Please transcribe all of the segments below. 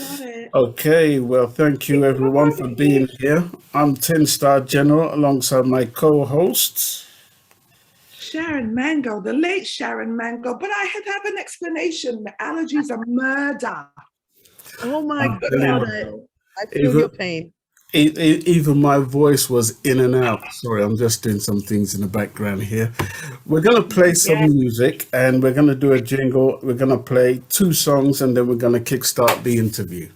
Got it. Okay, well, thank you everyone for being here. I'm 10 Star General alongside my co hosts. Sharon Mango, the late Sharon Mango. But I had to have an explanation. The allergies are murder. Oh my I'm telling God, you, I feel your even, pain. even my voice was in and out. Sorry, I'm just doing some things in the background here. We're going to play some Yeah. music and we're going to do a jingle. We're going to play two songs and then we're going to kickstart the interview.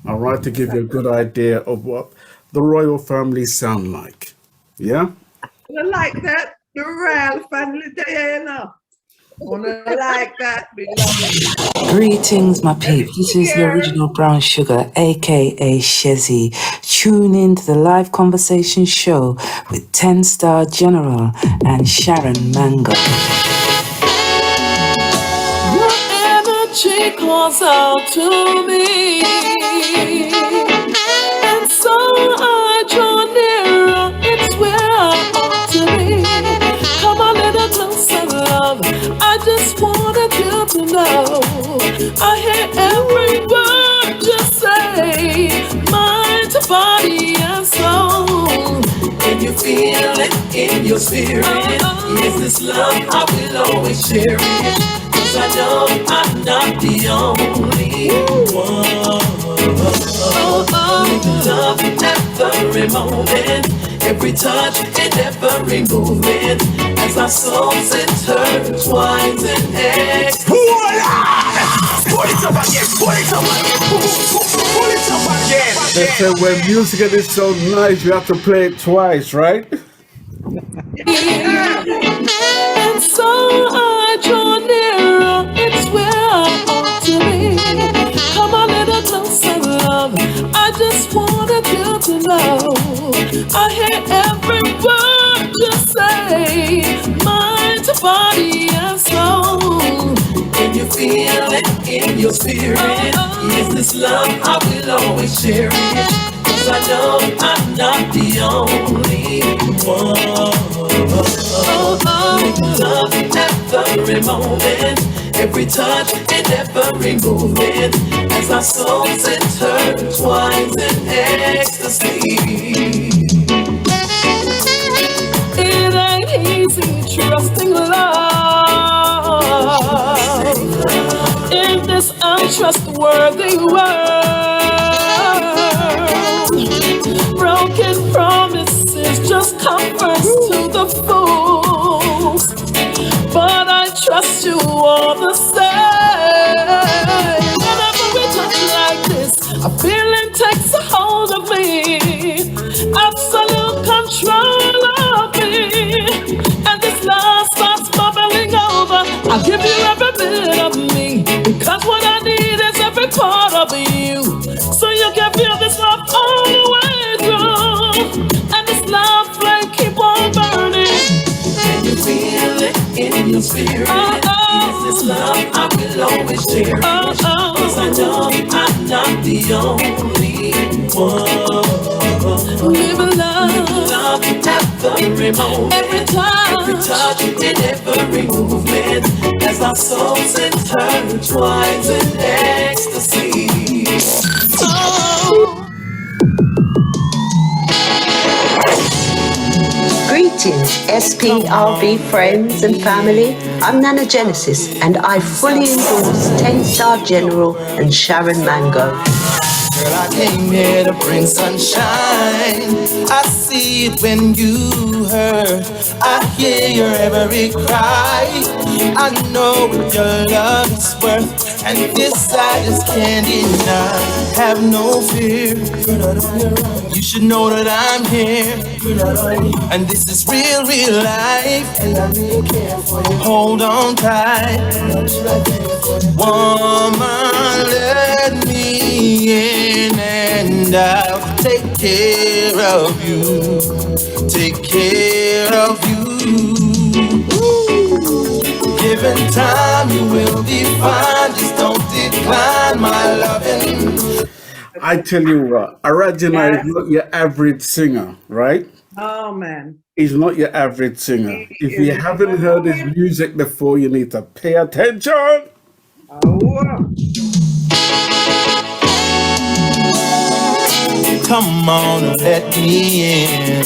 All right, to give you a good idea of what the royal family sound like. Yeah? I like that. The royal family, Diana. Wanna like that? We love it. Greetings, my peeps. This is the Yeah. original Brown Sugar, aka Shezzy. Tune in to the live conversation show with 10 Star General and Sharon Mango. Your energy calls out to me, and so I draw nearer. It's where I ought to be. Come a little closer, love. I just wanted you to know I hear every word you say, mind to body and soul. Can you feel it in your spirit? Is this love? I will always share it. 'Cause I know I'm not the only one. Make love every moment, every touch and every movement, as our souls intertwine in ecstasy. Pull it up again, pull it up again, pull it up again. They say when music is so nice, you have to play it twice, right? And so I draw nearer, it's where I ought to be. Come a little closer, love. I just wanted you to know I hear every word you say, mind to body and soul. Can you feel it in your spirit? Is this love? I will always share it. 'Cause I know I'm not the only one. Love every moment, every touch and every movement, as our souls intertwine in ecstasy. It ain't easy trusting love in this untrustworthy world. Broken promises just come first to the fools, but I trust you all the same. Whenever we touch like this, a feeling takes a hold of me, absolute control of me, and this love starts bubbling over. I'll give you every bit of me, because what I need is every part of you, so you can feel this love all the way through, and this love flame keep on burning. Can you feel it in your spirit? Is this love? I will always share it. 'Cause I know I'm not the only one. Live love every moment, every touch and every movement, as our souls intertwine in ecstasy. Oh. Greetings, SPRB friends and family. I'm Nana Genesis, and I fully endorse 10 Star General and Sharon Mango. Girl, I came here to bring sunshine. I see it when you hurt. I hear your every cry. I know what your love is worth, and this I just can't deny. Have no fear. You should know that I'm here, and this is real, real life. And I really care for you. Hold on tight, woman. Let me in, and I'll take care of you. Take care of you. Given time, you will be fine. Just don't decline my loving. I tell you what, Orrahjahni is not your average singer, right? Oh man. He's not your average singer. If you haven't heard his music before, you need to pay attention. Oh. Come on and let me in.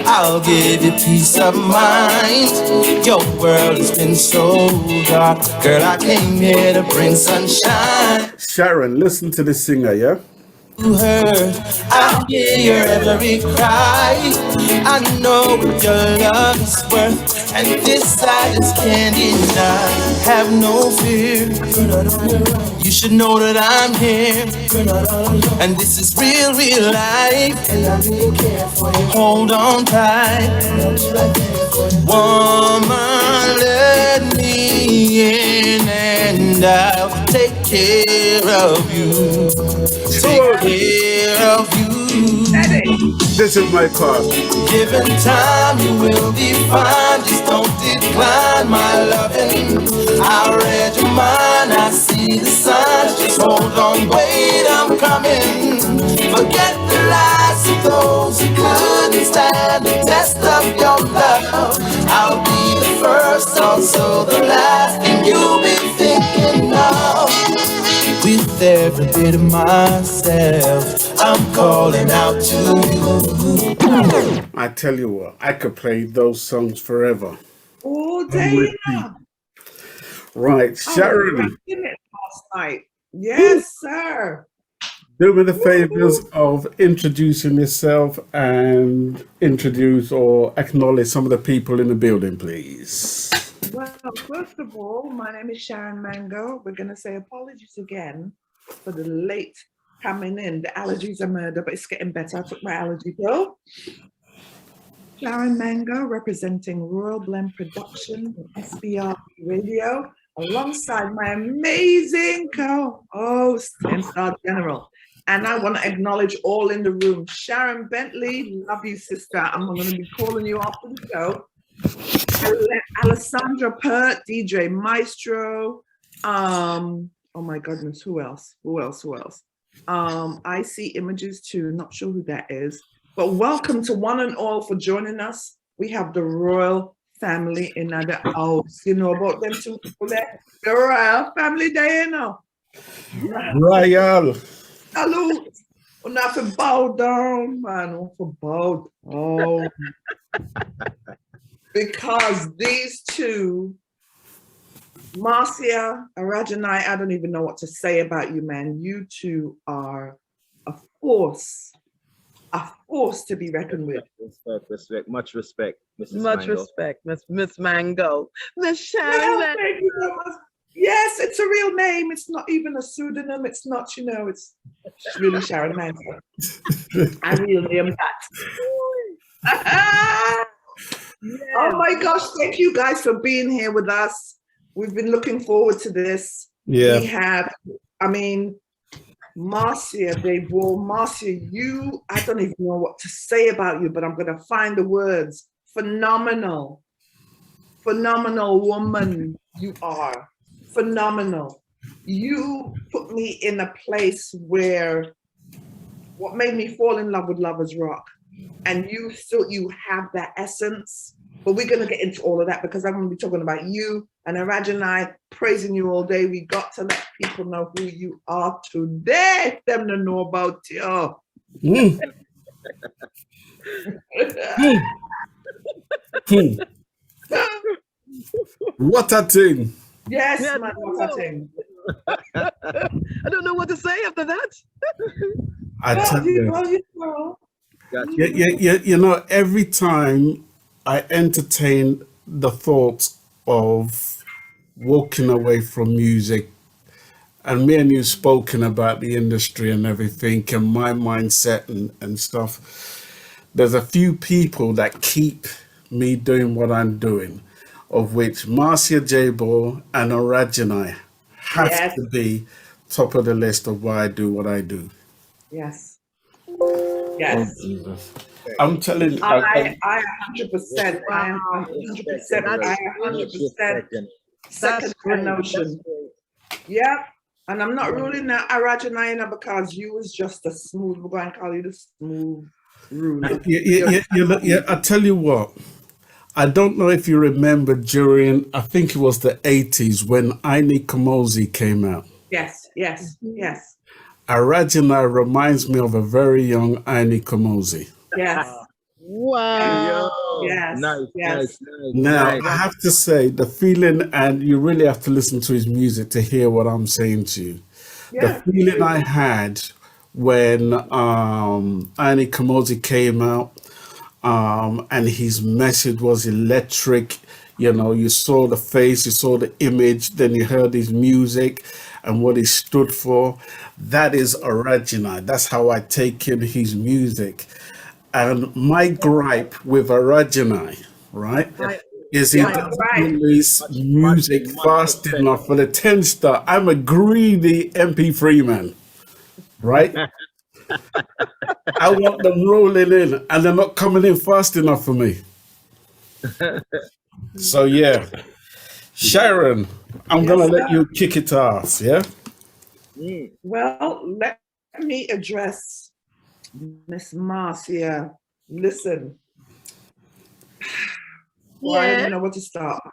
I'll give you peace of mind. Your world has been so dark. Girl, I came here to bring sunshine. Sharon, listen to the singer, yeah? You heard, I hear your every cry. I know what your love is worth, and this I just can't deny. Have no fear, you should know that I'm here, and this is real, real life. Hold on tight, woman, let me in, and I'll take care of you. Take care of you. This is my part. Given time, you will be fine. Just don't decline my loving. I read your mind, I see the signs. Just hold on, wait, I'm coming. Forget the lies of those who couldn't stand the test of your love. I'll be the first, also the last, and you'll be thinking of. With every bit of myself, I'm calling out to you. I tell you what, I could play those songs forever. All day long. Right, I was Sharon, rocking it last night. Yes, sir. do me the favors of introducing yourself and introduce or acknowledge some of the people in the building, please. Well, first of all, my name is Sharon Mango. We're going to say apologies again for the late coming in. The allergies are murder, but it's getting better. I took my allergy pill. Sharon Mango, representing Royal Blend Production and SBR Radio, alongside my amazing co-host, 10-star General. And I want to acknowledge all in the room. Sharon Bentley, love you, sister. I'm going to be calling you after the show. Alessandra Pert, DJ Maestro. Oh my goodness, who else? I see images too, not sure who that is. But welcome to one and all for joining us. We have the royal family in the house. You know about them two people there? The royal family there, you know. Royal. Hello. We have to bow down, man. We have to bow down. Because these two, Marcia Orrahjahni, I don't even know what to say about you, man. You two are a force to be reckoned with. Respect, much respect, Mrs. Much Mango. respect, Miss Mango. Miss Sharon. Well, thank you so much. Yes, it's a real name. It's not even a pseudonym. It's not, you know, it's really Sharon Mango. I real name that. Yes. Oh my gosh, thank you guys for being here with us. We've been looking forward to this. Yeah. We have, Marcia J Ball. Marcia, you, I don't even know what to say about you, but I'm going to find the words. Phenomenal. Phenomenal woman you are. Phenomenal. You put me in a place where what made me fall in love with Lovers Rock. And you have that essence, but we're going to get into all of that because I'm going to be talking about you and Orrahjahni, praising you all day. We got to let people know who you are today, them to know about you. What a thing. Yes, Yeah, man, what a thing. I don't know what to say after that. I tell you. Well, you know. You know, every time I entertain the thought of walking away from music, and me and you spoken about the industry and everything and my mindset and stuff, there's a few people that keep me doing what I'm doing, of which Marcia J Ball and Orrahjahni have to be top of the list of why I do what I do. Yes. Yes. Oh, I'm telling you. I 100%. I am 100%. I am 100% second to the notion. Yeah. And I'm not ruling out Orrahjahni because you was just a smooth, we're going to call you the smooth ruler. Yeah, I tell you what. I don't know if you remember during, I think it was the 80s when I Need Kamosi came out. Yes. Orrahjahni reminds me of a very young Annie Kamosi. Yes. Wow. Yes. Nice, Yes. Now, nice. I have to say, the feeling, and you really have to listen to his music to hear what I'm saying to you. The Yeah. feeling I had when Annie Kamosi came out, and his message was electric. You know, you saw the face, you saw the image, then you heard his music and what he stood for. That is Orrahjahni. That's how I take in his music. And my gripe with Orrahjahni, right, is he I doesn't Right. release music fast respect. enough for the 10 star. I'm a greedy MP3 man, right? I want them rolling in and they're not coming in fast enough for me. So, yeah. Sharon, I'm Yes, going to let sir. you kick it off, yeah? Well, let me address Miss Marcia. Listen. Well, I don't Yeah. know where to start. Oh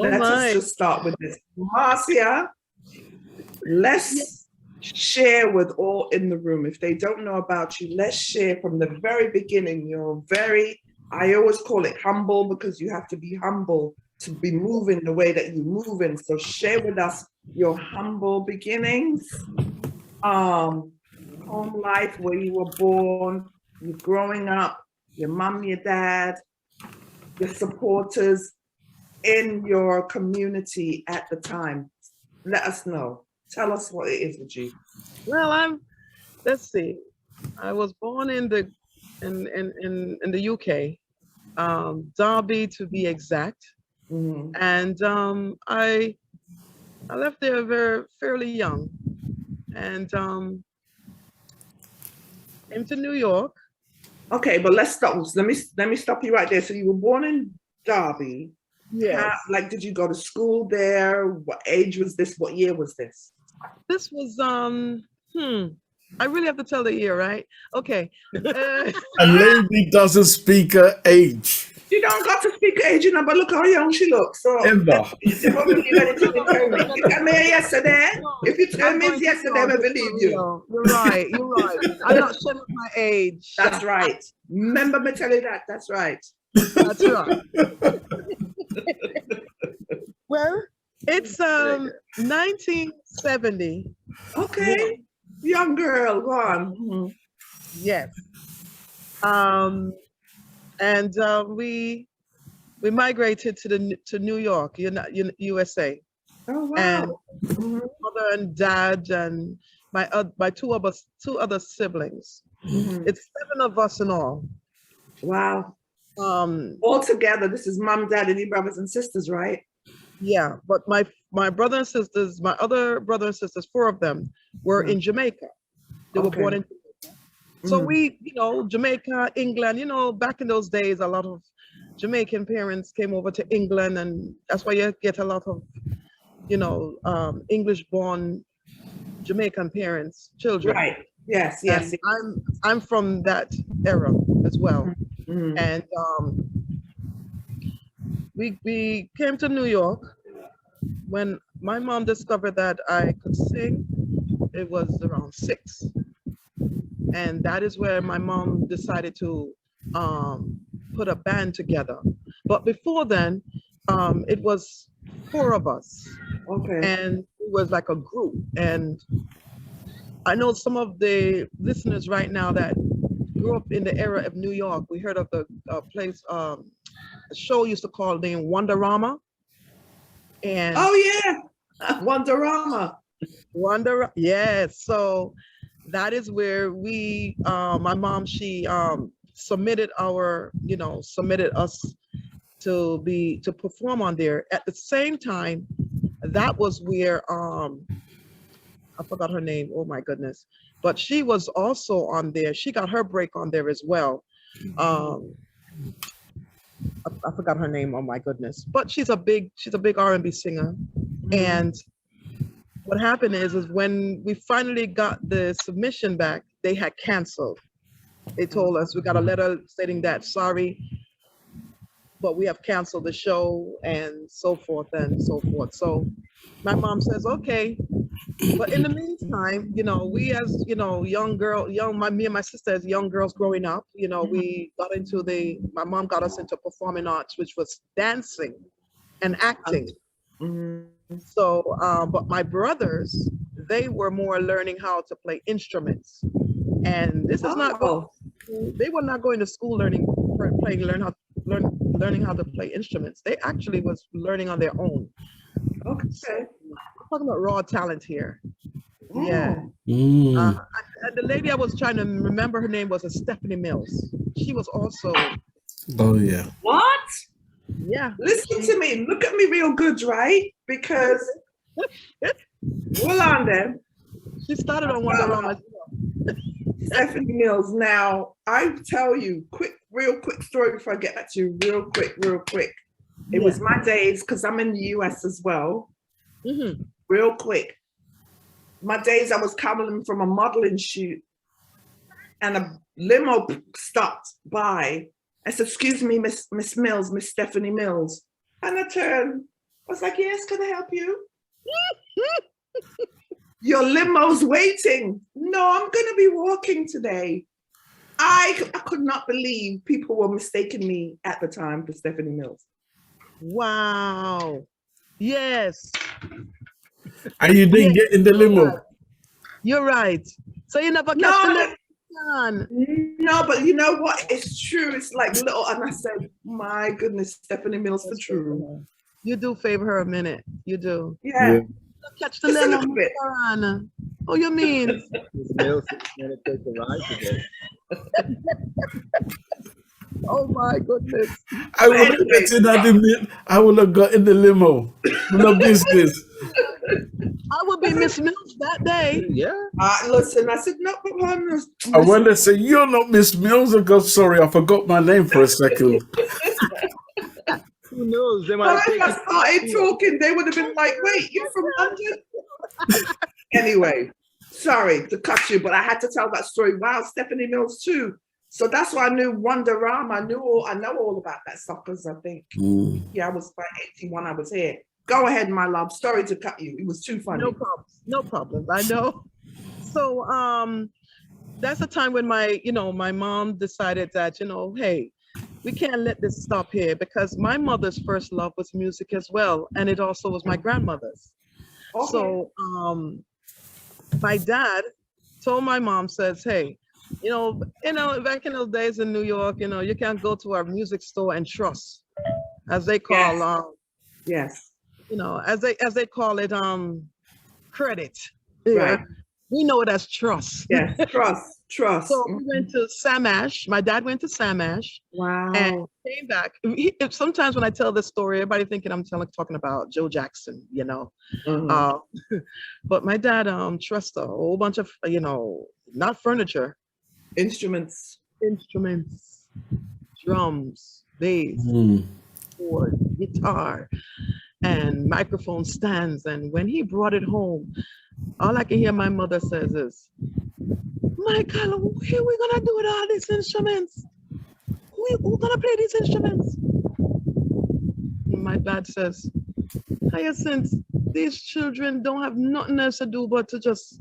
Let us my. just start with this. Marcia, let's share with all in the room. If they don't know about you, let's share from the very beginning. I always call it humble because you have to be humble to be moving the way that you're moving. So share with us your humble beginnings, home life, where you were born, you growing up, your mom, your dad, your supporters in your community at the time. Let us know. Tell us what it is with you. Well, let's see. I was born in the UK, Derby to be exact. Mhm. And I left there fairly young, and came to New York. Okay, but let's stop. Let me stop you right there. So you were born in Derby. Yes. Did you go to school there? What age was this? What year was this? This was I really have to tell the year, right? Okay. A lady doesn't speak her age. You don't got to speak age, you know, but look how young she looks. So Ever. you probably ready to tell me. You tell me yesterday. If you tell I'm me going it's to yesterday, I go believe for you. real. You're right. You're right. I'm not sharing my age. That's right. Remember me tell you that. That's right. That's right. Well, it's 1970. Okay. Young girl, go on. Mhm. Yes. And we migrated to New York, USA, Oh and wow. Mhm. mother and dad and my two other siblings. Mhm. It's 7 of us in all. Wow. Um, All together, this is mom, dad, and your brothers and sisters, right? yeah, but my brother and sisters, my other brother and sisters, 4 of them were in Jamaica. They were born Okay. in Jamaica. So Mhm. we, Jamaica, England, back in those days, a lot of Jamaican parents came over to England, and that's why you get a lot of, English-born Jamaican parents, children. Right. Yes, And yes. I'm from that era as well. Mhm. And we came to New York when my mom discovered that I could sing. It was around 6, and that is where my mom decided to put a band together. But before then, it was 4 of us, Okay. and it was like a group. And I know some of the listeners right now that grew up in the era of New York. We heard of the place, a show used to call named Wonderama. And Oh yeah. Wonderama. yes. So that is where my mom, she submitted us to perform on there. At the same time, that was where I forgot her name. Oh my goodness. But she was also on there. She got her break on there as well. Um, I forgot her name. Oh my goodness. But she's a big R&B singer. And what happened is when we finally got the submission back, they had canceled. They told us we got a letter stating that sorry, but we have canceled the show and so forth and so forth. So my mom says, okay, But in the meantime, you know, we as, you know, me and my sister as young girls growing up, you know, we got into my mom got us into performing arts, which was dancing and acting. Mhm. So, but my brothers, they were more learning how to play instruments. And this is not going, they were not going to school learning how to play instruments. They actually was learning on their own. Okay. So, we're talking about raw talent here. Yeah. Mm. And the lady I was trying to remember, her name was Stephanie Mills. She was also. Oh yeah. What? Yeah. Listen to me. Look at me real good, right? Because hold on then. She started on Wonder Rama as well. Stephanie Mills. Now, I tell you, real quick story before I get back to you. Real quick. It was my days, because I'm in the US as well. Mm-hmm. Real quick. My days, I was coming from a modeling shoot, and a limo stopped by. I said, "Excuse me, Miss Mills, Miss Stephanie Mills." And I turned. I was like, "Yes, can I help you?" "Your limo's waiting." "No, I'm going to be walking today." I could not believe people were mistaking me at the time for Stephanie Mills. Wow. Yes. And you didn't get in the limo. You're right. So you never catch the limo. No, but you know what? It's true. It's like little, and I said, "My goodness, Stephanie Mills for true." You do favor her a minute. You do. Yeah. Catch the limo. Oh, you mean? Miss Mills is going to take a ride today. Oh my goodness. I would have got in the limo. No business. I would be Miss Mills that day. Yeah. Listen, I said, "No, but And when they say, "You're not Miss Mills," I go, "Sorry, I forgot my name for a second." Who knows? They Well, might if I started talking, they would have been like, "Wait, you're from London?" Anyway, sorry to cut you, but I had to tell that story. Wow, Stephanie Mills too. So that's why I knew Wonderama. I know all about that stuff, because I think, I was by 81, I was here. Go ahead, my love. Sorry to cut you. It was too funny. No problem. I know. So that's the time when my mom decided that, hey, we can't let this stop here, because my mother's first love was music as well. And it also was my grandmother's. Okay. So my dad told my mom, says, "Hey, back in those days in New York, you can't go to our music store and trust, as they call, yes. As they call it, credit. Right. We know it as trust. Yes, trust. So we went to Samash. My dad went to Samash. Wow. And came back. Sometimes when I tell this story, everybody thinking I'm talking about Joe Jackson, Mm-hmm. But my dad trusts a whole bunch of, not furniture. Instruments, drums, bass, keyboard, guitar, and microphone stands. And when he brought it home, all I can hear my mother says is, "Michael, what are we gonna do with all these instruments? Who's gonna play these instruments?" And my dad says, "Hyacinth, these children don't have nothing else to do but to just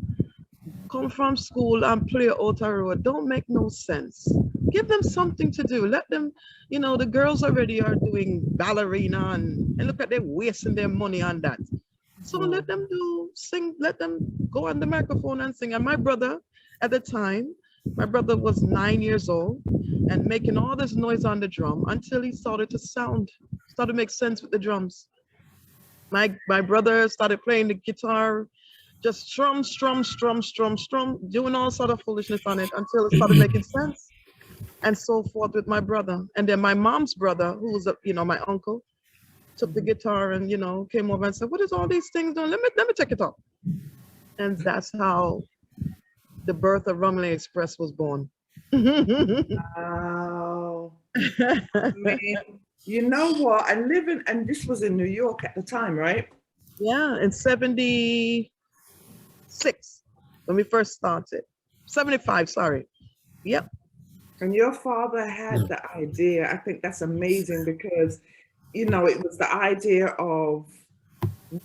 come from school and play out a road. Don't make no sense. Give them something to do. Let them, the girls already are doing ballerina and look at them wasting their money on that. So let them sing, let them go on the microphone and sing." And my brother, at the time, was 9 years old and making all this noise on the drum until he started to make sense with the drums. My brother started playing the guitar, just strum, doing all sort of foolishness on it until it started making sense, and so forth with my brother. And then my mom's brother, who was my uncle, took the guitar and came over and said, "What is all these things doing? Let me take it up." And that's how the birth of Rumley Express was born. Wow. I mean, you know what? And this was in New York at the time, right? Yeah, in 76 when we first started. 75, sorry. Yep. And your father had the idea. I think that's amazing, because it was the idea of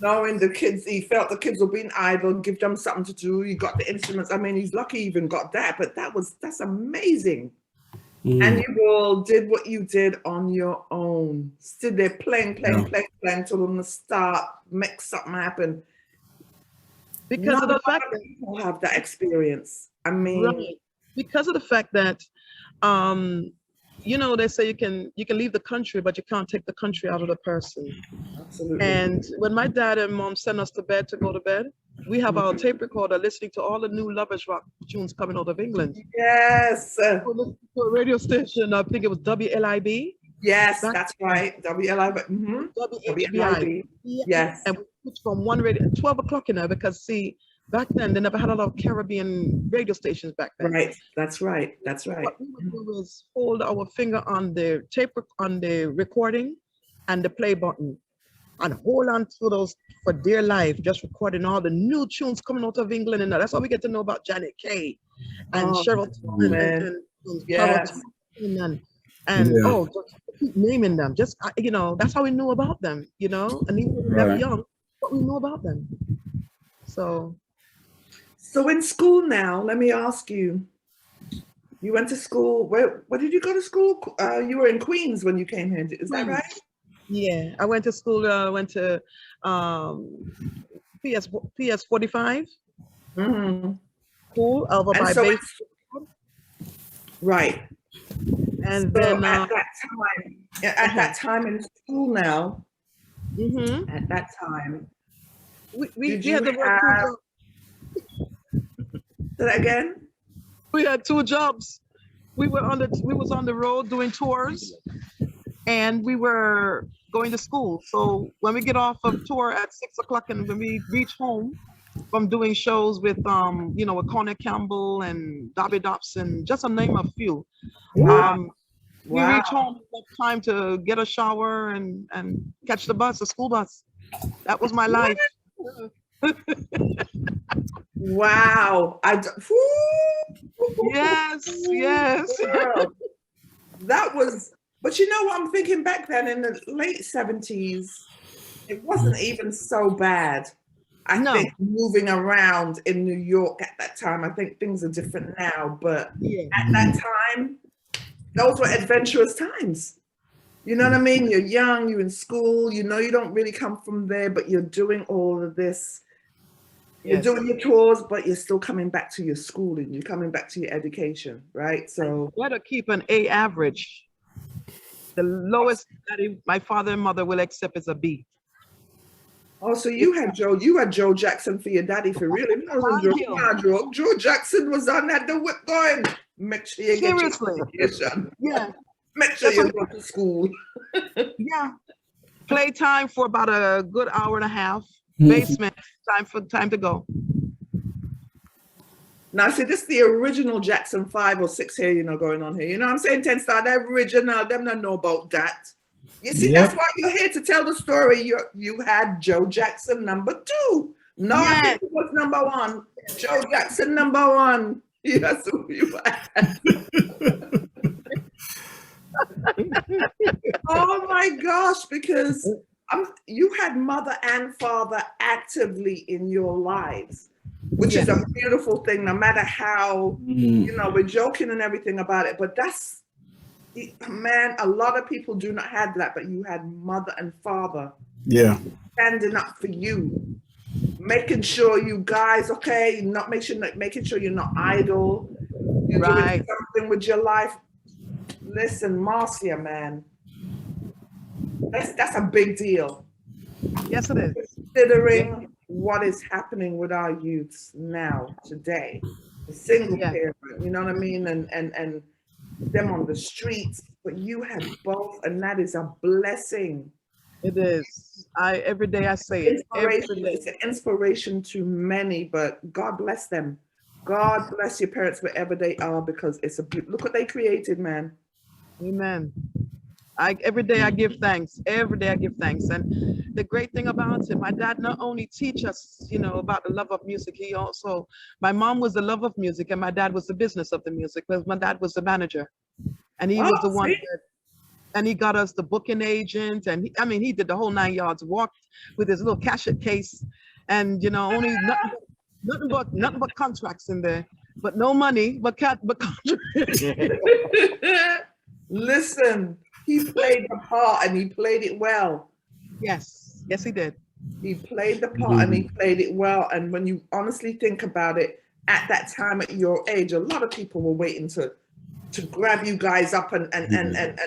knowing the kids, he felt the kids were being idle, give them something to do. You got the instruments. I mean, he's lucky he even got that, but that's amazing. And you all did what you did on your own. Stood there playing till the start, make something happen. Because of the fact that people have that experience. I mean, right. Because of the fact that you know, they say you can leave the country, but you can't take the country out of the person. Absolutely. And when my dad and mom sent us to bed to go to bed, we have our tape recorder listening to all the new Lovers Rock tunes coming out of England. Yes. We listened to a radio station, I think it was WLIB. Yes, that's right. WLIB. WLIB. Yes. And we switched from one radio at 12 o'clock, you know, because see, back then they never had a lot of Caribbean radio stations back then. Right. That's right. That's right. What we would do is hold our finger on the tape, on the recording and the play button, and hold on to those for dear life, just recording all the new tunes coming out of England. And that's how we get to know about Janet Kay and Cheryl and yes. oh, just keep naming them. Just, you know, that's how we knew about them, you know, and even when we were young, but we know about them. So in school now, let me ask you, you went to school, where did you go to school? You were in Queens when you came here, is that right? Yeah, I went to school, went to PS 45. School over by base. Right. And so then at that time in school now, at that time, we had to work 2 jobs. Say that again? We had 2 jobs. We was on the road doing tours, and we were going to school. So when we get off of tour at 6 o'clock, and when we reach home from doing shows with you know, with Corner Campbell and Dobby Dobson, just to name a few. Wow. We reach home, time to get a shower and catch the school bus. That was my life. Wow. Yes. That was, but you know what I'm thinking, back then in the late 70s, it wasn't even so bad. I think moving around in New York at that time, I think things are different now, but at that time, those were adventurous times. You know what I mean? You're young, you're in school, you know you don't really come from there, but you're doing all of this. You're doing your tours, but you're still coming back to your schooling. You're coming back to your education, right? So you gotta keep an A average. The lowest that my father and mother will accept is a B. Oh, so you had Joe Jackson for your daddy for real. It wasn't Joe Jackson was on that the whip going. Make sure you get your education. Yeah. Make sure you go to school. Yeah. Playtime for about a good hour and a half. Basement, time to go. Now, see, this is the original Jackson 5 or 6 here, you know, going on here. You know what I'm saying? 10 Star, the original, them don't know about that. You see, that's why you're here to tell the story. You had Joe Jackson #2. No, I think it was #1. Joe Jackson #1. Yes, who you had. Oh my gosh, because you had mother and father actively in your lives, which is a beautiful thing, no matter how, you know, we're joking and everything about it, but that's, man, a lot of people do not have that, but you had mother and father standing up for you, making sure you guys, making sure you're not idle, you're doing something with your life. Listen, Marcia, man, that's a big deal. Yes, it is. Considering what is happening with our youths now, today, the single parent, you know what I mean, and them on the streets, but you had both, and that is a blessing. It is. Every day I say it. It's an inspiration to many, but God bless them. God bless your parents wherever they are, because it's look what they created, man. Amen. Every day I give thanks. Every day I give thanks. And the great thing about it, my dad not only teach us, you know, about the love of music, he also, my mom was the love of music and my dad was the business of the music, because my dad was the manager. And he was the one that and he got us the booking agent, and I mean, he did the whole 9 yards. Walked with his little cachet case, and you know, only nothing but contracts in there, but no money, but contracts. Listen, he played the part and he played it well. Yes, yes, he did. He played the part and he played it well. And when you honestly think about it, at that time at your age, a lot of people were waiting to grab you guys up and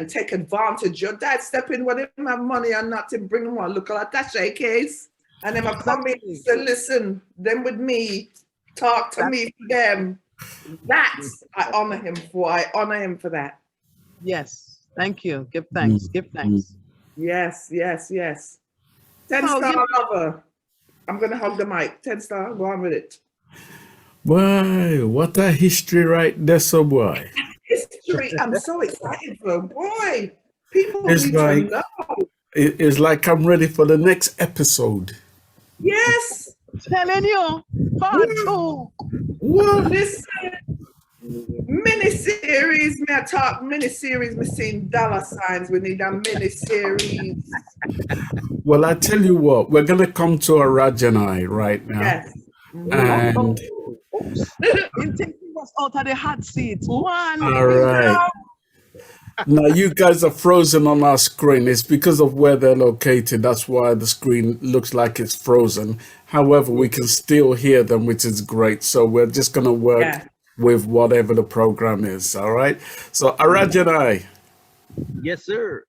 take advantage. Your dad step in when he didn't have money and not to bring them on. Look at that case. And then I come in and say, listen, them with me, talk to me for them. That's I honor him for. I honor him for that. Yes. Thank you. Give thanks. Give thanks. Yes, yes, yes. 10-star lover. I'm gonna hug the mic. 10-star, go on with it. Boy, what a history right there, so boy. History. I'm so excited for boy. People It's need like, to know. it's like I'm ready for the next episode. Yes. Telling you, part 2. What? Listen. Miniseries. Me I talk miniseries. Me seeing dollar signs. We need a miniseries. Well, I tell you what, we're gonna come to Orrahjahni right now. Yes. And You take us out of the hot seat. One. all right. Now you guys are frozen on our screen. It's because of where they're located. That's why the screen looks like it's frozen. However, we can still hear them, which is great. So we're just gonna work with whatever the program is. All right. So Orrahjahni. Yes, sir.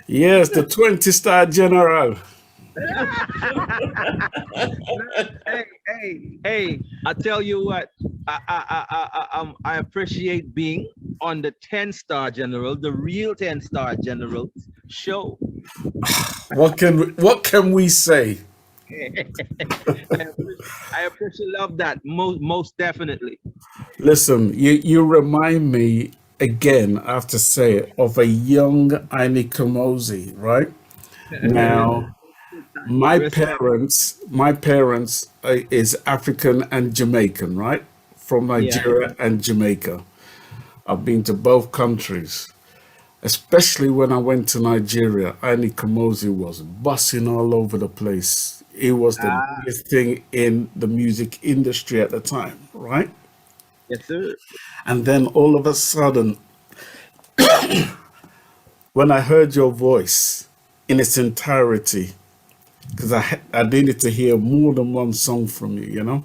Yes, the 20-star general. Hey! I tell you what, I appreciate being on the 10-star general, the real 10-star general show. What can we say? I appreciate love that most definitely. Listen, you remind me again, I have to say it, of a young Aini Kamosi, right? Now, my parents is African and Jamaican, right? From Nigeria and Jamaica. I've been to both countries. Especially when I went to Nigeria, Aini Kamosi was bussing all over the place. It was the biggest thing in the music industry at the time, right? Yes, sir. And then all of a sudden, when I heard your voice in its entirety, because I needed to hear more than one song from you, you know?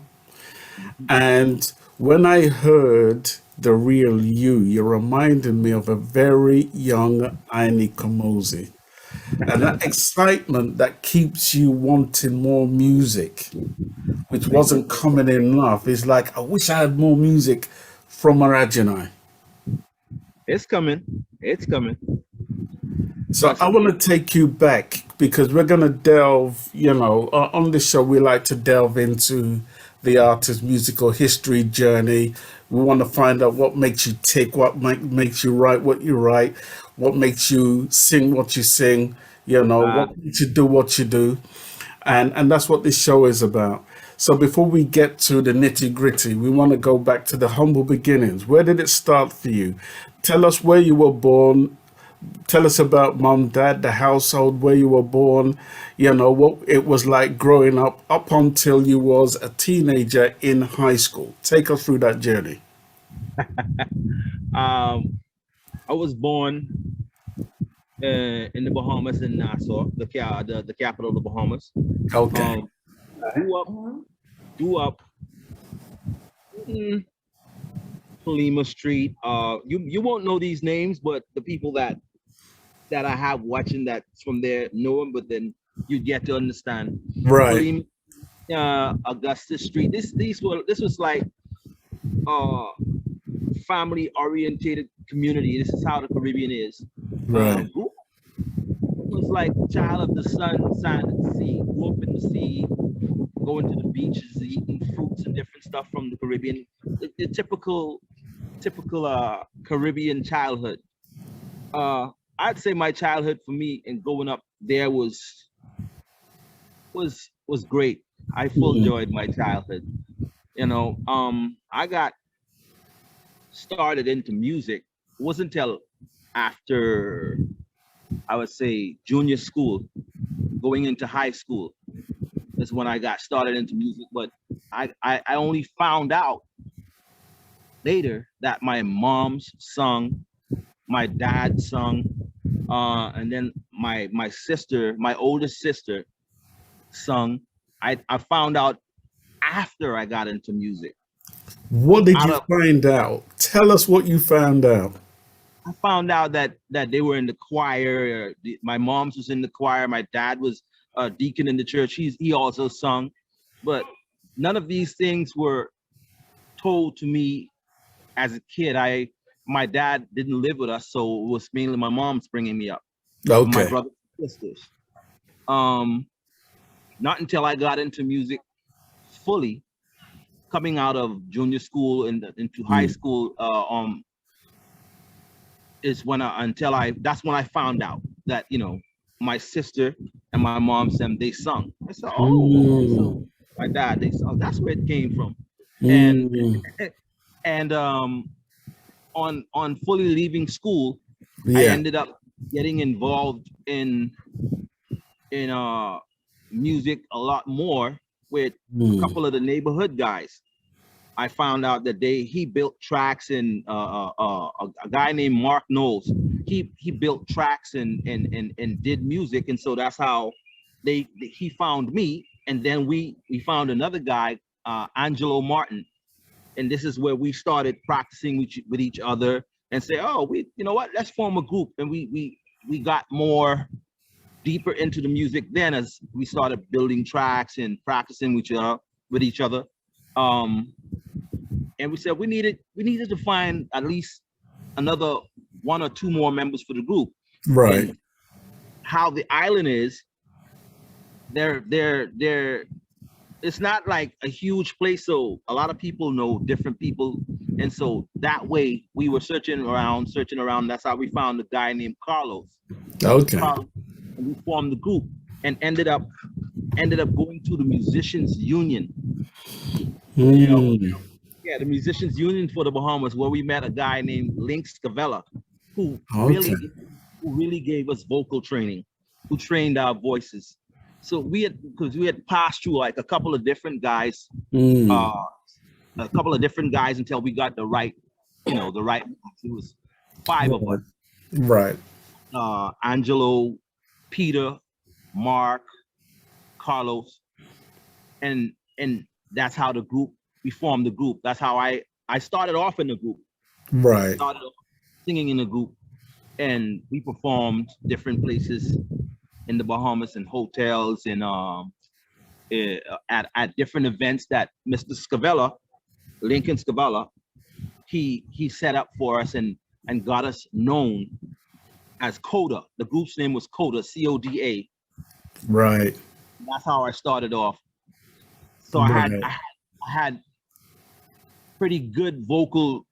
And when I heard the real you reminded me of a very young Aini Kamosi. And that excitement that keeps you wanting more music, which wasn't coming enough, is like, I wish I had more music from Orrahjahni. It's coming. It's coming. So I want to take you back because we're going to delve, you know, on this show, we like to delve into the artist's musical history journey. We want to find out what makes you tick, what makes you write what you write, what makes you sing what you sing, you know, what makes you do what you do. And that's what this show is about. So before we get to the nitty gritty, we want to go back to the humble beginnings. Where did it start for you? Tell us where you were born. Tell us about mom, dad, the household, where you were born, you know, what it was like growing up until you was a teenager in high school. Take us through that journey. I was born in the Bahamas, in Nassau, the capital of the Bahamas. Okay. Grew up Lima Street. You won't know these names, but the people that I have watching that from there know them, but then you get to understand. Right. Augustus Street. This was like family orientated community. This is how the Caribbean is. Right. Was like child of the sun, sign of the sea, grew up in the sea, going to the beaches, eating fruits and different stuff from the Caribbean. The typical Caribbean childhood. I'd say my childhood for me and growing up there was great. I full enjoyed my childhood. You know, I got started into music wasn't until after, I would say, junior school, going into high school, is when I got started into music. But I only found out later that my mom's sung, my dad sung, and then my sister, my oldest sister, sung. I found out after I got into music. What did Out you of find out? Tell us what you found out. I found out that they were in the choir. My mom's was in the choir. My dad was a deacon in the church. He also sung, but none of these things were told to me as a kid. My dad didn't live with us, so it was mainly my mom's bringing me up. My Okay. brothers and sisters. Not until I got into music fully, coming out of junior school and into high school, is when that's when I found out that, my sister and my mom said they sung. I said, oh, okay, so Mm. my dad, they sung. That's where it came from. And Mm. and on fully leaving school, I Yeah. ended up getting involved in music a lot more with a Mm. couple of the neighborhood guys. I found out that he built tracks, and a guy named Mark Knowles. He built tracks and did music, and so that's how he found me, and then we found another guy, Angelo Martin, and this is where we started practicing with each other and say, oh, you know what, let's form a group, and we got more deeper into the music then as we started building tracks and practicing with each other. And we said we needed to find at least another one or two more members for the group. Right. And how the island is, they're it's not like a huge place, so a lot of people know different people, and so that way we were searching around. That's how we found a guy named Carlos. Okay. And we formed the group and ended up going to the musicians union. Mm. Yeah, the musicians union for the Bahamas, where we met a guy named Link Scavella, who Okay. really gave us vocal training, who trained our voices. So because we had passed through like a couple of different guys, Mm. Until we got the right. It was five of us: Right. Angelo, Peter, Mark, Carlos, and that's how we formed the group. That's how I started off in the group. Right. Started off singing in the group, and we performed different places in the Bahamas and hotels and at different events that Mr. Scavella, Lincoln Scavella, he set up for us and got us known as Coda. The group's name was Coda, CODA. Right. That's how I started off. So Right. I had pretty good vocal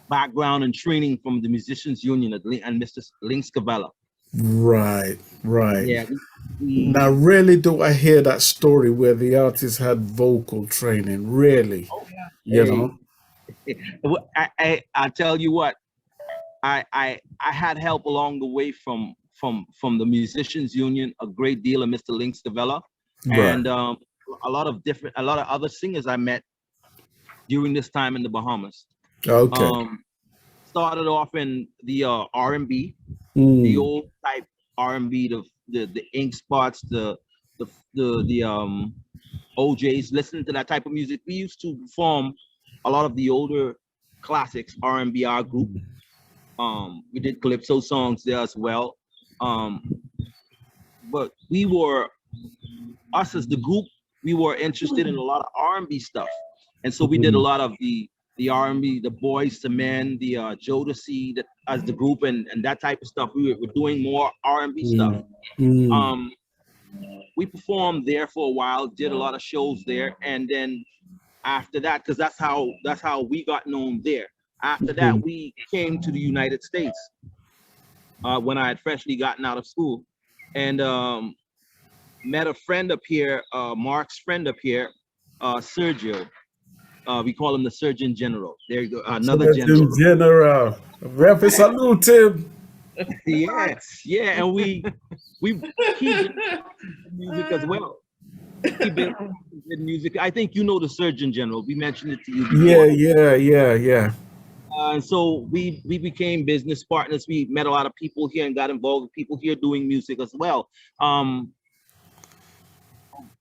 background and training from the musicians union and Mr. Link Scavella. Right. Right. Yeah. Now, really, do I hear that story where the artist had vocal training? Really, Oh yeah. you know? I tell you what, I had help along the way from the musicians union, a great deal of Mr. Link Scavella, and Right. a lot of other singers I met during this time in the Bahamas. Okay. Started off in the R&B, the Mm. old type R&B, the Ink Spots, the OJs, listening to that type of music. We used to perform a lot of the older classics, R&B, our group. We did calypso songs there as well. But us as the group, we were interested in a lot of R&B stuff. And so we did a lot of the R&B, the Boys to Men, the Jodeci as the group, and that type of stuff. We were doing more R&B stuff. Mm. We performed there for a while, did a lot of shows there, and then after that, because that's how we got known there. After that, we came to the United States when I had freshly gotten out of school, and met a friend up here, Mark's friend up here, Sergio. We call him the Surgeon General. There you go, another Surgeon general. General. Rep, salute him. Yeah, yeah, and we he did music as well. He did music. I think you know the Surgeon General. We mentioned it to you Yeah, before. yeah. And so we became business partners. We met a lot of people here and got involved with people here doing music as well.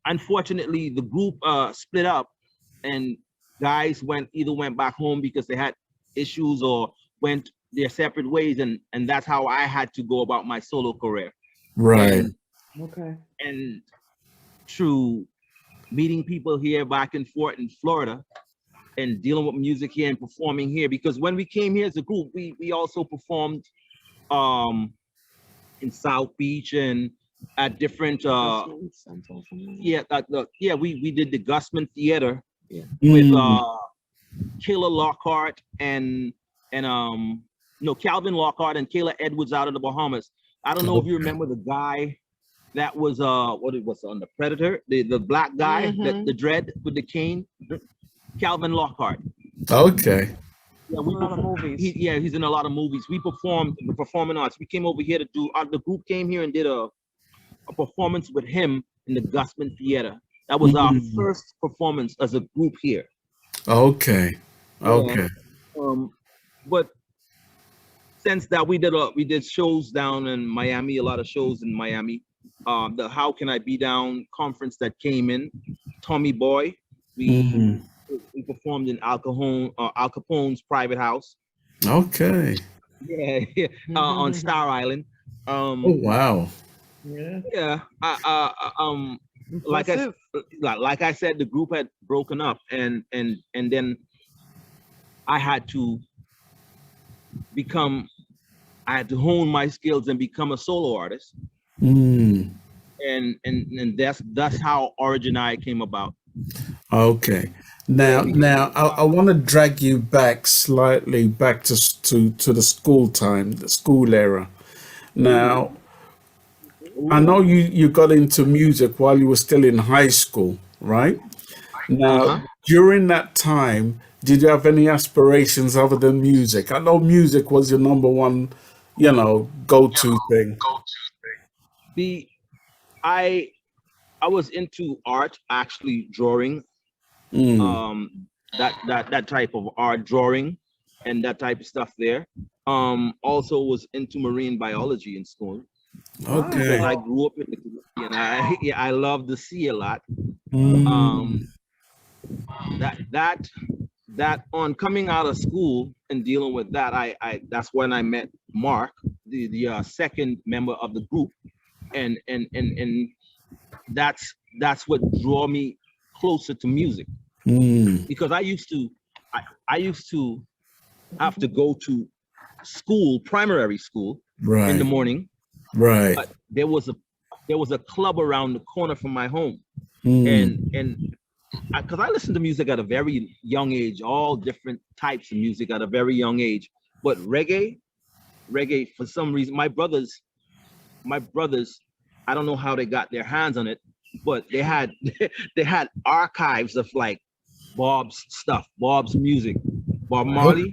Unfortunately, the group split up, and guys either went back home because they had issues or went their separate ways, and that's how I had to go about my solo career. Right. And through meeting people here back and forth in Florida and dealing with music here and performing here, because when we came here as a group, we also performed in South Beach and at different we did the Gusman Theater with Kayla Lockhart and Calvin Lockhart and Kayla Edwards out of the Bahamas. I don't know if you remember the guy that was what it was on the Predator, the black guy, the dread with the cane, Calvin Lockhart. Okay. Yeah, we he's in a lot of movies. We performed the performing arts. We came over here to do. The group came here and did a performance with him in the Gusman Theater. That was our first performance as a group here. Okay. But since that we did shows down in Miami, a lot of shows in Miami. The How Can I Be Down conference that came in, Tommy Boy. We performed in Al Capone's private house. Okay. Yeah, on Star Island. Oh wow. Yeah. Like I said, the group had broken up, and then I had to hone my skills and become a solo artist. And that's how Orrahjahni came about. Okay. Now I want to drag you back slightly back to the school time, the school era. Now, I know you got into music while you were still in high school, right? Now, during that time, did you have any aspirations other than music? I know music was your number one, go-to thing. I was into art, actually drawing, that type of art, drawing, and that type of stuff there. Also was into marine biology in school. Okay. Because I grew up in the Caribbean. I love the sea a lot. That on coming out of school and dealing with that, that's when I met Mark, the second member of the group, and that's what drew me closer to music, because I used to have to go to school, primary school, in the morning. Right. But there was a club around the corner from my home, and because I listened to music at a very young age, all different types of music at a very young age, but reggae for some reason, my brothers, I don't know how they got their hands on it, but they had archives of like Bob's music, Bob Marley,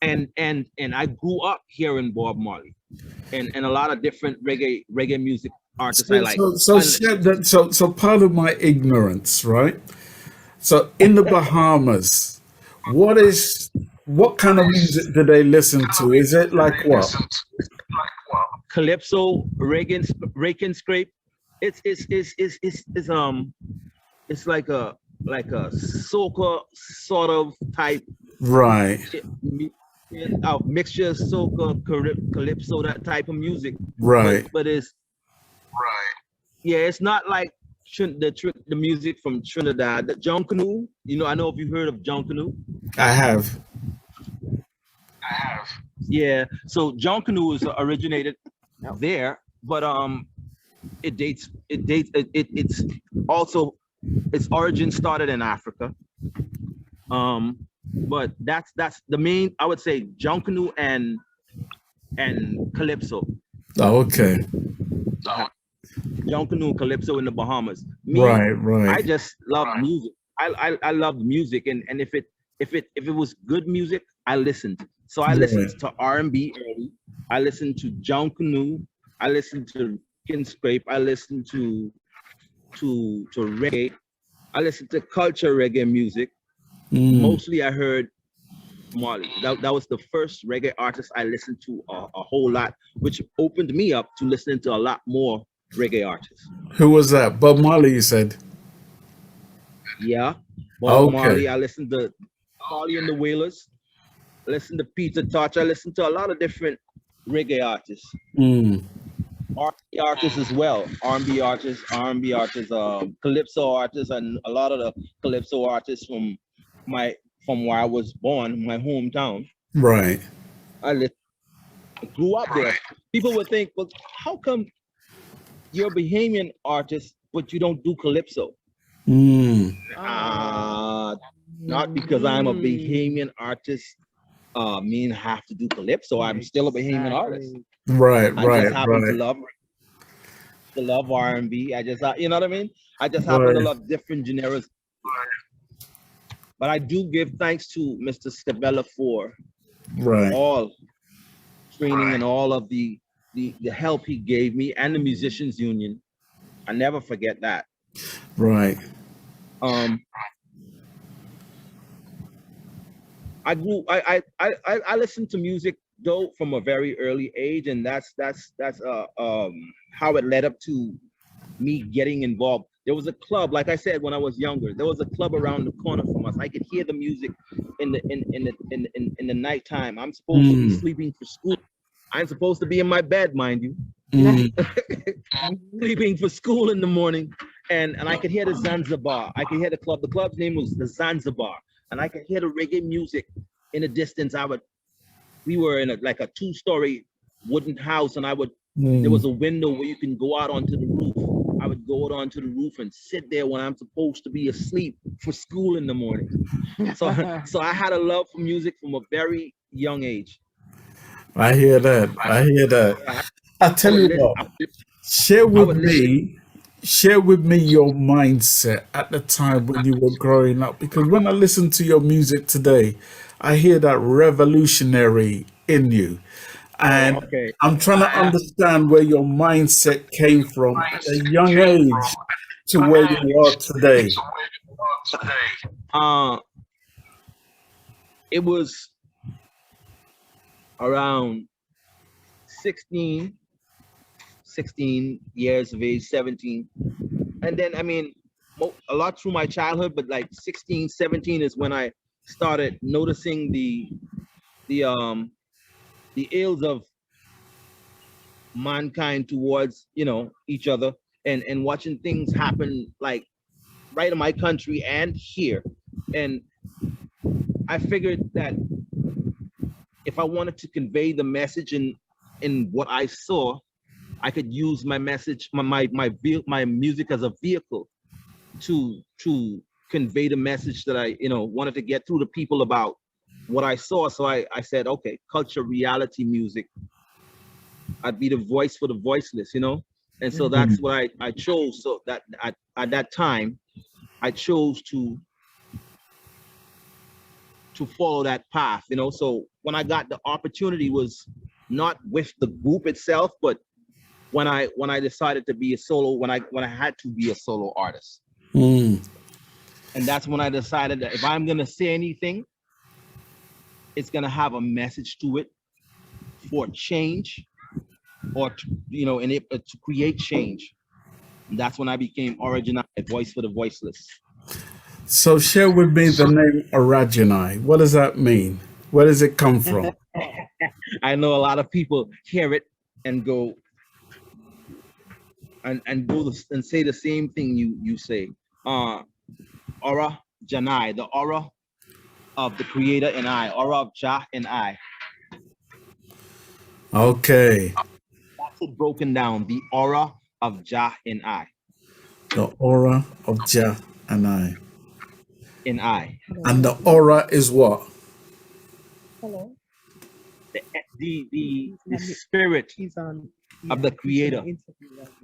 and I grew up hearing Bob Marley, and a lot of different reggae music artists I like. So part of my ignorance, right? So in the Bahamas, what kind of music do they listen to? Is it like what? Calypso, rake and scrape. It's like a soca sort of type. Right. A mixture of soca, calypso, that type of music. Right. But it's it's not like the music from Trinidad. The John Canoe, I know if you heard of John Canoe. I have. Yeah. So John Canoe is originated there, but its origin started in Africa. But that's the main, I would say, John Canoe and calypso. Oh, okay. John Canoe, calypso in the Bahamas. Right. I just love music. I love music, and if if it was good music, I listened. So I Right. listened to R&B early. I listened to John Canoe. I listened to Kin Scrape. I listened to reggae. I listened to culture reggae music. Mostly I heard Marley. That was the first reggae artist I listened to a whole lot, which opened me up to listening to a lot more reggae artists. Who was that? Bob Marley, you said? Yeah, Bob Okay. Marley. I listened to Marley and the Wailers. I listened to Peter Tosh. I listened to a lot of different reggae artists. R&B artists as well. R&B artists, calypso artists, and a lot of the calypso artists from where I was born, my hometown. Right. I grew up there. People would think, well, how come you're a Bahamian artist, but you don't do calypso? Not because I'm a Bahamian artist, mean have to do calypso. I'm still a Bahamian artist. Right. I just happen to love R&B. I just, you know what I mean? I just happen to love different genres. But I do give thanks to Mr. Stabella for all training and all of the help he gave me, and the musicians union. I never forget that. Right. I listened to music though from a very early age, and that's how it led up to me getting involved. There was a club, like I said, when I was younger. There was a club around the corner from us. I could hear the music in the nighttime. I'm supposed to be sleeping for school. I'm supposed to be in my bed, mind you. Sleeping for school in the morning, and I could hear the Zanzibar. I could hear the club. The club's name was the Zanzibar, and I could hear the reggae music in the distance. We were in a 2-story wooden house, and there was a window where you can go out onto the roof. I would go out onto the roof and sit there when I'm supposed to be asleep for school in the morning. So I had a love for music from a very young age. I hear that. I tell you what, share with me your mindset at the time when you were growing up, because when I listen to your music today, I hear that revolutionary in you. And I'm trying to understand where your mindset came from at a young age to where you are today. It was around 16 years of age, 17. And then, I mean, a lot through my childhood, but like 16, 17 is when I started noticing the ills of mankind towards, each other, and watching things happen like right in my country and here. And I figured that if I wanted to convey the message in what I saw, I could use my message, my music as a vehicle to convey the message that I wanted to get through to people about what I saw. So I said, okay, culture, reality music. I'd be the voice for the voiceless, and so that's what I chose. So that at that time, I chose to follow that path, So when I got the opportunity was not with the group itself, but when I decided to be a solo, when I had to be a solo artist. And that's when I decided that if I'm gonna say anything, it's gonna have a message to it for change, or to create change. And that's when I became Orrahjahni, voice for the voiceless. So share with me the name Orrahjahni. What does that mean? Where does it come from? I know a lot of people hear it and go and say the same thing you say. Orrahjahni, the aura of the creator and I, aura of Jah and I. Okay. That's it broken down, the aura of Jah and I. The aura of Jah and I. And I. And the aura is what? Hello. The spirit of the creator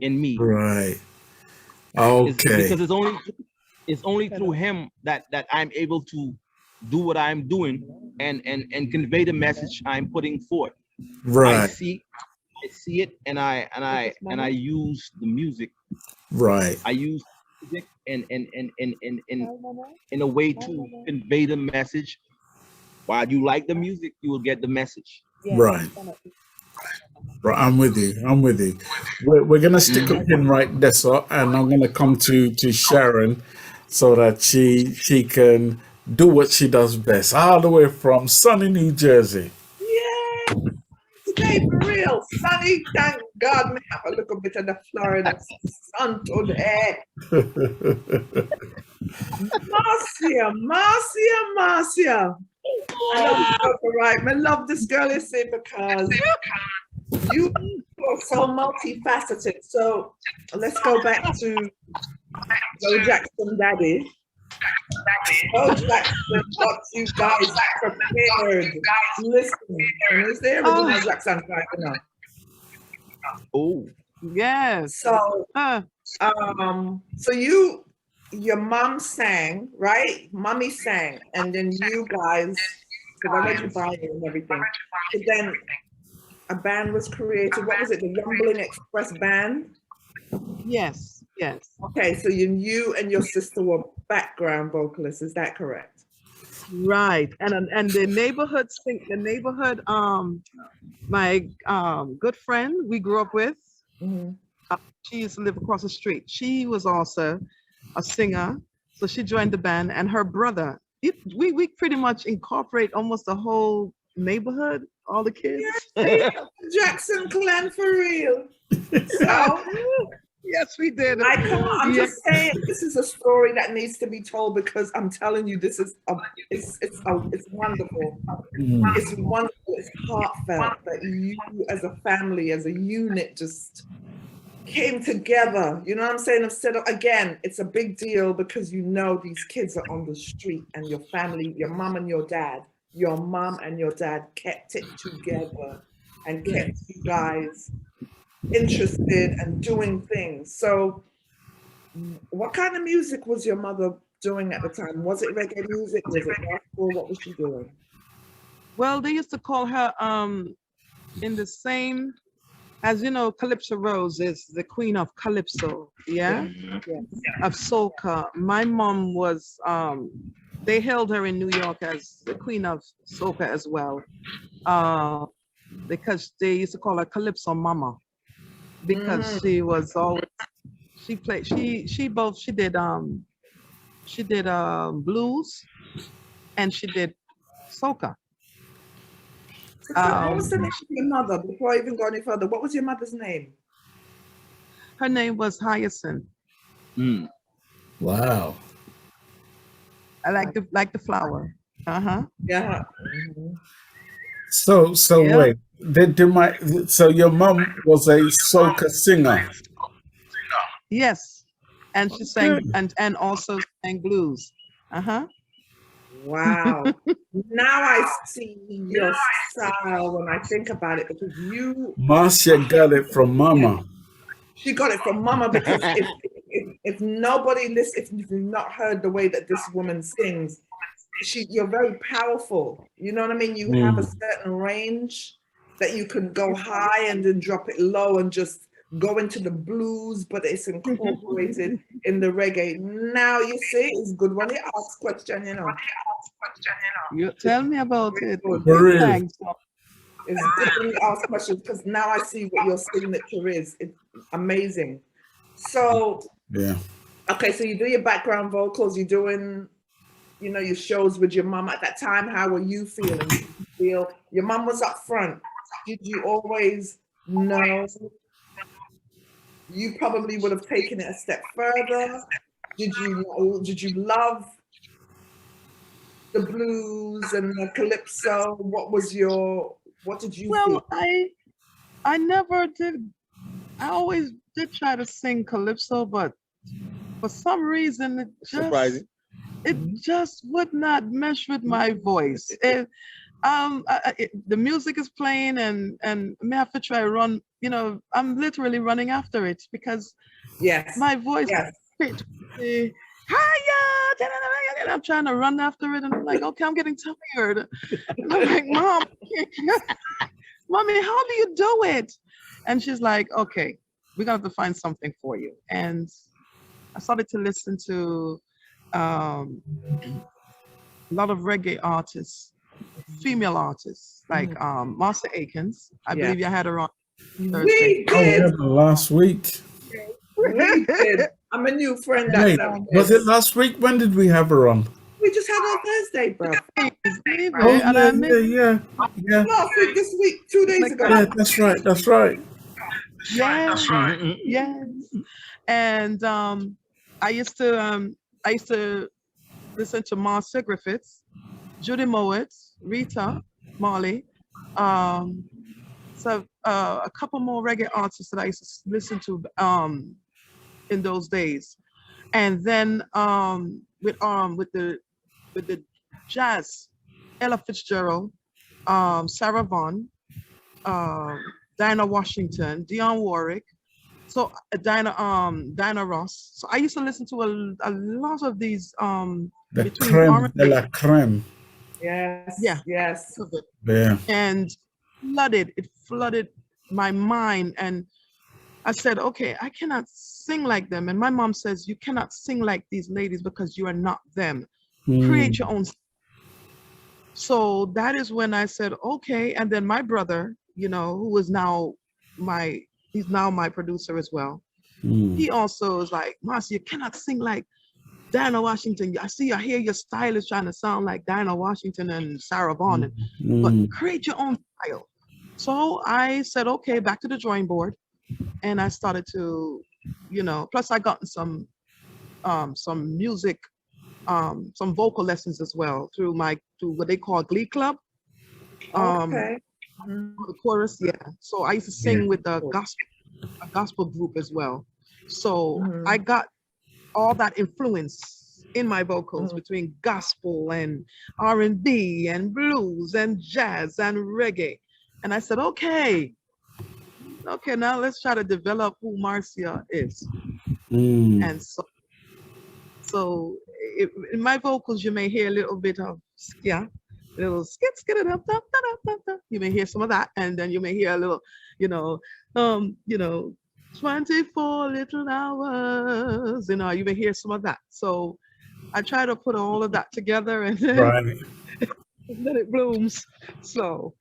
in me. Right. Okay. Because it's only through him that I'm able to do what I'm doing and convey the message I'm putting forth. I Right. see it, and I use the music. Right. I use music in a way to convey the message. While you like the music, you will get the message. Right. Right. I'm with you. I'm with you. We're gonna stick a pin right there, so, and I'm gonna come to Sharon, so that she can do what she does best, all the way from sunny New Jersey. Yeah, stay for real. Sunny, thank God. Me have a little bit of the Florida sun today. Marcia. I love you, right. I love this girl, you see, because you are so multifaceted. So let's go back to Joe Jackson Daddy. Joe Jackson got you guys prepared. Listen, and is there original Jackson right now? Oh, Yes. So so your mom sang, right? Mommy sang, and then you guys, because I read your bio and everything. But then a band was created. What was it? The Rumbling Express Band? Yes. Okay, so you and your sister were background vocalists, is that correct? Right. And the neighborhood my good friend we grew up with, she used to live across the street. She was also a singer, so she joined the band, and her brother. We pretty much incorporate almost the whole neighborhood, all the kids. Jackson clan for real. So yes, we did. I'm just saying, this is a story that needs to be told, because I'm telling you, this is it's wonderful. It's wonderful. It's heartfelt that you, as a family, as a unit, just came together. You know what I'm saying? Instead of, again, it's a big deal because you know these kids are on the street, and your family, your mom and your dad kept it together and kept you guys interested and doing things. So what kind of music was your mother doing at the time? Was it reggae music? Was it gospel? What was she doing? Well, they used to call her in the same, as you know, Calypso Rose is the queen of Calypso, yeah? Of soca. My mom was, they held her in New York as the queen of soca as well, because they used to call her Calypso Mama, because she was always, she did blues, and she did soca. What was the name of your mother? Before I even go any further, what was your mother's name? Her name was Hyacinth. Wow. I like the flower. Yeah. So Yeah. wait, so your mom was a soca singer? Yes, and she sang and also sang blues. Wow. Now I see your style when I think about it, because Marcia got it from Mama. she got it from Mama, because if nobody listens, if you've not heard the way that this woman sings, you're very powerful. You know what I mean? You have a certain range that you can go high and then drop it low and just go into the blues, but it's incorporated in the reggae. Now you see, it's good when you ask question, you know. You tell me about it. Really? Thanks. It's good when you ask questions, because now I see what your signature is. It's amazing. So Yeah. okay, so you do your background vocals, you're doing, you know, your shows with your mom. At that time, how were you feeling? Did you feel your mom was up front? Did you always know you probably would have taken it a step further? Did you love the blues and the calypso? What did you feel? Well, I never did. I always did try to sing calypso, but for some reason it just would not mesh with my voice. The music is playing, and I may have to try to run. You know, I'm literally running after it, because Yes, my voice hiya, and I'm trying to run after it, and I'm like, okay, I'm getting tired. And I'm like, Mom, Mommy, how do you do it? And she's like, okay, we're gonna have to find something for you. And I started to listen to a lot of reggae artists, female artists, like Marcia Akins. I believe you had her on Thursday. We did. Last week. We did. I'm a new friend. Wait, was it last week? When did we have her on? We just had her Thursday, bro. Yeah. Last week, this week, 2 days ago. Yeah, that's right. Yes, yes. And I used to listen to Marcia Griffiths, Judy Mowat, Rita Marley, so a couple more reggae artists that I used to listen to in those days, and then with the jazz, Ella Fitzgerald, Sarah Vaughan, Dinah Washington, Dionne Warwick, so Dinah Ross. So I used to listen to a lot of these the creme de la creme. Yes. Yeah. Yes. Yeah. And it flooded my mind, and I said, okay, I cannot sing like them. And my mom says, you cannot sing like these ladies because you are not them. Create your own. So that is when I said, okay. And then my brother, you know, who is now he's now my producer as well. He also is like, Marcia, you cannot sing like Dinah Washington. I hear your style is trying to sound like Dinah Washington and Sarah Vaughan, but create your own style. So I said, okay, back to the drawing board. And I started to, you know, plus I got some music, some vocal lessons as well through what they call Glee Club. Okay. The chorus, yeah. So I used to sing with a gospel group as well. So I got all that influence in my vocals between gospel and R&B and blues and jazz and reggae. And I said, okay, now let's try to develop who Marcia is. And so in my vocals, you may hear a little bit of, little skit it up, you may hear some of that, and then you may hear a little, 24 little hours, you may hear some of that. So I try to put all of that together, and then, then it blooms. So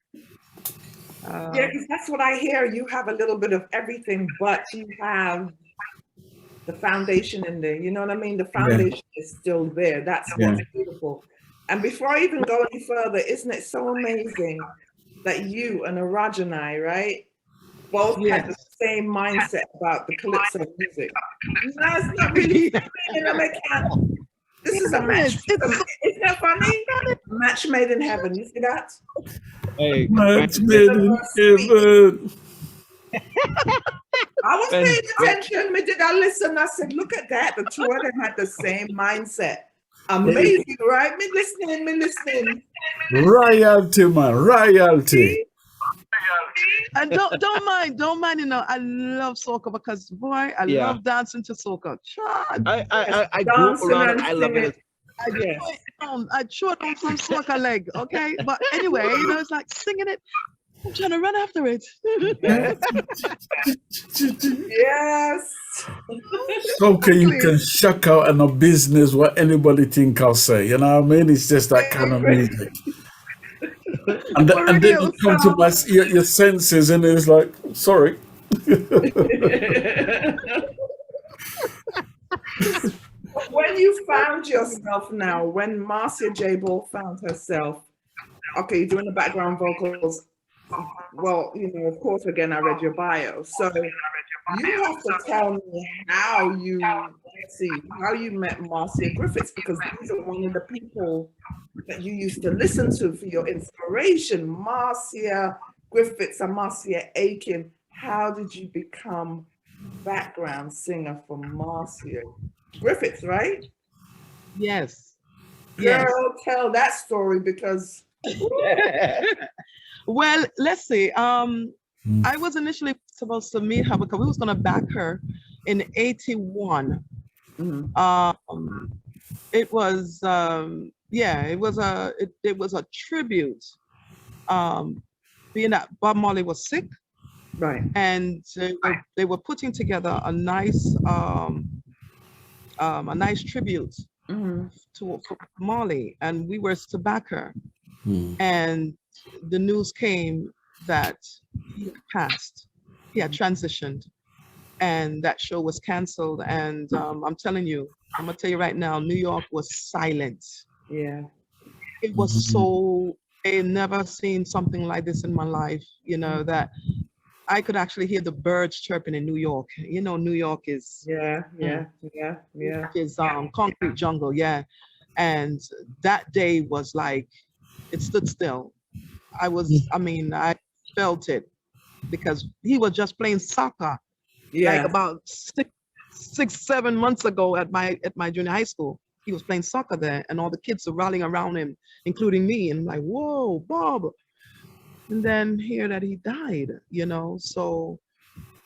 yeah, because that's what I hear. You have a little bit of everything, but you have the foundation in there. You know what I mean? The foundation is still there. That's what's beautiful. And before I even go any further, isn't it so amazing that you and Orrahjahni, right, both had the same mindset about the calypso music? No, it's not really funny. This is a match. Isn't that funny? A match made in heaven. You see that? Hey, match made in heaven. I was paying attention. Did I listen? I said, look at that. The two of them had the same mindset. Amazing, right? Me listening. Royalty, man, royalty. And don't mind. I love soca because boy, I love dancing to soca. I grew up around it. I love it. I chewed on some soca leg, okay? But anyway, it's like singing it. I'm trying to run after it. Yes. Soca, you can shuck out in a business what anybody think I'll say. You know what I mean? It's just that kind of music. And then you come to your senses, and it's like, sorry. When you found yourself now, when Marcia J Ball found herself, okay, you're doing the background vocals. Well, of course, again, I read your bio. So you have to tell me how you met Marcia Griffiths, because these are one of the people that you used to listen to for your inspiration. Marcia Griffiths and Marcia Aiken. How did you become background singer for Marcia Griffiths, right? Yes. Girl, tell that story, because well, let's see. I was initially supposed to meet her because we was gonna back her in '81 It was it was a tribute. Being that Bob Marley was sick, Right. and they were putting together a nice tribute to for Marley, and we were to back her. And the news came that he had passed, he had transitioned, and that show was canceled. And I'm telling you, I'm gonna tell you right now, New York was silent. Yeah. It was so, I had never seen something like this in my life, you know, that I could actually hear the birds chirping in New York. You know, New York is concrete jungle, yeah. And that day was like, it stood still. I felt it because he was just playing soccer like about 6, 7 months ago at my junior high school. He was playing soccer there, and all the kids are rallying around him, including me. And I'm like, whoa, Bob. And then hear that he died, you know. So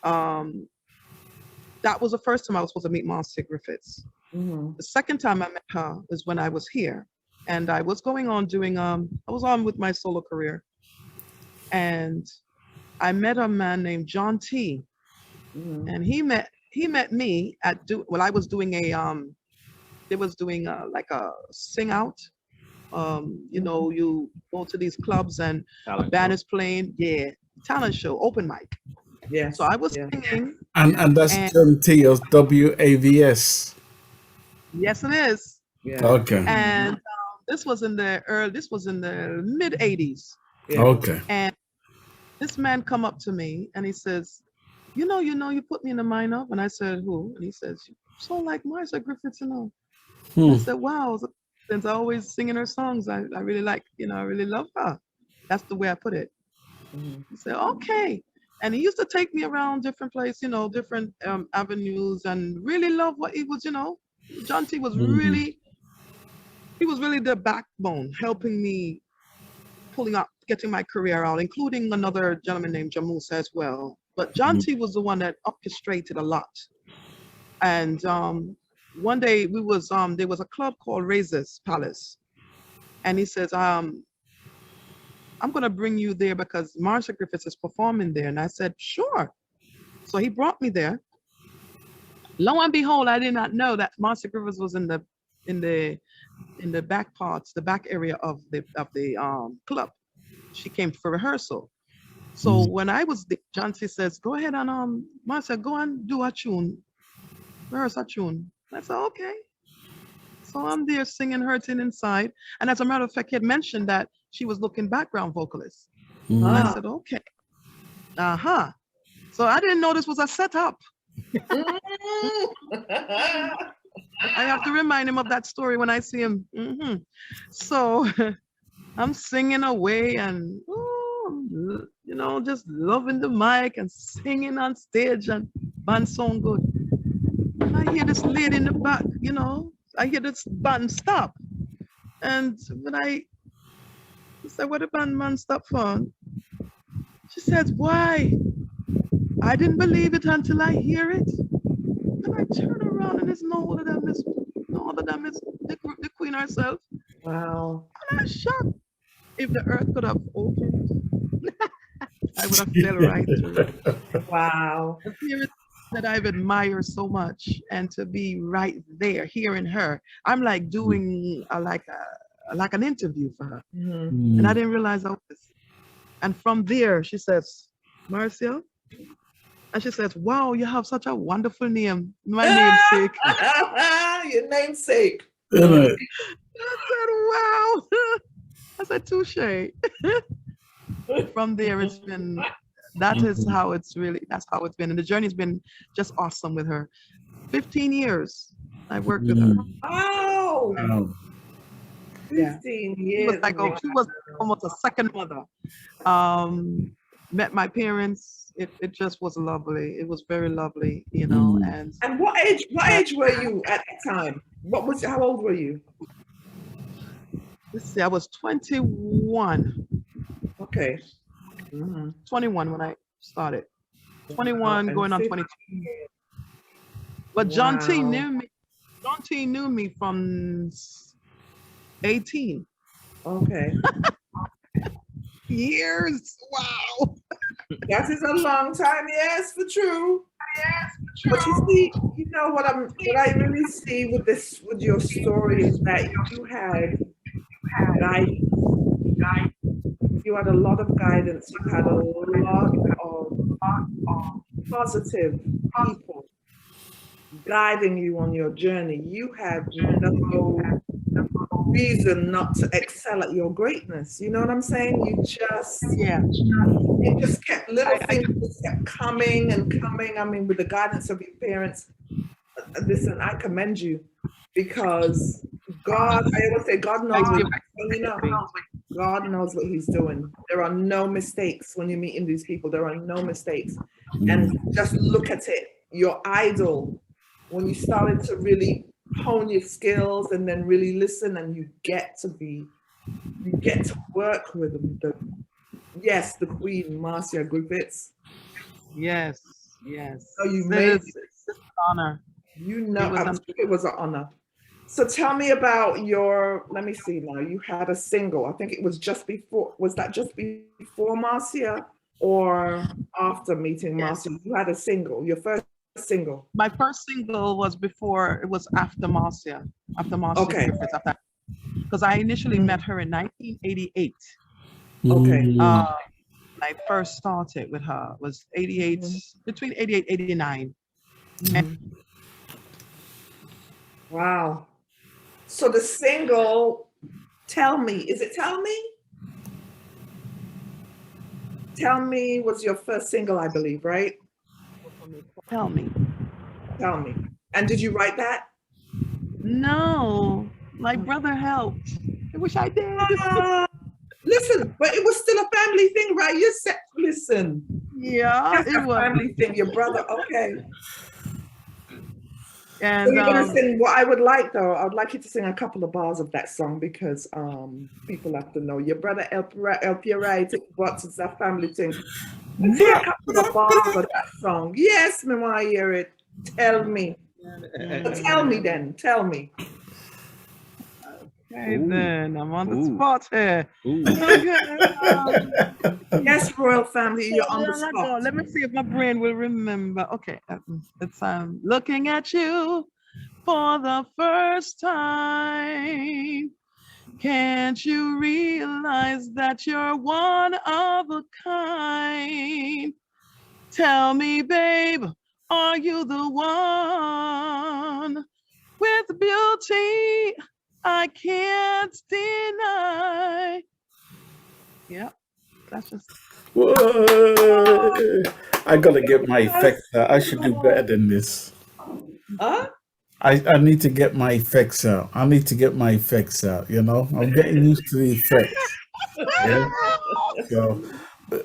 that was the first time I was supposed to meet Marcia Griffiths. The second time I met her was when I was here, and I was going on doing I was on with my solo career, and I met a man named John T. And he met me at I was doing they was doing like a sing out. You know, you go to these clubs and a band is playing, talent show, open mic. Yeah. So I was singing. And that's John T of WAVS. Yes, it is. Yeah. Okay. And this was in the mid 80s. Yeah. Okay. And this man come up to me and he says, you know, you put me in the lineup. And I said, who? And he says, you sound like Marcia Griffiths, you know. I said, wow, since I always singing her songs, I really like, you know, I really love her. That's the way I put it. He said, okay. And he used to take me around different places, you know, different avenues, and really love what he was, you know. John T was really, he was really the backbone, helping me pulling up, getting my career out, including another gentleman named Jamusa as well. But John T was the one that orchestrated a lot. And one day we was there was a club called Razor's Palace, and he says, I'm gonna bring you there because Marcia Griffiths is performing there. And I said, sure. So he brought me there. Lo and behold, I did not know that Marcia Griffiths was in the back parts, the back area of the club. She came for rehearsal. So when I was there, John C says, go ahead and Marcia, go and do a tune, rehearse a tune. I said, okay. So I'm there singing her thing inside. And as a matter of fact, he had mentioned that she was looking background vocalist. And I said, okay. So I didn't know this was a setup. I have to remind him of that story when I see him. So I'm singing away and, you know, just loving the mic and singing on stage, and band sound good. And I hear this lady in the back, you know, I hear this band stop. And when I said, what the band man stop for? She says, why? I didn't believe it until I hear it. And I turn around and there's no other than the queen herself. Wow. And I'm shocked. If the earth could have opened, I would have fell right through it. Wow. The spirit that I've admired so much, and to be right there hearing her, I'm like doing like an interview for her. And I didn't realize I was. And from there, she says, Marcia, and she says, wow, you have such a wonderful name. My namesake. Your namesake. Isn't it? I said, wow. I said, touche. From there, it's been, that's how it's been. And the journey's been just awesome with her. 15 years I worked with her. Wow. 15 years. She was almost a second mother. Met my parents. It just was lovely. It was very lovely, you know. And what age were you at that time? How old were you? Let's see, I was 21. Okay. 21 when I started. 21 going on 22. But John T knew me Auntie knew me from 18 Okay. years. Wow. That is a long time, yes, for true. But you see, you know what I really see with this, with your story, is that you had guidance. You had a lot of guidance. You had a lot of positive people guiding you on your journey. You had no reason not to excel at your greatness. You know what I'm saying? Yeah. It just kept, little things just kept coming and coming. I mean, with the guidance of your parents, listen, I commend you, because God, I always say, God knows Thank what you. he's doing. God knows what he's doing. There are no mistakes when you're meeting these people. There are no mistakes. And just look at it. Your idol, when you started to really hone your skills and then really listen, and you get to work with them. Yes, the Queen, Marcia Griffiths. Yes. Yes. So you It made is an honor. You know, It was I'm sure it was an honor. So tell me about your, let me see now, you had a single. I think it was just before, was that just before Marcia or after meeting Marcia? You had a single, your first single. My first single was before, it was after Marcia. After Marcia Okay. Griffiths. Because I initially met her in 1988. Okay. When I first started with her was 88, between 88, 89. Wow. So the single, Tell Me, is it Tell Me? Tell Me was your first single, I believe, right? Tell Me. Tell Me. And did you write that? No, my brother helped. I wish I did. Listen, but it was still a family thing, right? You said, listen. Yeah, It's a family thing. Your brother, okay. And so you're gonna sing what I would like, though. I would like you to sing a couple of bars of that song, because people have to know. Your brother help you write it, but it's a family thing. Let's hear a couple of bars of that song. Yes, me want to hear it. Tell me. Tell me then. Tell me. Okay, then I'm on the spot here. Yes, royal family, you're on the spot. Let me see if my brain will remember. Okay, it's looking at you for the first time. Can't you realize that you're one of a kind? Tell me, babe, are you the one with beauty I can't deny? Yeah, that's just. Whoa. I gotta get my effects out. I should do better than this. Huh? I need to get my effects out. I need to get my effects out, you know? I'm getting used to the effects. Yeah. So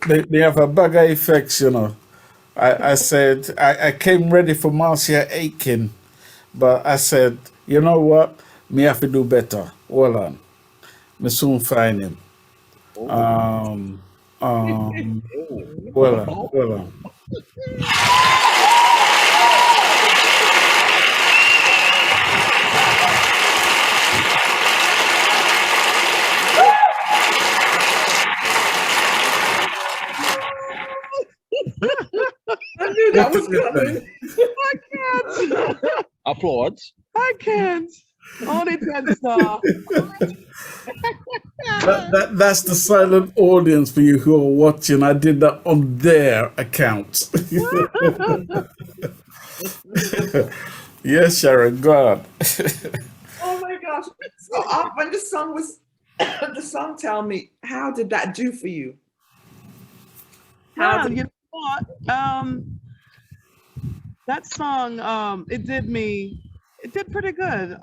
they have a bag of effects, you know. I said I came ready for Marcia Aiken, but I said, you know what? Me have to do better. Hold on. Me soon find him. Um hold on, hold on. I knew that was coming. I can't. Applause. I can't. Only 10 star. That's the silent audience for you who are watching. I did that on their account. Yes, Sharon, go on. Oh my gosh. So when the song was, the song Tell Me, how did that do for you? Well, you know what? That song, it did pretty good.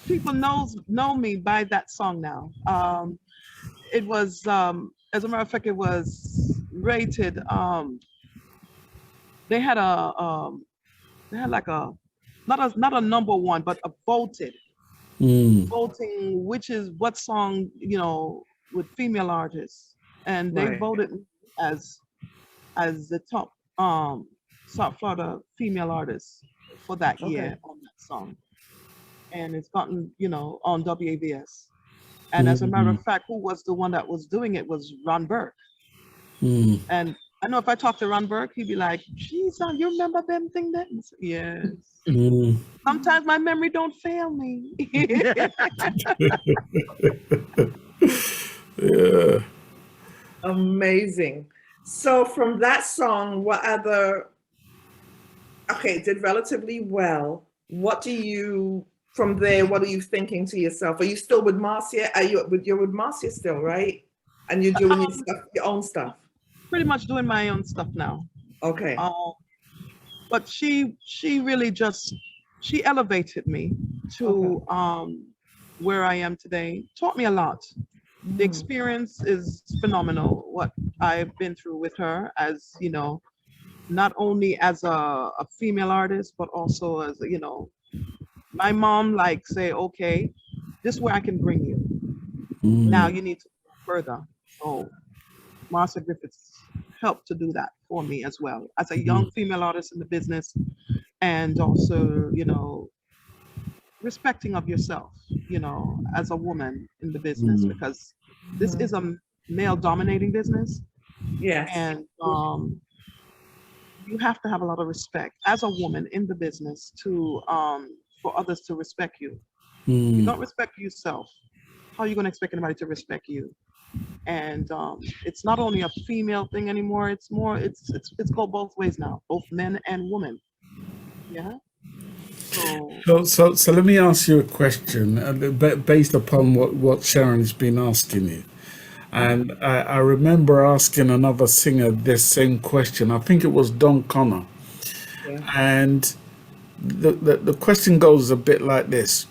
People know me by that song now. It was, as a matter of fact, it was rated. They had like a not a number one, but a voting, which is what song, with female artists, and they Right. voted as the top for the female artists for that Okay. year on that song. And it's gotten, on WAVS. And as a matter of fact, who was the one that was doing it was Ron Burke. And I know if I talk to Ron Burke, he'd be like, geez, son, you remember them thing that? Yes. Sometimes my memory don't fail me. Yeah. Amazing. So from that song, what other, okay, it did relatively well. From there, what are you thinking to yourself? Are you still with Marcia? You're with Marcia still, right? And you're doing your own stuff? Pretty much doing my own stuff now. Okay. But she really she elevated me to where I am today. Taught me a lot. The experience is phenomenal. What I've been through with her, as not only as a female artist, but also as my mom say, okay, this is where I can bring you. Now you need to go further. So Marcia Griffiths helped to do that for me as well as a young female artist in the business, and also respecting of yourself as a woman in the business, because this is a male dominating business. Yes. And you have to have a lot of respect as a woman in the business to for others to respect you. You don't respect yourself, how are you going to expect anybody to respect you? And it's not only a female thing anymore, it's go both ways now, both men and women. Yeah. So let me ask you a question based upon what Sharon's been asking you. And I remember asking another singer this same question. I think it was Don Connor. Yeah. And the question goes a bit like this.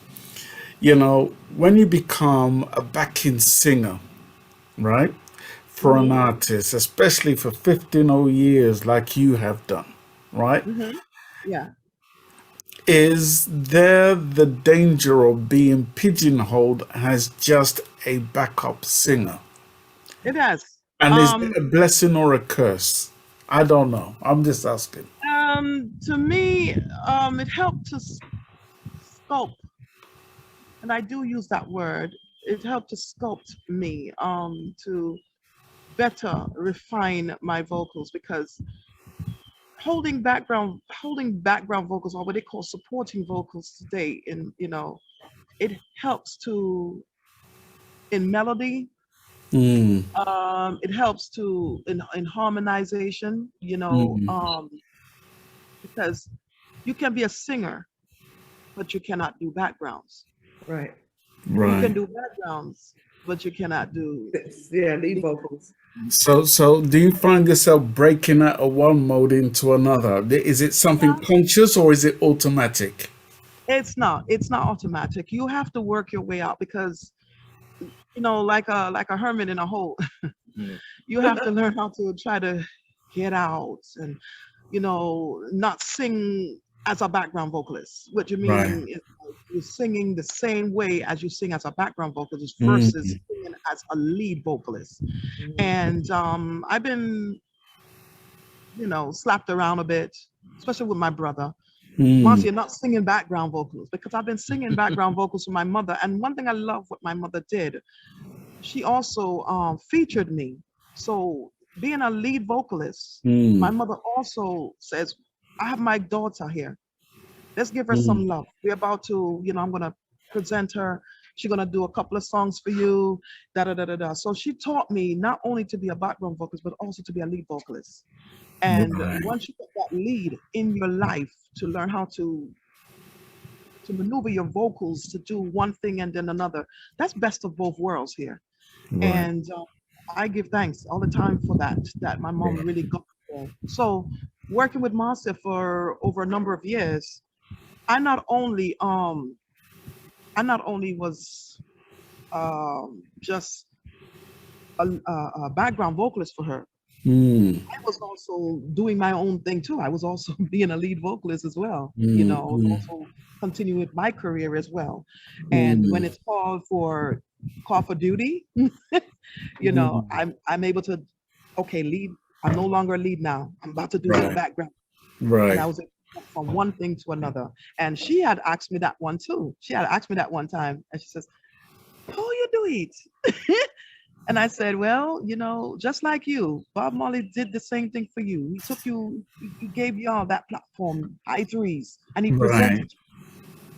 When you become a backing singer, right, for an artist, especially for 15 old years like you have done, right? Yeah. Is there the danger of being pigeonholed as just a backup singer? It has. And is it a blessing or a curse? I don't know. I'm just asking. To me, it helped to sculpt, and I do use that word. It helped to sculpt me to better refine my vocals, because holding background vocals, or what they call supporting vocals today, it helps to in melody. It helps to in harmonization, because you can be a singer, but you cannot do backgrounds. Right. Right. You can do backgrounds, but you cannot do lead vocals. So do you find yourself breaking out of one mode into another? Is it something conscious or is it automatic? It's not automatic. You have to work your way out, because like a hermit in a hole. You have to learn how to try to get out and not sing as a background vocalist. What you mean is you're singing the same way as you sing as a background vocalist versus singing as a lead vocalist. And I've been slapped around a bit, especially with my brother. Marcia, you're not singing background vocals, because I've been singing background vocals for my mother. And one thing I love what my mother did, she also featured me. So being a lead vocalist, my mother also says, I have my daughter here. Let's give her some love. We're about to, I'm going to present her. She's going to do a couple of songs for you, da-da-da-da-da. So she taught me not only to be a background vocalist, but also to be a lead vocalist. And once you get that lead in your life, to learn how to maneuver your vocals to do one thing and then another, that's best of both worlds here. And I give thanks all the time for that my mom really got there. So working with Marcia for over a number of years, I not only was just a background vocalist for her, I was also doing my own thing too. I was also being a lead vocalist as well, also continue with my career as well. And when it's called for duty, I'm able to, lead. I'm no longer a lead now. I'm about to do some background. Right. And I was from one thing to another. And she had asked me that one too. She had asked me that one time, and she says, "How you do it?" And I said, "Well, you know, just like you, Bob Marley did the same thing for you. He took you, he gave you all that platform, high threes, and he Right. presented you,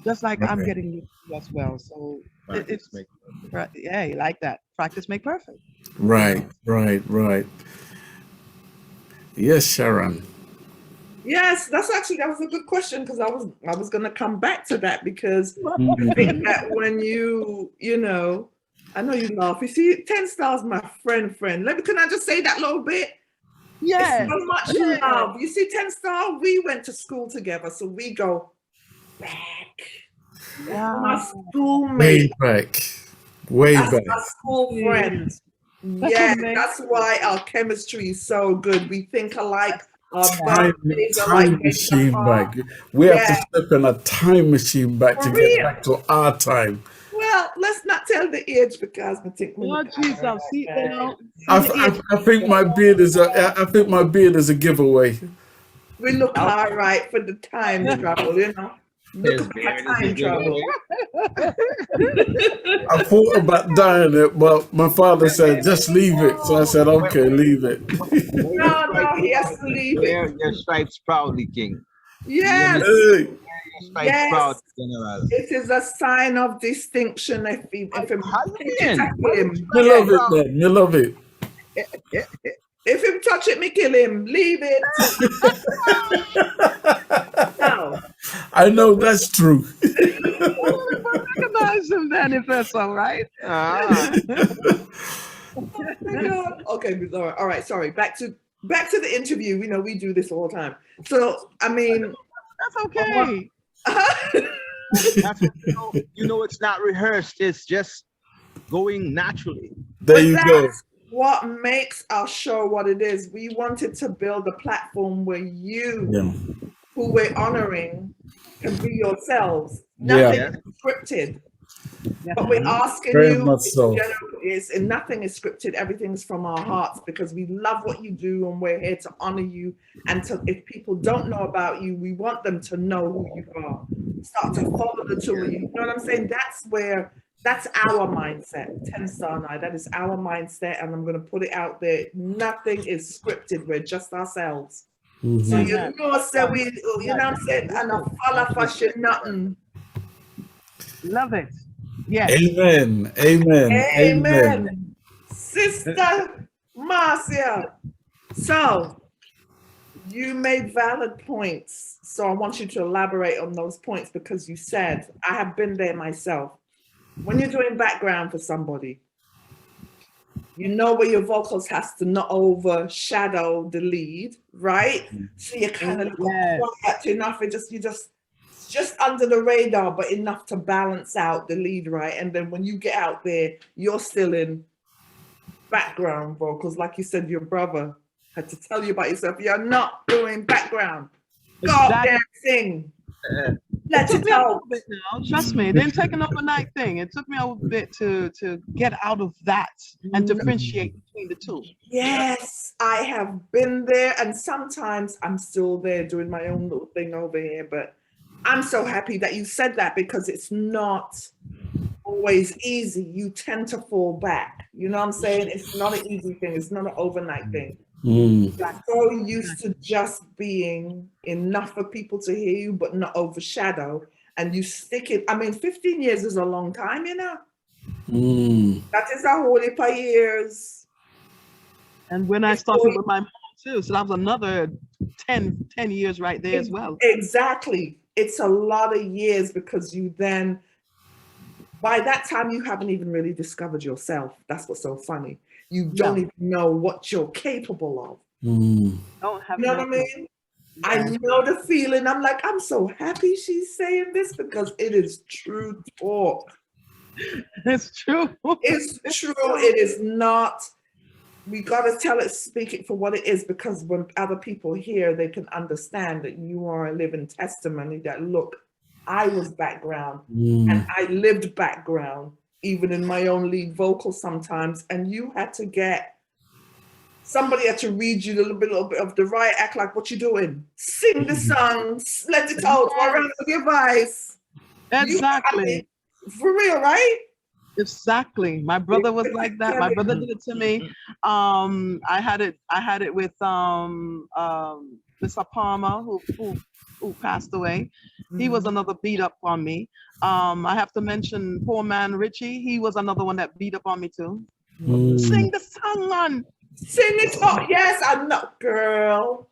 just like I'm Right. getting you as well." So Practice it's make yeah, you like that. Practice make perfect. Right. Right. Right. Yes, Sharon. Yes, that was a good question because I was gonna come back to that because I Mhm. think that when you know, I know you laugh. You see, 10 Stars, my friend. Can I just say that little bit? It's Yes. so much love. You see, 10 Star, we went to school together, so we go back. My Wow. Way schoolmate, back. Way that's back. my school friend. That's Yeah, amazing. that's why our chemistry is so good. We think alike. Our Time, birthdays are like time days machine apart. back. We have to Yeah, step in a time machine back to for get real. back to our time. Well, let's not tell the age because I think we Oh look all Jesus. See, you right. know, see the age. I think my beard is I think my beard is a giveaway. We look all right for the time travel, you know. Look his at beard the is a time travel. giveaway. I thought about dyeing it, but my father said just leave it. So I said, Wear, okay, leave it. wear your stripes No, he has to proudly. leave it. Wear your stripes proudly, King. You hear me? Yes, Hey, Wear your stripes proudly, yes. General. It is a sign of distinction if him How you touch it, I been? kill Wear your him. me stripes Yes. love it, proud. man. Me love it. If him touch it, me kill him. Leave it. No. I know that's true. Recognize him then if that's all right. Ah, Oh my God. Okay, all right, sorry. Back to the interview. You know, we do this all the time. So I mean That's okay. that's what you know. It's not rehearsed. It's just going naturally. There but you go. that's what makes our show what it is. We wanted to build a platform where you, Yeah. who we're honoring, can be yourselves. Yeah. Nothing Yeah. is scripted. Yes, But we're ma'am. asking Very you, much so. and nothing is scripted. Everything's from our hearts because we love what you do, and we're here to honor you. And to, if people don't know about you, we want them to know who you are. Start to follow the tour. You know what I'm saying? That's our mindset. 10 Star Night. That is our mindset, and I'm going to put it out there. Nothing is scripted. We're just ourselves. So Mhm. you know, so we, you know what I'm saying, and a follow fashion nothing. Love it. Yes. Amen. Amen. Amen. Amen. Sister Marcia. So you made valid points. So I want you to elaborate on those points because you said, I have been there myself. When you're doing background for somebody, you know where your vocals has to not overshadow the lead, right? So you kind of Yes. quiet enough. You just under the radar, but enough to balance out the lead, right? And then when you get out there, you're still in background vocals. Like you said, your brother had to tell you about yourself. You're not doing background. Go out there and sing. Uh, It Let took it me a out. little bit now. Trust me, it didn't take an overnight thing. It took me a little bit to get out of that and differentiate between the two. Yes, I have been there, and sometimes I'm still there doing my own little thing over here. But I'm so happy that you said that because it's not always easy. You tend to fall back. You know what I'm saying? It's not an easy thing. It's not an overnight thing. Mm. You're so used to just being enough for people to hear you, but not overshadow. And you stick it. I mean, 15 years is a long time, you know? Mm. That is a whole heap of years. And when I started with my mom too, so that was another 10 years right there as well. Exactly. It's a lot of years because you then, by that time, you haven't even really discovered yourself. That's what's so funny. You don't even know what you're capable of. Mm. Don't have You know what I mean? I know the feeling. I'm like, I'm so happy she's saying this because it is true talk. It's true. It's true. It is not. We got to tell it, speak it for what it is, because when other people hear, they can understand that you are a living testimony that, look, I was background and I lived background, even in my own lead vocal sometimes. And you had to get somebody had to read you a little bit of the right, act like what you're doing. Sing the songs, let it out, or run with your voice. Exactly. For real, right? Exactly. My brother was like that. My brother did it to me. I had it with Mr. Palmer, who passed away. He was another beat up on me. I have to mention poor man Richie. He was another one that beat up on me too. Sing the song, man. Sing it up. Yes, I'm not, girl.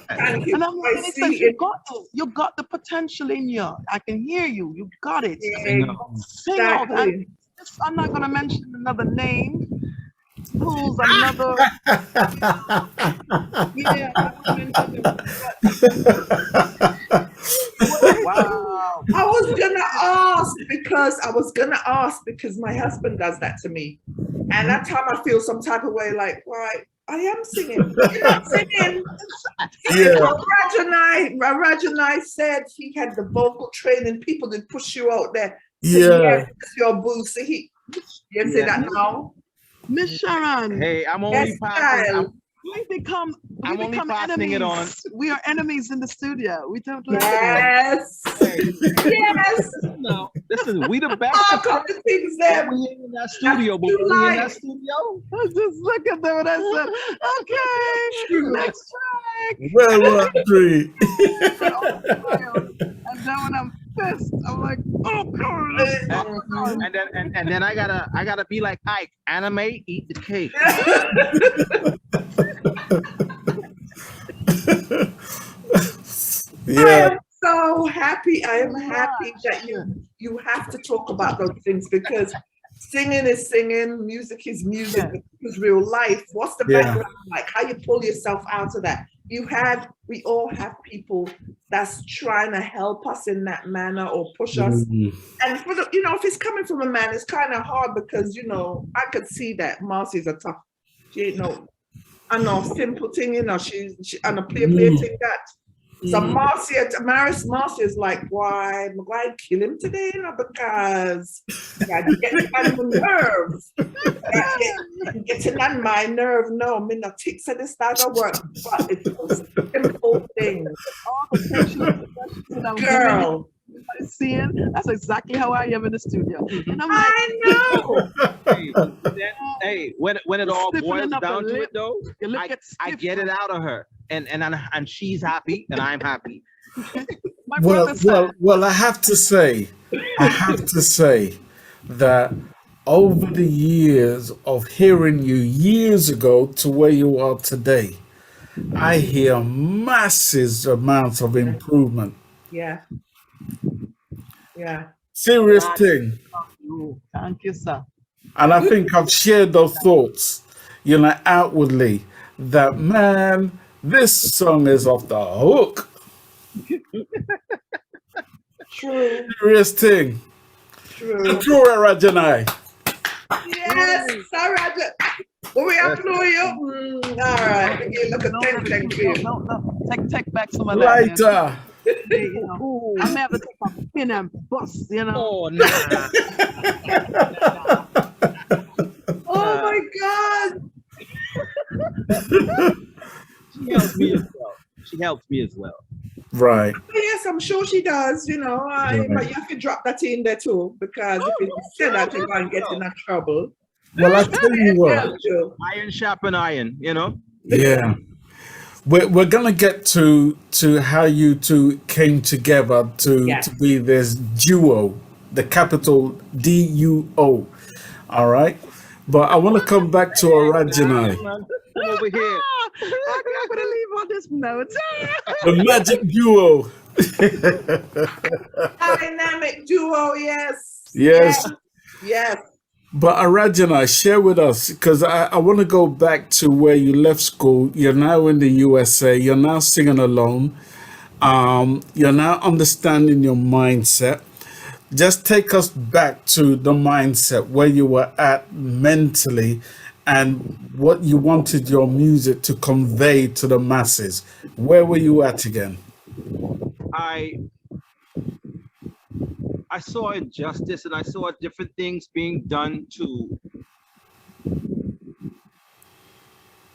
Thank you. And I'm like, he said, you got it. You got the potential in you. I can hear you. You got it. Sing out. I'm not going to mention another name. Who's another? Yeah, I won't mention him. Wow. I was gonna ask because my husband does that to me, and that time I feel some type of way, like, why? I am singing. You're not singing. Yeah. Rajanai said he had the vocal training. People did push you out there. So Yeah. Your boo. So you didn't say that now. Miss Sharon. Hey, I'm only passing. We become passing it on. We are enemies in the studio. We don't like Yes. Yes. No, listen, we the best. A couple of things there. We in that studio, but we in that studio. I just look at them and I said, okay, next track. Well, 3. And then when I'm pissed, I'm like, oh God. And then I gotta be like Ike, anime, eat the cake. Yeah. I am so happy. I am happy that you have to talk about those things, because singing is singing, music is music, it's real life. What's the background like? How you pull yourself out of that? We all have people that's trying to help us in that manner or push us. And for the, if it's coming from a man, it's kind of hard because, I could see that Marcia's a tough, she ain't no simple thing, she on a play thing that. So Marcia is like, why am I going to kill him today? Because I get on the nerves. Getting on my nerve. No, I mean, the ticks at the start of work, but it's a simple thing. Girl. Seeing, that's exactly how I am in the studio. And I'm like, I know. Hey, when it all boils down to it, though, I get it out of her, and she's happy, and I'm happy. Well, I have to say that over the years of hearing you years ago to where you are today, I hear massive amounts of improvement. Yeah. Yeah. Serious thing. Thank you, sir. And I think I've shared those thoughts, outwardly, that, man, this song is off the hook. True. Serious thing. True. True, Rajani. Yes, Raja. Will we applaud you? All right. Okay, look at thank you. No. Take back some of that. Lighter. I may have to take my pin and bust, Oh, nah. Oh my God. She helps me as well. Right. Yes, I'm sure she does, but you have to drop that in there too, because if you say that, you're going to get in trouble. Well, I tell you what. Iron sharpen iron, Yeah. We're gonna get to how you two came together to be this duo, the capital DUO. All right, but I want to come back to Orrahjahni. Over here. I can't believe on this note. The magic duo. Dynamic duo, yes. Yes. But Orrahjahni, share with us, because I want to go back to where you left school. You're now in the USA. You're now singing alone. You're now understanding your mindset. Just take us back to the mindset where you were at mentally and what you wanted your music to convey to the masses. Where were you at again? I saw injustice, and I saw different things being done to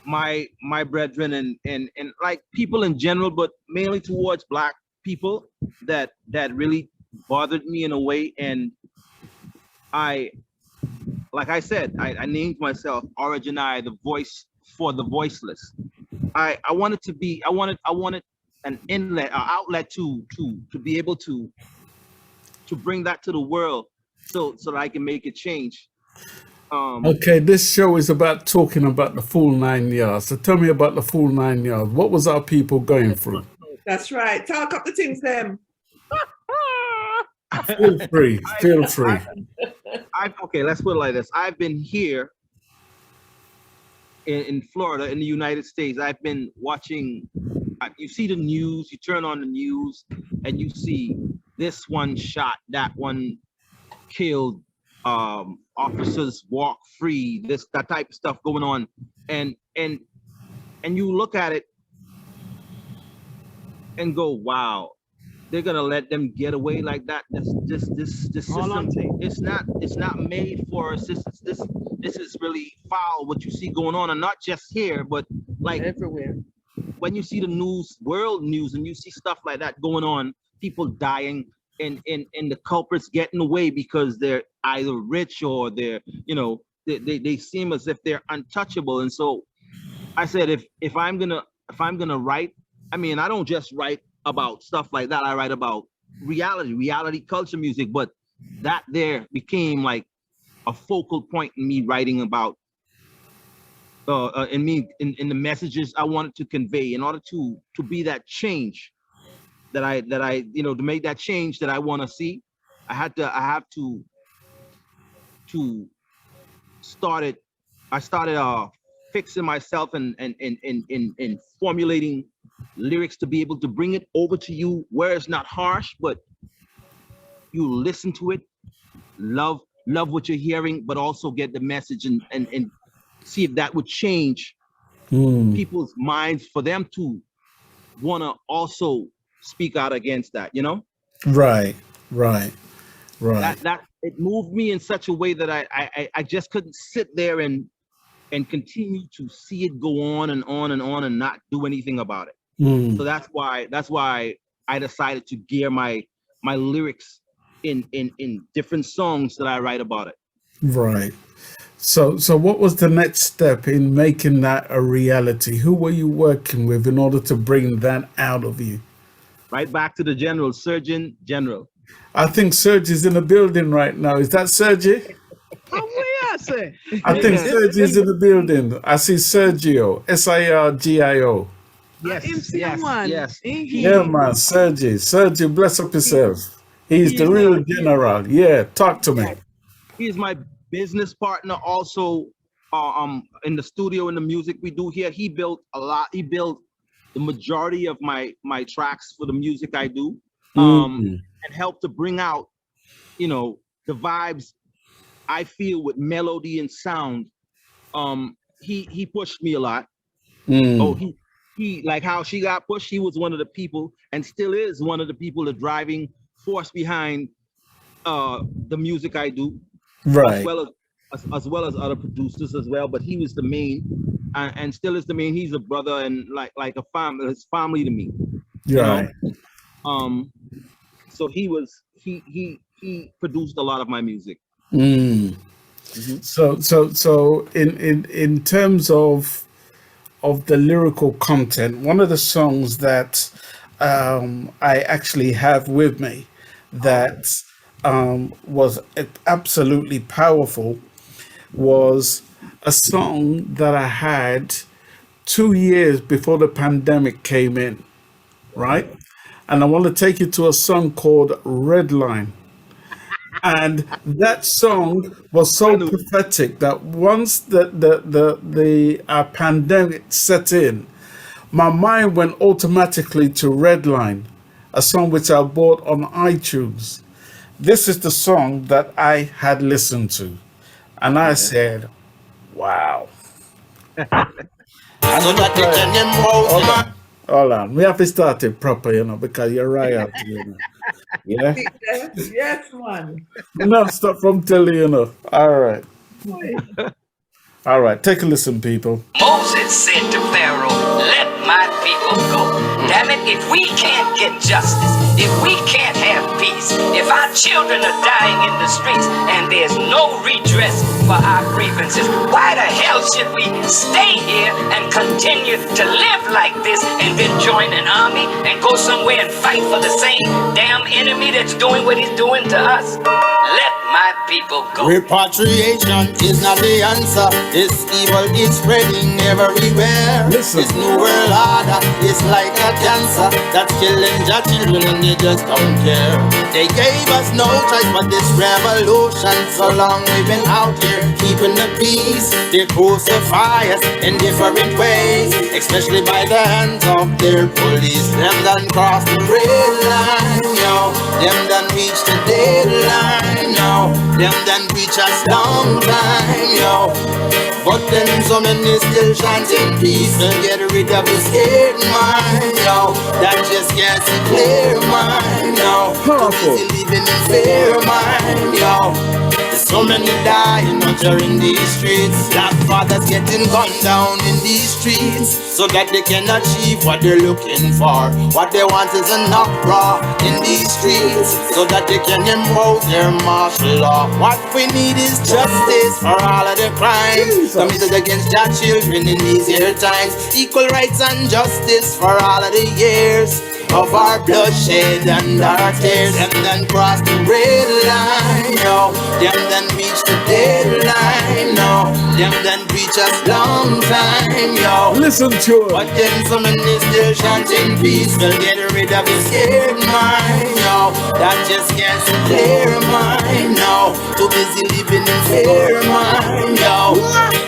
my brethren and like people in general, but mainly towards Black people that really bothered me in a way. And like I said, I named myself Orrahjahni, the voice for the voiceless. I wanted to be, I wanted an inlet, an outlet to be able to bring that to the world, so that I can make a change. Okay, this show is about talking about the full 9 yards. So tell me about the full 9 yards. What was our people going through? That's right. Talk up the things, them. Feel free. Feel free. Okay, let's put it like this. I've been here in Florida, in the United States. I've been watching, you see the news, you turn on the news, and you see this one shot, that one killed, officers walk free, that type of stuff going on. And you look at it and go, wow, they're gonna let them get away like that. This system, it's not made for assistance. This is really foul what you see going on, and not just here, but like everywhere. When you see the news, world news, and you see stuff like that going on, people dying, and the culprits getting away because they're either rich or they're, they seem as if they're untouchable. And so I said, if I'm gonna write, I mean, I don't just write about stuff like that. I write about reality culture music, but that there became like a focal point in me writing about in the messages I wanted to convey in order to be that change that I to make that change that I want to see. I have to start it. I started fixing myself and formulating lyrics to be able to bring it over to you where it's not harsh, but you listen to it, love what you're hearing, but also get the message and see if that would change people's minds for them to want to also speak out against that, Right. That it moved me in such a way that I just couldn't sit there and continue to see it go on and on and on and not do anything about it. So that's why I decided to gear my lyrics in different songs that I write about it. Right. So what was the next step in making that a reality? Who were you working with in order to bring that out of you? Right back to the general, Surgeon General. I think Serge is in the building right now. Is that Sergi? I say? I think Sergi is in the building. I see Sergio, Sirgio. Yes. Yeah, man, Sergi, bless up yourself. He's the real general. Yeah, talk to me. He's my business partner also, in the studio, in the music we do here. He built the majority of my tracks for the music I do, and helped to bring out, the vibes I feel with melody and sound. He pushed me a lot. He like how she got pushed. He was one of the people, and still is one of the people, the driving force behind the music I do, right? As well as other producers as well. But he was the main, and still is the main. He's a brother and like a family. His family to me. Right. So he produced a lot of my music. So in terms of the lyrical content, one of the songs that I actually have with me that was absolutely powerful was a song that I had 2 years before the pandemic came in, right? And I want to take you to a song called Red Line. And that song was so prophetic that once the pandemic set in, my mind went automatically to Red Line, a song which I bought on iTunes. This is the song that I had listened to. And I said, wow. Hold on. We have to start it proper, because you're right out here. Yeah. Yes, man. No, stop from telling All right. All right. Take a listen, people. Moses. Moses said to Pharaoh, let my people go. Damn it, if we can't get justice, if we can't have peace, if our children are dying in the streets and there's no redress for our grievances, why the hell should we stay here and continue to live like this and then join an army and go somewhere and fight for the same damn enemy that's doing what he's doing to us? Let my people go. Repatriation is not the answer. This evil is spreading everywhere. Listen. This new world order is like a cancer that's killing your children and they just don't care. They gave us no choice but this revolution. So long we've been out here keeping the peace. They crucify us in different ways, especially by the hands of their police. Them done cross the red line, yo. Them done reach the deadline, yo. Them done reach us long time, yo. But then so many still chanting peace and get rid of the scared mind, yo. That just can't see clear mind, yo. Too busy living in fear mind, yo. There's so many dying out here in these streets. Black fathers getting gunned down in these streets so that they can achieve what they're looking for. What they want is an uproar in these streets so that they can impose their martial law. What we need is justice for all of the crimes committed against our children in these year times. Equal rights and justice for all of the years of our bloodshed and our tears. Them done cross the red line, yo. Them done reach the deadline, no. Them done reach us long time, yo. Listen to it. But then so many still chanting peace. We'll get rid of the scared mind, yo. That just can't see clear mind, no. Too busy living in fear mind, yo.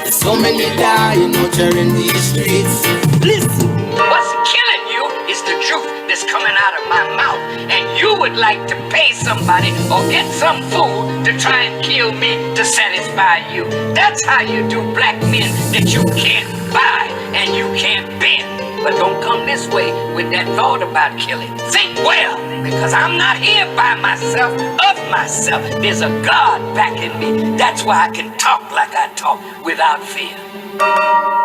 There's so many dying out here in these streets. Listen. What's killing you is the truth that's coming out of my mouth. And you would like to pay somebody or get some fool to try and kill me to satisfy you. That's how you do black men that you can't buy and you can't bend. But don't come this way with that thought about killing. Think well, because I'm not here by myself, of myself. There's a God backing me. That's why I can talk like I talk without fear.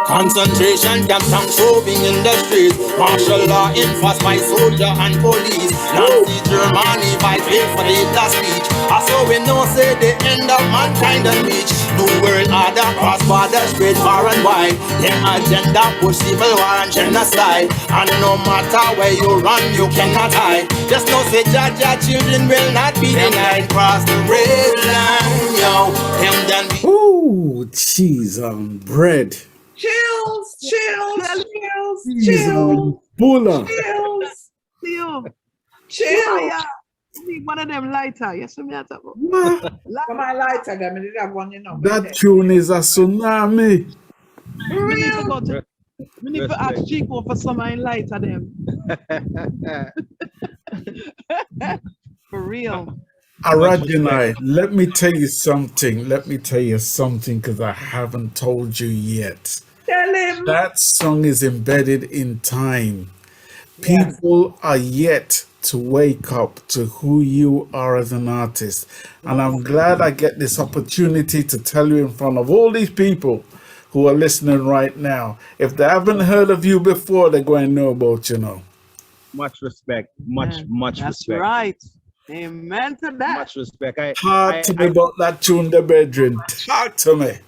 Concentration camps and roving in the streets. Martial law enforced by soldier and police. Nazi Germany fight for the Hitler speech. So we know say the end of mankind and reach. New world order cross borders spread far and wide. Their agenda push civil war and genocide. And no matter where you run, you cannot hide. Just know say Jaja children will not be denied. Cross the red line, yo. Them done be. Ooh, cheese on bread. Chills, chills, chills, Cheese on bulla. chills, Leo, chills. yeah. Need one of them lighter. Yes, me at all. For my lighter, them, I did have one, you know. That tune is a tsunami. We need to go to. We need to ask Chico for some lighter them. For real. Orrahjahni, let me tell you something. Let me tell you something because I haven't told you yet. Tell him. That song is embedded in time. People are yet to wake up to who you are as an artist. And I'm glad I get this opportunity to tell you in front of all these people who are listening right now. If they haven't heard of you before, they're going to know about you now. Much respect. Much That's respect. right. Amen to that. Much respect. Talk to me about that tune, the brethren. Talk to me.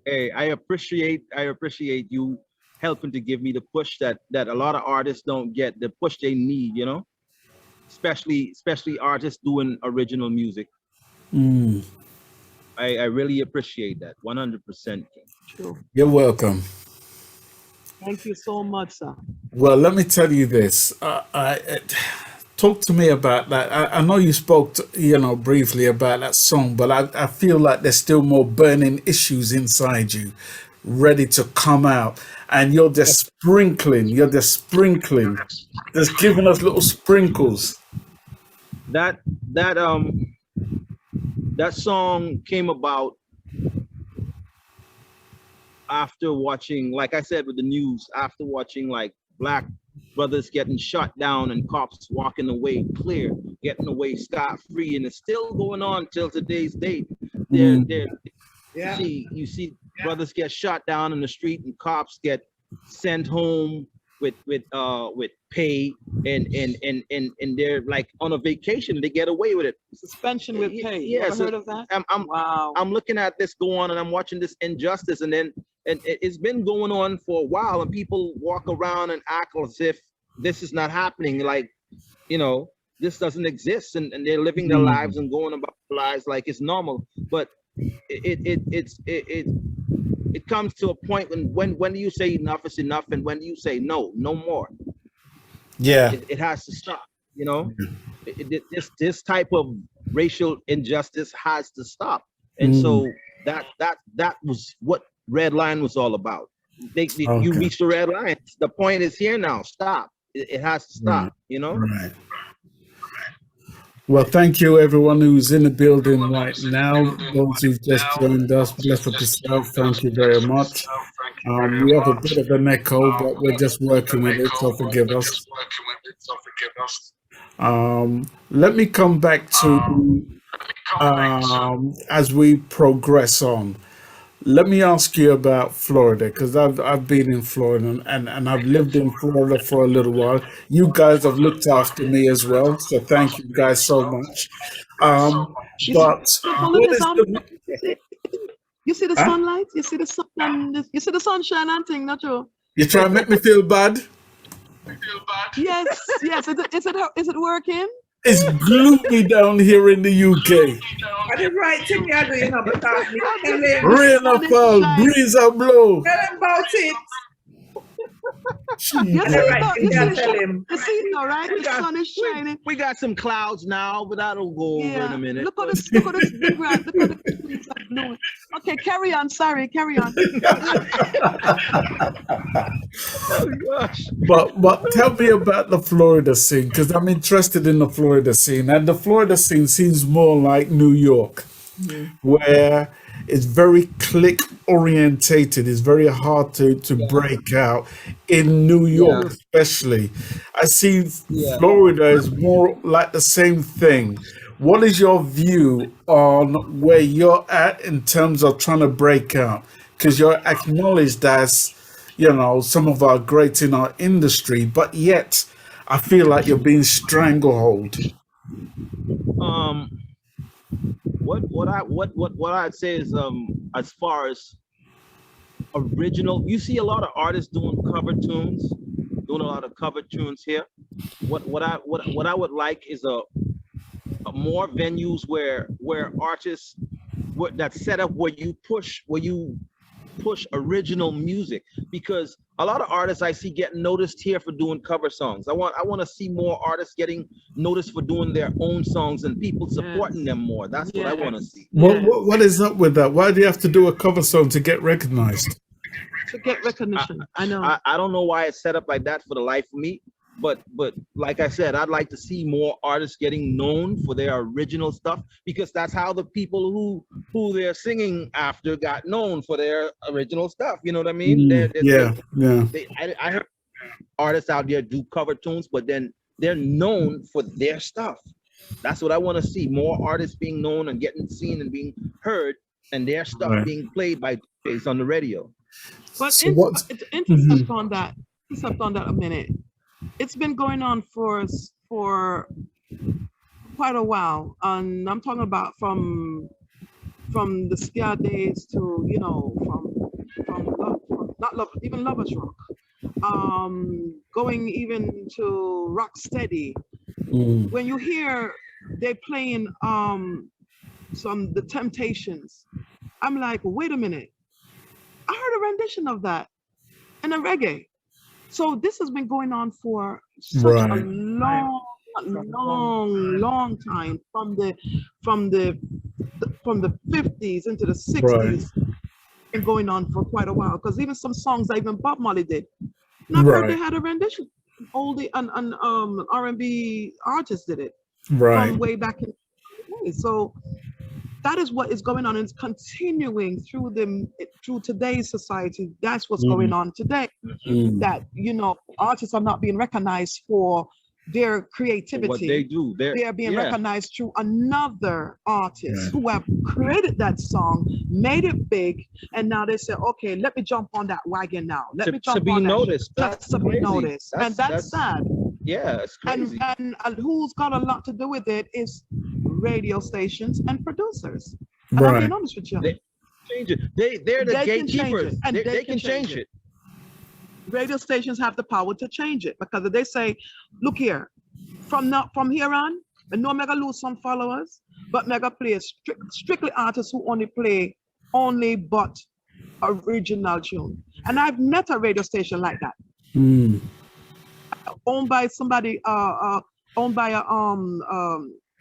Hey, I appreciate you helping to give me the push that a lot of artists don't get, the push they need, you know, especially artists doing original music. I really appreciate that. 100%. True. You're welcome. Thank you so much, sir. Well, let me tell you this. Talk to me about that. I know you spoke, briefly about that song, but I feel like there's still more burning issues inside you, ready to come out. And you're just sprinkling, just giving us little sprinkles. That song came about after watching, like I said with the news, after watching like black brothers getting shot down and cops walking away clear, getting away scot-free, and it's still going on till today's date. You see brothers get shot down in the street and cops get sent home with pay, and they're like on a vacation, they get away with it. Suspension with pay. Yeah, You ever heard of that? Wow. I'm looking at this go on, and I'm watching this injustice, and it's been going on for a while, and people walk around and act as if this is not happening, like, you know, this doesn't exist, and they're living their lives and going about their lives like it's normal. But it comes to a point when do you say enough is enough, and when do you say no more? Yeah, it has to stop, you know. This type of racial injustice has to stop, and so that was what Red Line was all about. You reached the red line. The point is here now. Stop. It has to stop, you know. Right. Well, thank you, everyone who's in the building right now. Those who've just joined us, bless up yourself. Thank you very much. We have a bit of an echo, but we're just working with it, so forgive us. Let me come back to as we progress on. Let me ask you about Florida, because I've been in Florida and I've lived in Florida for a little while. You guys have looked after me as well, so thank you guys so much. But what is the... You see the sunlight? You see the sun? And you see the sunshine and thing, not true? You try to make me feel bad? Yes. Is it working? It's gloomy down here in the UK. I did right thing you do, you know, but Rain a fall, breeze a blow. Tell him about it. You see it now, right? The sun is shining. We got some clouds now, but that'll go over in a minute. Look at this big grass. Look at the trees are blue. Okay, carry on. Sorry, carry on. Oh gosh. But tell me about the Florida scene, because I'm interested in the Florida scene. And the Florida scene seems more like New York, where it's very click orientated. It's very hard to break out in New York, especially. I see Florida is more like the same thing. What is your view on where you're at in terms of trying to break out? Because you're acknowledged as, you know, some of our greats in our industry, but yet I feel like you're being stranglehold. What I'd say is, as far as original, you see a lot of artists doing cover tunes, doing a lot of cover tunes here. What I would like is a more venues where artists that set up where you push original music, because a lot of artists I see getting noticed here for doing cover songs. I want to see more artists getting noticed for doing their own songs and people supporting them more. That's what I want to see. What is up with that? Why do you have to do a cover song to get recognized? To get recognition. I know. I don't know why it's set up like that for the life of me. But like I said, I'd like to see more artists getting known for their original stuff, because that's how the people who they're singing after got known for their original stuff. You know what I mean? I heard artists out there do cover tunes, but then they're known for their stuff. That's what I want to see. More artists being known and getting seen and being heard, and their stuff being played by DJs on the radio. But it's interesting on that. Just on that a minute. It's been going on for quite a while, and I'm talking about from the ska days to, you know, from even Lovers Rock, going even to Rock Steady. When you hear they playing the Temptations, I'm like, wait a minute, I heard a rendition of that in a reggae. So this has been going on for such a long time, from the 50s into the 60s, and going on for quite a while. Because even some songs that even Bob Marley did, and I've heard they had a rendition. Oldie and R&B artists did it from way back in the day. So that is what is going on, and it's continuing through today's society. That's what's going on today. That, you know, artists are not being recognized for their creativity. What they do, they're being recognized through another artist who have created that song, made it big, and now they say, okay, let me jump on that wagon now. Let me jump to be on noticed. that That's to be crazy. noticed. And that's sad. Yeah, it's crazy. And who's got a lot to do with it is radio stations and producers. And I'm being honest with you. They change it. They're the gatekeepers. They can change it. Radio stations have the power to change it, because if they say, look here, from here on, I know Mega lose some followers, but Mega play strictly artists who only play but original tune. And I've met a radio station like that. Owned by somebody, owned by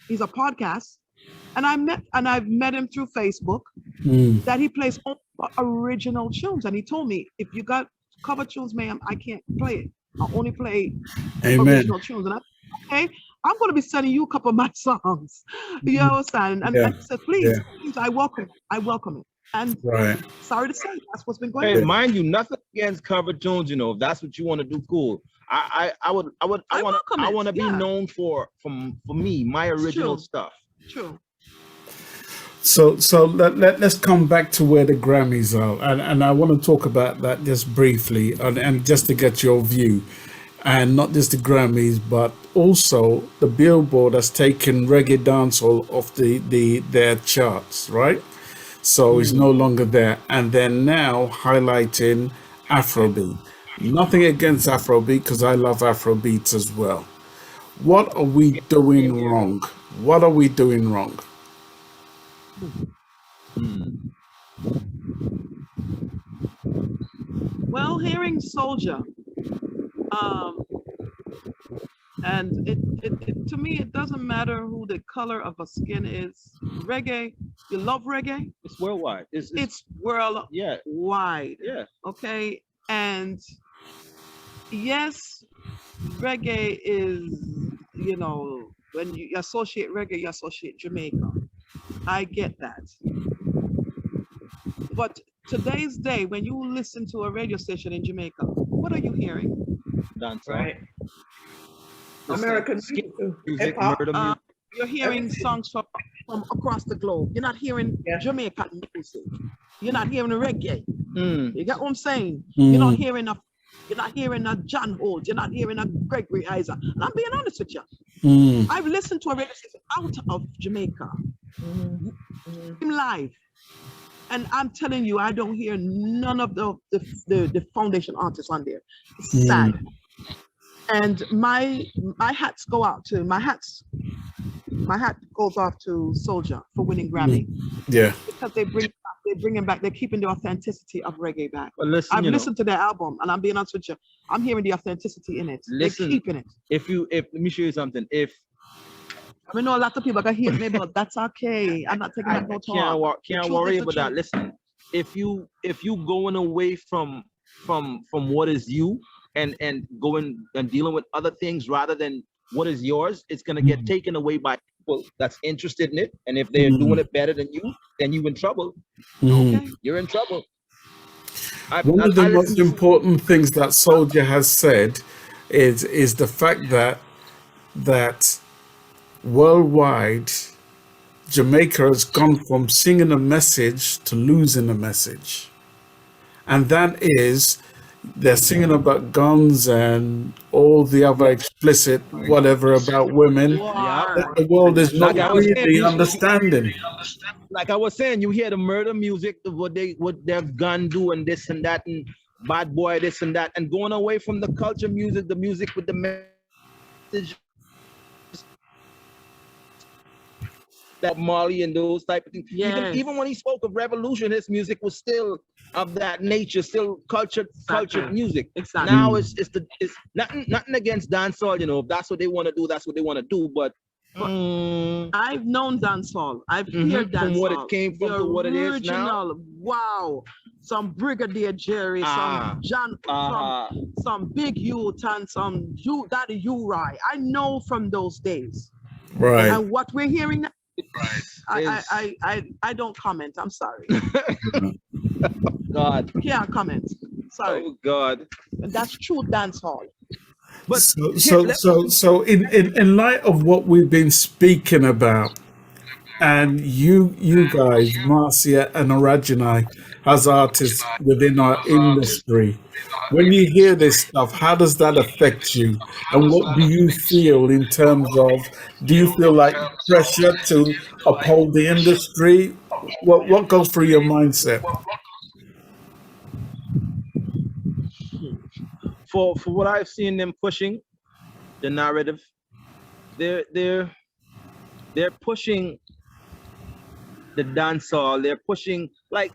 he's a podcast. And I've met him through Facebook, that he plays original tunes. And he told me, if you got cover tunes, ma'am, I can't play it. I only play original tunes. And okay, I'm going to be sending you a couple of my songs. You understand? And I said, please, I welcome it. And sorry to say, that's what's been going on. Mind you, nothing against cover tunes. You know, if that's what you want to do, cool. I want to be known for me, my original stuff. True. So let's come back to where the Grammys are, and I want to talk about that just briefly, and just to get your view, and not just the Grammys, but also the Billboard has taken reggae dancehall off their charts, right? So it's no longer there, and they're now highlighting Afrobeat. Nothing against Afrobeat, because I love Afrobeats as well. What are we doing wrong? What are we doing wrong? Well, hearing Soldier, and it to me, it doesn't matter who the color of a skin is. Reggae, you love reggae? It's worldwide. It's worldwide. Yeah. Okay, and yes, reggae is, you know, when you associate reggae, you associate Jamaica. I get that. But today's day, when you listen to a radio station in Jamaica, what are you hearing? Dance, right? American music, murder music. You're hearing songs from across the globe. You're not hearing Jamaican music. You're not hearing reggae. You get what I'm saying? You're not hearing a John Holt. You're not hearing a Gregory Isaac. And I'm being honest with you. I've listened to a radio station out of Jamaica, live, and I'm telling you, I don't hear none of the foundation artists on there. It's sad. And my hats go out to my hat goes off to Soldier for winning Grammy. Yeah, because they're bringing back, they're keeping the authenticity of reggae back. Well, listen, I've listened to their album, and I'm being honest with you, I'm hearing the authenticity in it. Listen, they're keeping it. If let me show you something. I know a lot of people are gonna hate me, but that's okay. I'm not taking that no talk. Can't worry about that. Listen, if you going away from what is you and going and dealing with other things rather than what is yours, it's gonna get taken away by people that's interested in it. And if they're doing it better than you, then you're in trouble. Okay? You're in trouble. One of the most important things that Soldier has said is the fact that worldwide, Jamaica has gone from singing a message to losing a message. And that is, they're singing about guns and all the other explicit whatever about women that the world is not really understanding. Like I was saying, you hear the murder music, what their gun do and this and that, and bad boy this and that, and going away from the culture music, the music with the message, that Marley and those type of things. Yes. Even when he spoke of revolution, his music was still of that nature, still cultured music. Exactly. Now it's nothing against dancehall, you know. If that's what they want to do, that's what they want to do. But I've known dancehall. I've heard dancehall. From what it came from to what it is now. Wow. Some Brigadier Jerry, some John, some Big Youth, and some Daddy Uri. I know from those days. Right. And what we're hearing now, I don't comment. I'm sorry. God. Can't comment. Sorry. Oh God. And that's true dancehall. But So in light of what we've been speaking about, and you guys, Marcia and Orrahjahni, as artists within our industry, when you hear this stuff, how does that affect you? And what do you feel in terms of, do you feel like pressure to uphold the industry? What goes through your mindset? for what I've seen them pushing, the narrative, they're pushing the dancehall. They're pushing like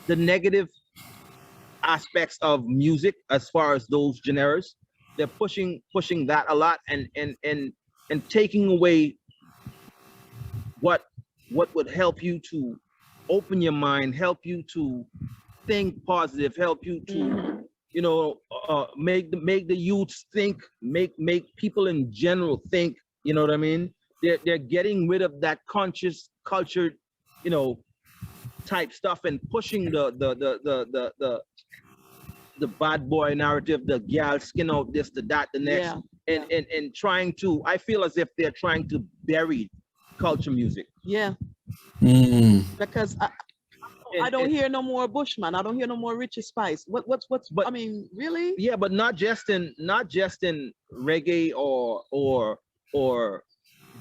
the negative aspects of music as far as those genres. They're pushing that a lot, and taking away what would help you to open your mind, help you to think positive, help you to make the youths think, make people in general think. You know what I mean? They're getting rid of that conscious cultured, type stuff, and pushing the bad boy narrative, the gal skin out this, the that, the next, and trying to. I feel as if they're trying to bury culture music. Yeah. Because I don't hear no more Bushman. I don't hear no more Richie Spice. What's But, I mean, really? Yeah, but not just in reggae or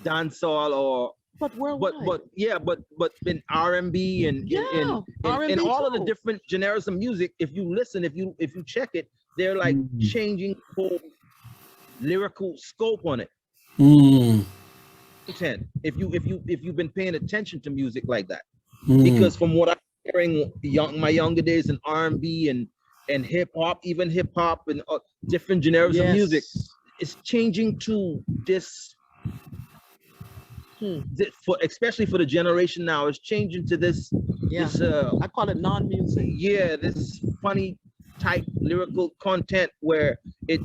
dancehall or. But worldwide. But in R&B and in all of the different genres of music, if you listen, if you check it, they're like changing whole lyrical scope on it. If you've been paying attention to music like that, because from what I'm hearing, my younger days in R&B and hip hop, even hip hop and different genres of music, is changing to this. Especially for the generation now, it's changing to this. This, I call it non-music. Yeah, this funny type lyrical content where it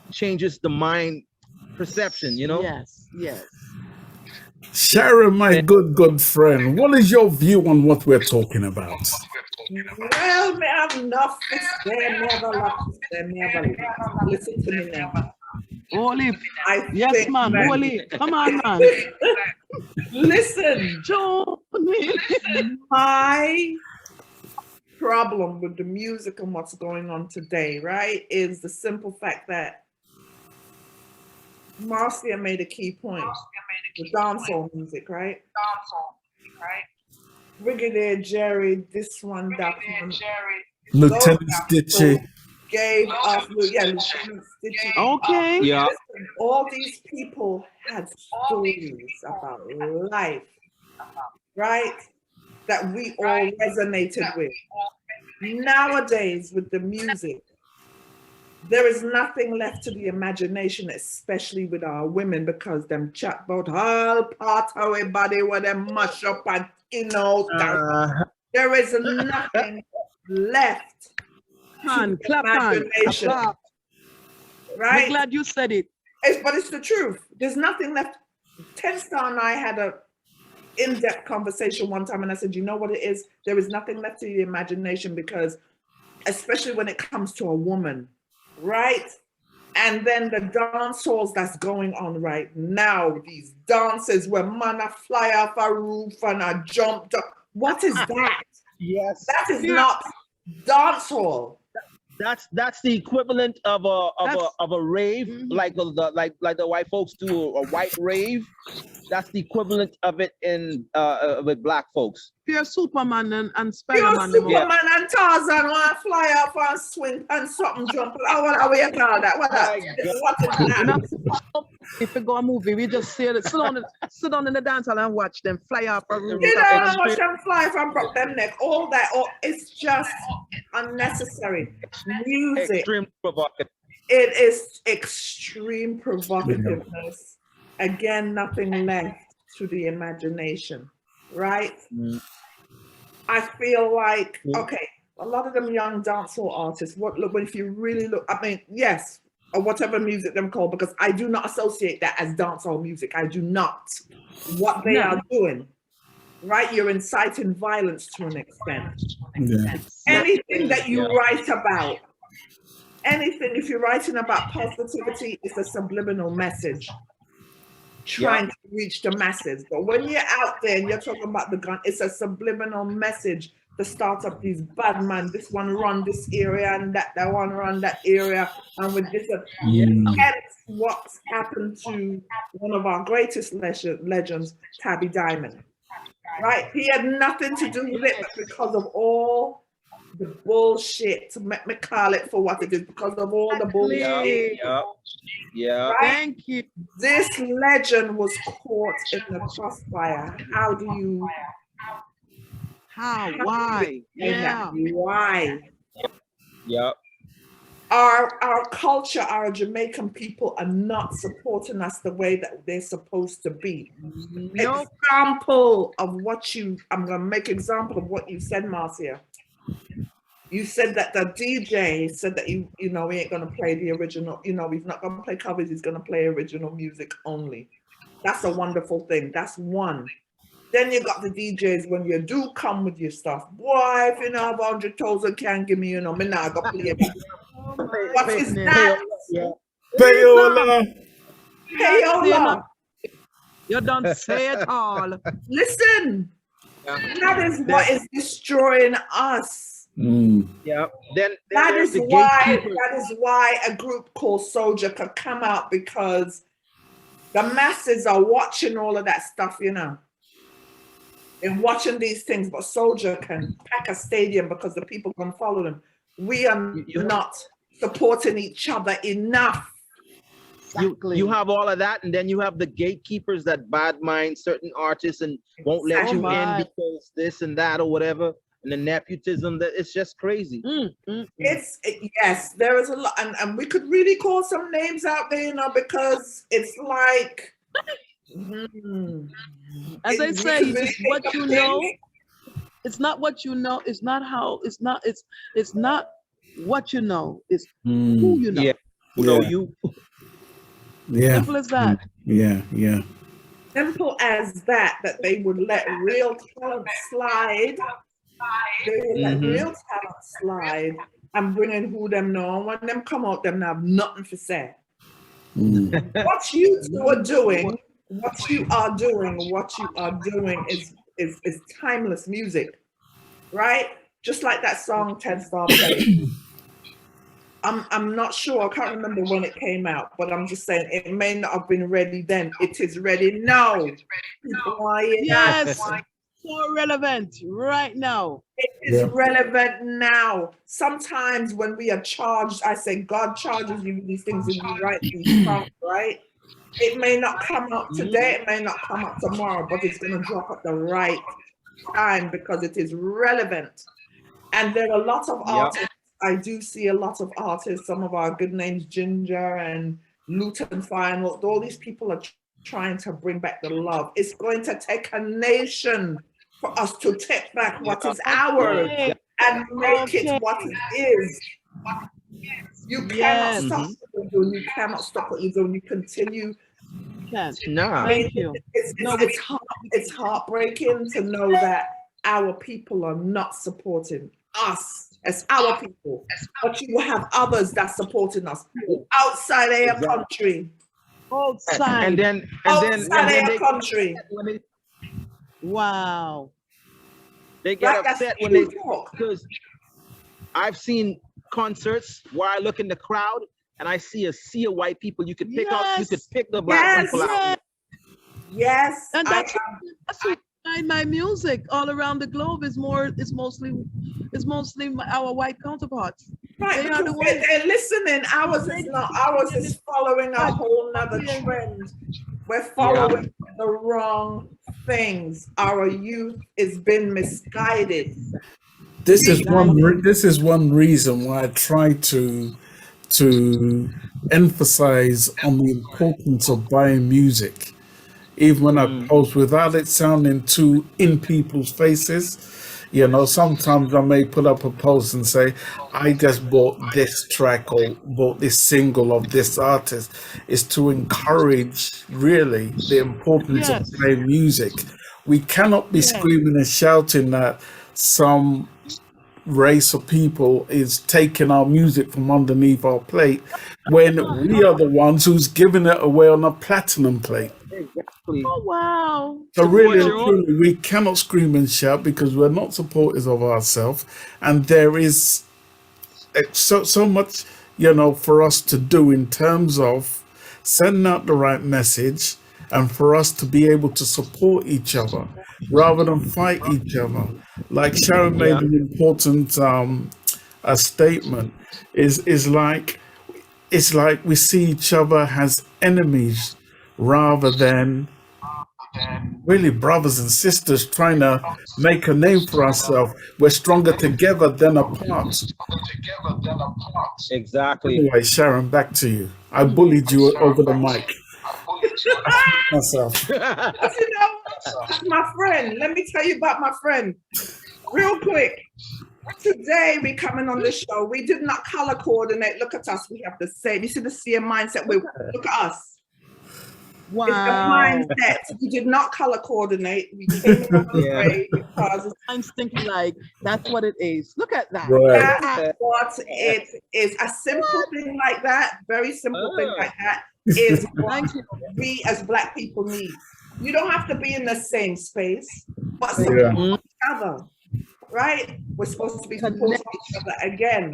changes the mind perception. Yes. Sharon, my good friend, what is your view on what we're talking about? Well, me have enough to say, never love to say, never love. Listen to me now. Holy, yes, man. Holy, come on, man. Listen, Johnny. My problem with the music and what's going on today, right, is the simple fact that Marcia made a key point. The dancehall music, right? Reggae, Jerry, this one, that one. Lieutenant Stitchie. Gave us, Lieutenant Stitchie. Okay. Yeah. Listen, all these people had stories about life, right? That we all resonated with. Nowadays, with the music, there is nothing left to the imagination, especially with our women, because them chat about all part of our body where they mash up and there is nothing left. Clap on. Right? I'm glad you said it. But it's the truth. There's nothing left. Ten Star and I had a in-depth conversation one time, and I said, you know what it is? There is nothing left to the imagination, because especially when it comes to a woman, right? And then the dance halls that's going on right now, these dances where man a fly off a roof and a jumped up. What is that? Yes. That is not dance hall. That's the equivalent of a rave, like the white folks do a white rave. That's the equivalent of it in with black folks. Pure Superman and Pure Spider-Man. Superman and Tarzan want to fly up and swing and something jump. What are we call that? What is that? If we go a movie, we just sit down in the dance hall and watch them fly up a roof. You know, watch them fly from broke them neck. All that. It's just unnecessary. Music. Extreme provocative. It is extreme provocativeness. Again, nothing left to the imagination, right? I feel like, okay, a lot of them young dancehall artists, if you really look, I mean, yes, or whatever music them call, because I do not associate that as dancehall music. I do not. What they are doing, right? You're inciting violence to an extent. Yeah. Anything that you write about anything, if you're writing about positivity, it's a subliminal message trying to reach the masses. But when you're out there and you're talking about the gun, it's a subliminal message to start up these bad man. This one run this area and that one run that area. And with this, hence what's happened to one of our greatest legends, Tabby Diamond. Right? He had nothing to do with it, but because of all the bullshit, to make me call it for what it is, because of all the bullshit. Yeah. Right? Thank you. This legend was caught in the crossfire. How do you? How? Why? Yeah. Why? Yep. Our culture, our Jamaican people are not supporting us the way that they're supposed to be. Nope. Example of what you, I'm gonna make example of what you said, Marcia. You said that the DJ said that you know, we ain't gonna play the original, you know, he's not gonna play covers, he's gonna play original music only. That's a wonderful thing. That's one. Then you got the DJs when you do come with your stuff. Boy, if you know have 100,000 can't give me, you know, me now go play it. What is that? Payola. Payola. You don't say it all. Listen, that is what is destroying us. Yeah. Then that is why a group called Soldier could come out, because the masses are watching all of that stuff, you know. And watching these things, but Soldier can pack a stadium because the people can follow them. We are not supporting each other enough. You have all of that, and then you have the gatekeepers that bad mind certain artists and won't let you in because this and that or whatever, and the nepotism, that it's just crazy. Yes, there is a lot, and we could really call some names out there, you know, because it's like as I say, it's what you know. It's not what you know. It's not how. It's not what you know. It's who you know. Yeah. Who know you. Yeah. Simple as that. Yeah. Simple as that. That they would let real talent slide. They would let real talent slide and bring in who them know. And when them come out, them have nothing to say. What you two are doing. What you are doing is timeless music, right? Just like that song 10 Star played. I'm not sure, I can't remember when it came out, but I'm just saying it may not have been ready then. It is ready now. Yes, so relevant right now. It is relevant now. Sometimes when we are charged, I say God charges you with these things and you write these songs, right? It may not come out today, it may not come out tomorrow, but it's going to drop at the right time because it is relevant. And there are a lot of artists. I do see a lot of artists, some of our good names, Ginger and Luton Fire, and all these people are trying to bring back the love. It's going to take a nation for us to take back what is ours and make it what it is. You cannot stop what you're doing. You cannot stop what you're doing. You continue. No, thank you. It's heartbreaking to know that our people are not supporting us as our people, but you have others that's supporting us outside of your country. Outside. And then country. Wow. They get upset when they talk, because I've seen concerts where I look in the crowd and I see a sea of white people. You could pick out, you could pick the black people out. Yes. And that's why my music all around the globe is mostly our white counterparts. Right, they're listening. Ours is following a whole nother trend. We're following the wrong things. Our youth is been misguided. This is one reason why I try to emphasize on the importance of buying music, even when I post, without it sounding too in people's faces. You know, sometimes I may put up a post and say, I just bought this track or bought this single of this artist. Is to encourage really the importance of playing music. We cannot be screaming and shouting that some race of people is taking our music from underneath our plate when we are the ones who's giving it away on a platinum plate. Exactly. Oh, wow. So Support really and your own. truly, we cannot scream and shout because we're not supporters of ourselves, and there is so much, for us to do in terms of sending out the right message, and for us to be able to support each other rather than fight each other. Like Sharon made Yeah. an important a statement. Is like it's like we see each other as enemies rather than really brothers and sisters trying to make a name for ourselves. We're stronger together than apart. Exactly. Anyway, Sharon, back to you. I bullied you over the mic. Myself. But you know, that's my friend. Let me tell you about my friend. Real quick. Today we coming on the show. We did not color coordinate. Look at us. We have the same. You see the same mindset. Look at us. Wow. It's the mindset. We did not color coordinate. We came up with gray because I'm thinking like that's what it is. Look at that. Right. that's what it is. A simple thing like that, very simple thing like that, is what we as Black people need. You don't have to be in the same space, but support each other. Right? We're supposed to be supporting each other. Again,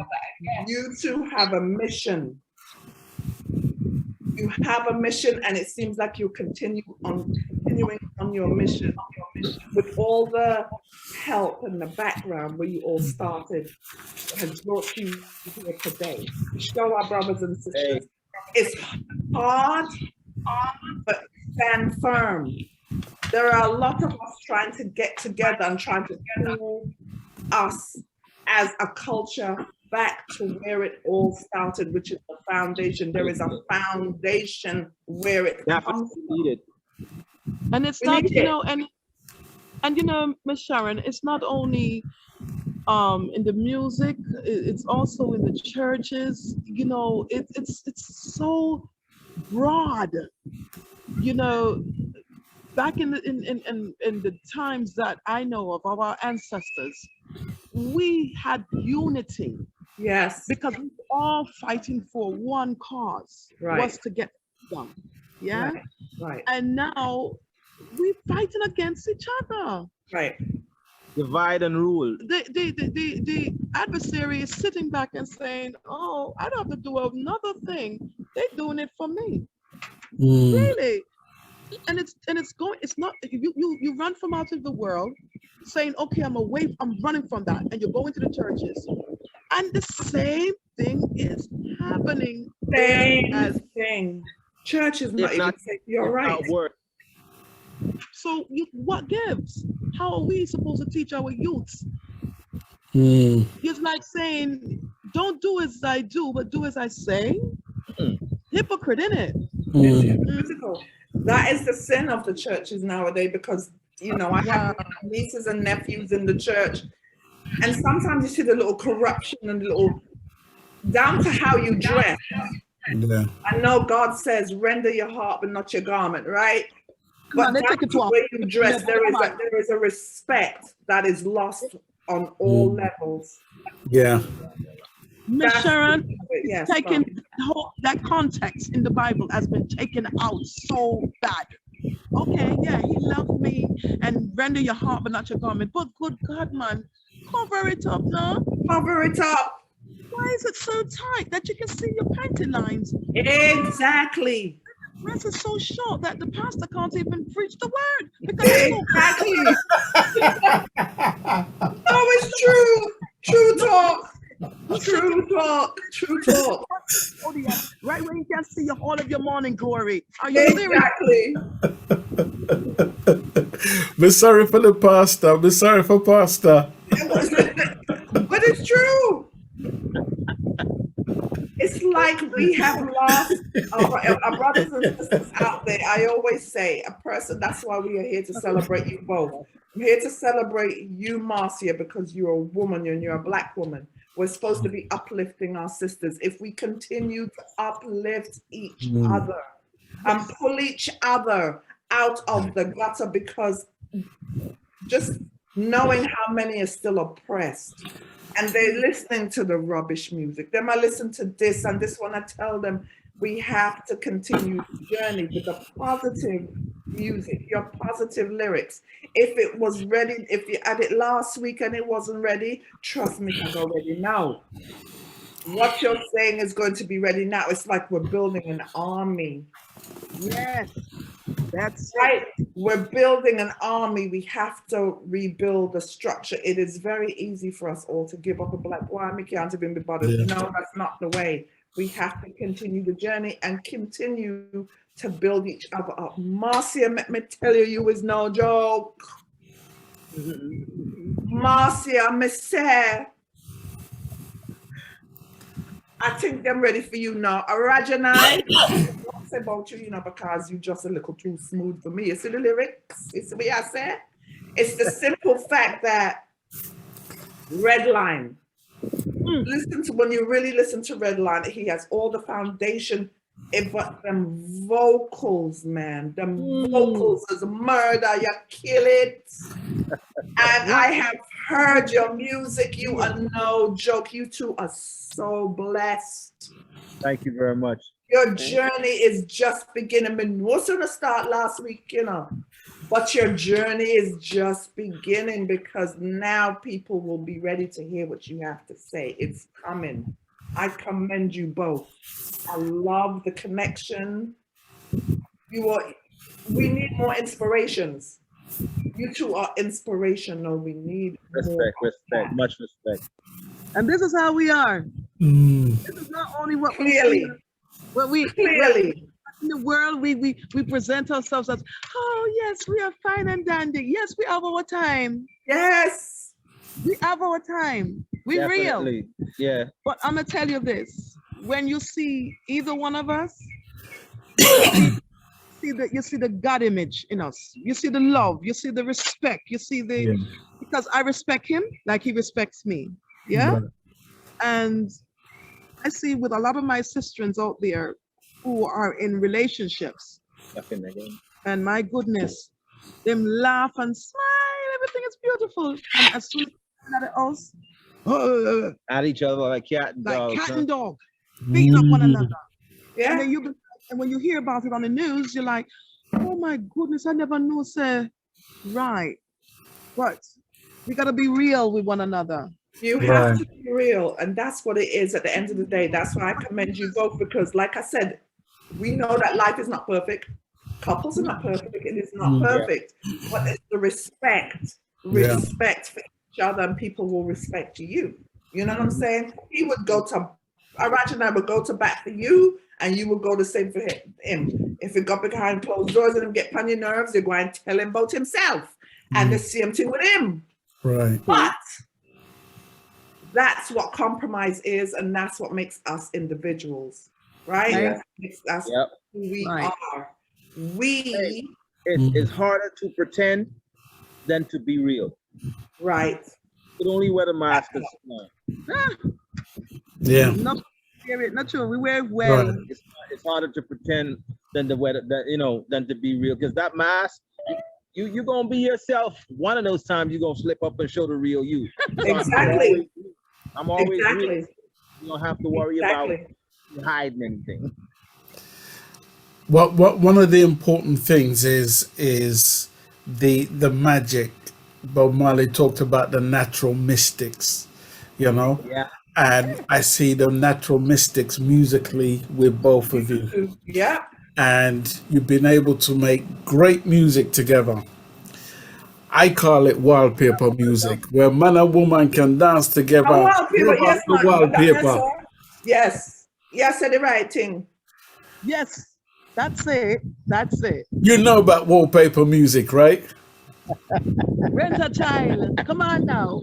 you two have a mission. You have a mission, and it seems like you continuing on your mission with all the help and the background where you all started has brought you here today. Show our brothers and sisters. It's hard, but stand firm. There are a lot of us trying to get together and trying to pull us as a culture back to where it all started, which is the foundation. There is a foundation where it comes from. And it's not, Miss Sharon, it's not only in the music, it's also in the churches. It's so broad. Back in the times that I know of our ancestors, we had unity. Yes. Because we were all fighting for one cause, was to get done. Yeah. Right. And now we're fighting against each other. Right. Divide and rule. The adversary is sitting back and saying, "Oh, I don't have to do another thing. They're doing it for me." Really. And it's not you run from out of the world saying, okay, I'm running from that, and you're going to the churches, and the same thing is happening. Same thing. Church is not even safe. You're right. So what gives? How are we supposed to teach our youths? It's like saying, don't do as I do, but do as I say. Hypocrite, innit? It's that is the sin of the churches nowadays, because I have nieces and nephews in the church, and sometimes you see the little corruption and the little down to how you dress. Yeah. I know God says, "Render your heart, but not your garment," right? But down to the way you dress, there is a respect that is lost on all levels. Yeah. Miss Sharon, that context in the Bible has been taken out so bad. Okay, yeah, he loved me and render your heart but not your garment. But good God, man, cover it up, no? Cover it up. Why is it so tight that you can see your panty lines? Exactly. The dress is so short that the pastor can't even preach the word. Exactly. No, it's true. True talk. True talk. True talk. Right when you can see all of your morning glory. Are you serious? Exactly. We're sorry for the pastor. We're sorry for pastor. But it's true. It's like we have lost our brothers and sisters out there. I always say, that's why we are here to celebrate you both. I'm here to celebrate you, Marcia, because you're a woman and you're a Black woman. We're supposed to be uplifting our sisters. If we continue to uplift each other and pull each other out of the gutter, because just knowing how many are still oppressed, and they're listening to the rubbish music. They might listen to this and this one. I tell them we have to continue the journey with the positive music, your positive lyrics. If it was ready, if you had it last week and it wasn't ready, trust me, it's already now. What you're saying is going to be ready now. It's like we're building an army. Yes, that's right. We're building an army. We have to rebuild the structure. It is very easy for us all to give up a black army, can't even be bothered. Yeah. No, that's not the way. We have to continue the journey and continue to build each other up. Marcia, let me tell you, you is no joke. Marcia, me say, I think I'm ready for you now. Orrahjahni, I don't say about you, you know, because you're just a little too smooth for me. You see the lyrics? You see what I say? It's the simple fact that Redline, listen to, when you really listen to Redline, he has all the foundation, but them vocals, man, them vocals is murder, you kill it. And I have heard your music, you are no joke, you two are so blessed. Thank you very much. Your journey is just beginning. I mean, was going to start last week, you know, but your journey is just beginning because now people will be ready to hear what you have to say. It's coming. I commend you both. I love the connection. We need more inspirations. You two are inspirational. We need respect, much respect. And this is how we are. This is not only what clearly. We in the world we present ourselves as, oh yes, we are fine and dandy. Yes, we have our time. Yes, we have our time. We real. Yeah. But I'm gonna tell you this: when you see either one of us, you see the God image in us. You see the love. You see the respect. You see the because I respect him like he respects me. Yeah. Right. And I see with a lot of my sisters out there who are in relationships, and my goodness, them laugh and smile, everything is beautiful. And as soon as they're at the house, at each other like cat and dog. Like cat and dog, beating up one another. Yeah. And then when you hear about it on the news, you're like, oh my goodness, I never knew, sir. Right. But we gotta be real with one another. You have to be real, and that's what it is at the end of the day. That's why I commend you both, because like I said, we know that life is not perfect. Couples are not perfect. It is not perfect. But it's the respect for each other, and people will respect you. You know what I'm saying? He would go to, Orrahjahni would go to bat for you, and you would go the same for him. If it got behind closed doors and him get on your nerves, you're going to tell him about himself. And the same thing with him. Right. But that's what compromise is, and that's what makes us individuals, right? That makes us who we are. It's harder to pretend than to be real. Right. But only wear the mask. Yeah. Not true. We wear it well. Right. It's harder to pretend than to wear than to be real, because that mask. You're gonna be yourself. One of those times you're gonna slip up and show the real you. So Exactly. I'm always real. You don't have to worry about hiding anything. What one of the important things is the magic. Bob Marley talked about the natural mystics, you know. Yeah. And I see the natural mystics musically with both of you. Yeah. And you've been able to make great music together. I call it wallpaper music, where man and woman can dance together. Wallpaper. Yes, I said the right thing. Yes, that's it. You know about wallpaper music, right? Rent a child. Come on now.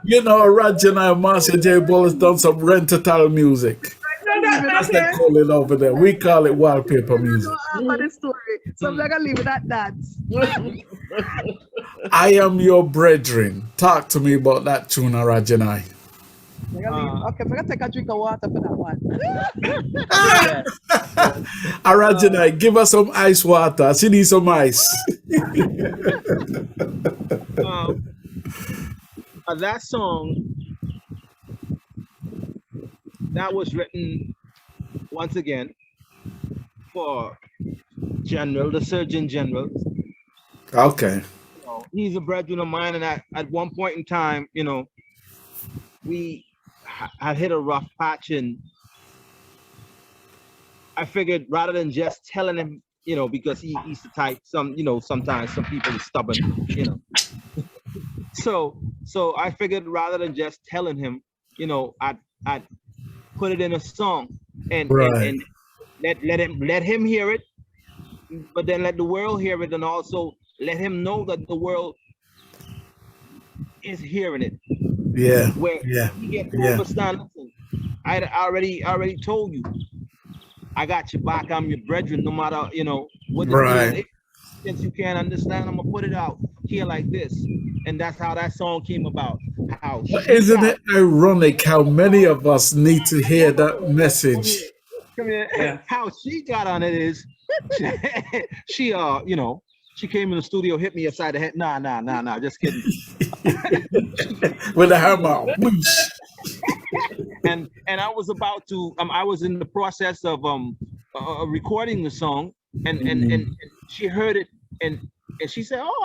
You know, Orrahjahni and Marcia J Ball has done some rent-a-child music. That's they call it over there. We call it wallpaper music. So I'm not gonna leave it at that. I Am Your Brethren. Talk to me about that tune, Orrahjahni. Okay, we're gonna take a drink of water for that one. Orrahjahni, give us some ice water. She needs some ice. That song that was written once again for General, the Surgeon General. Okay. He's a brethren of mine, and at one point in time, we had hit a rough patch, and I figured rather than just telling him, because he's the type, sometimes some people are stubborn, So I figured rather than just telling him, I'd put it in a song and let him hear it, but then let the world hear it, and also let him know that the world is hearing it. Yeah. Where he get to understand. Listen, I already told you, I got your back. I'm your brethren, no matter what the deal is. Since you can't understand, I'm gonna put it out here like this, and that's how that song came about. Isn't it ironic how many of us need to hear that message? Come here. Yeah. How she got on it is, she she came in the studio, hit me upside the head. Nah, just kidding. With a hammer. and I was about to I was in the process of recording the song, and she heard it, and she said, "Oh,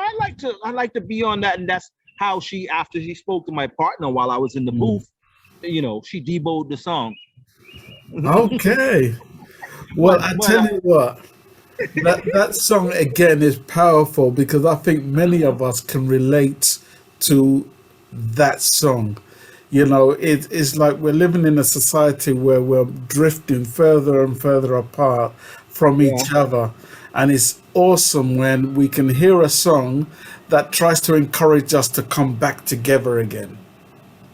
I like to be on that." And that's how after she spoke to my partner while I was in the booth, she deboed the song. Okay. Well, I tell you what, that song again is powerful, because I think many of us can relate to that song. It's like we're living in a society where we're drifting further and further apart from each other. And it's awesome when we can hear a song that tries to encourage us to come back together again.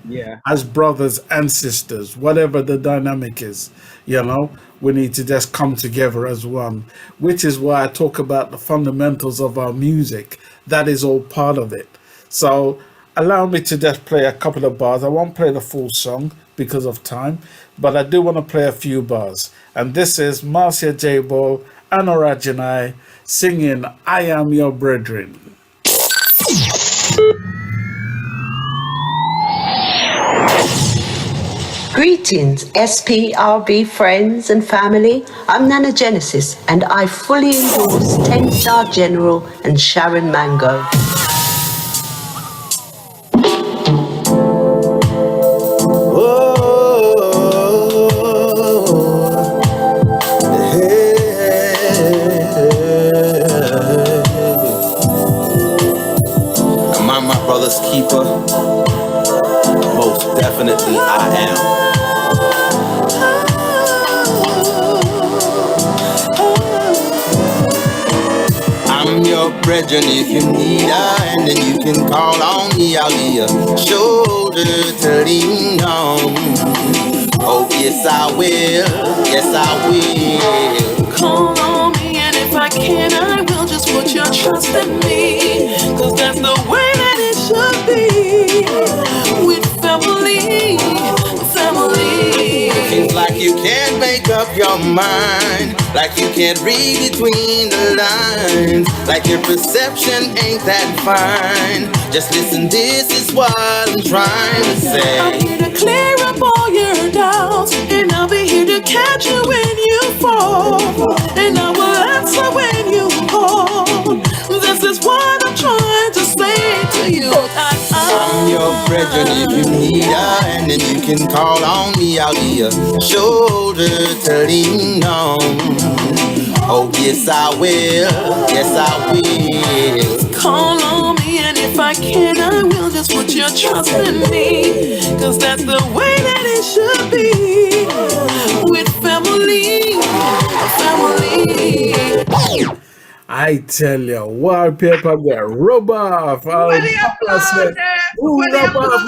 Yeah. As brothers and sisters, whatever the dynamic is, we need to just come together as one, which is why I talk about the fundamentals of our music. That is all part of it. So allow me to just play a couple of bars. I won't play the full song because of time, but I do want to play a few bars. And this is Marcia J Ball and Orrahjahni singing I Am Your Brethren. Greetings, SPRB friends and family. I'm Nana Genesis, and I fully endorse 10-star General and Sharon Mango. Am I my brother's keeper? Most definitely I am. I'm your brethren if you need a hand, and you can call on me. I'll be a shoulder to lean on. Oh yes I will, yes I will. Call on me, and if I can, I will. Just put your trust in me, 'cause that's the way that it should be. With family. Seems like you can't make up your mind, like you can't read between the lines, like your perception ain't that fine. Just listen, this is what I'm trying to say. I'm here to clear up all your doubts, and I'll be here to catch you when you fall, and I will answer when you call. This is what I'm trying to say to you. I'm your brethren if you need a hand, and you can call on me. I'll be a shoulder to lean on. Oh yes I will, yes I will. Call on me, and if I can, I will. Just put your trust in me, 'cause that's the way that it should be. With family. I tell you, wallpaper get rub off. Rub off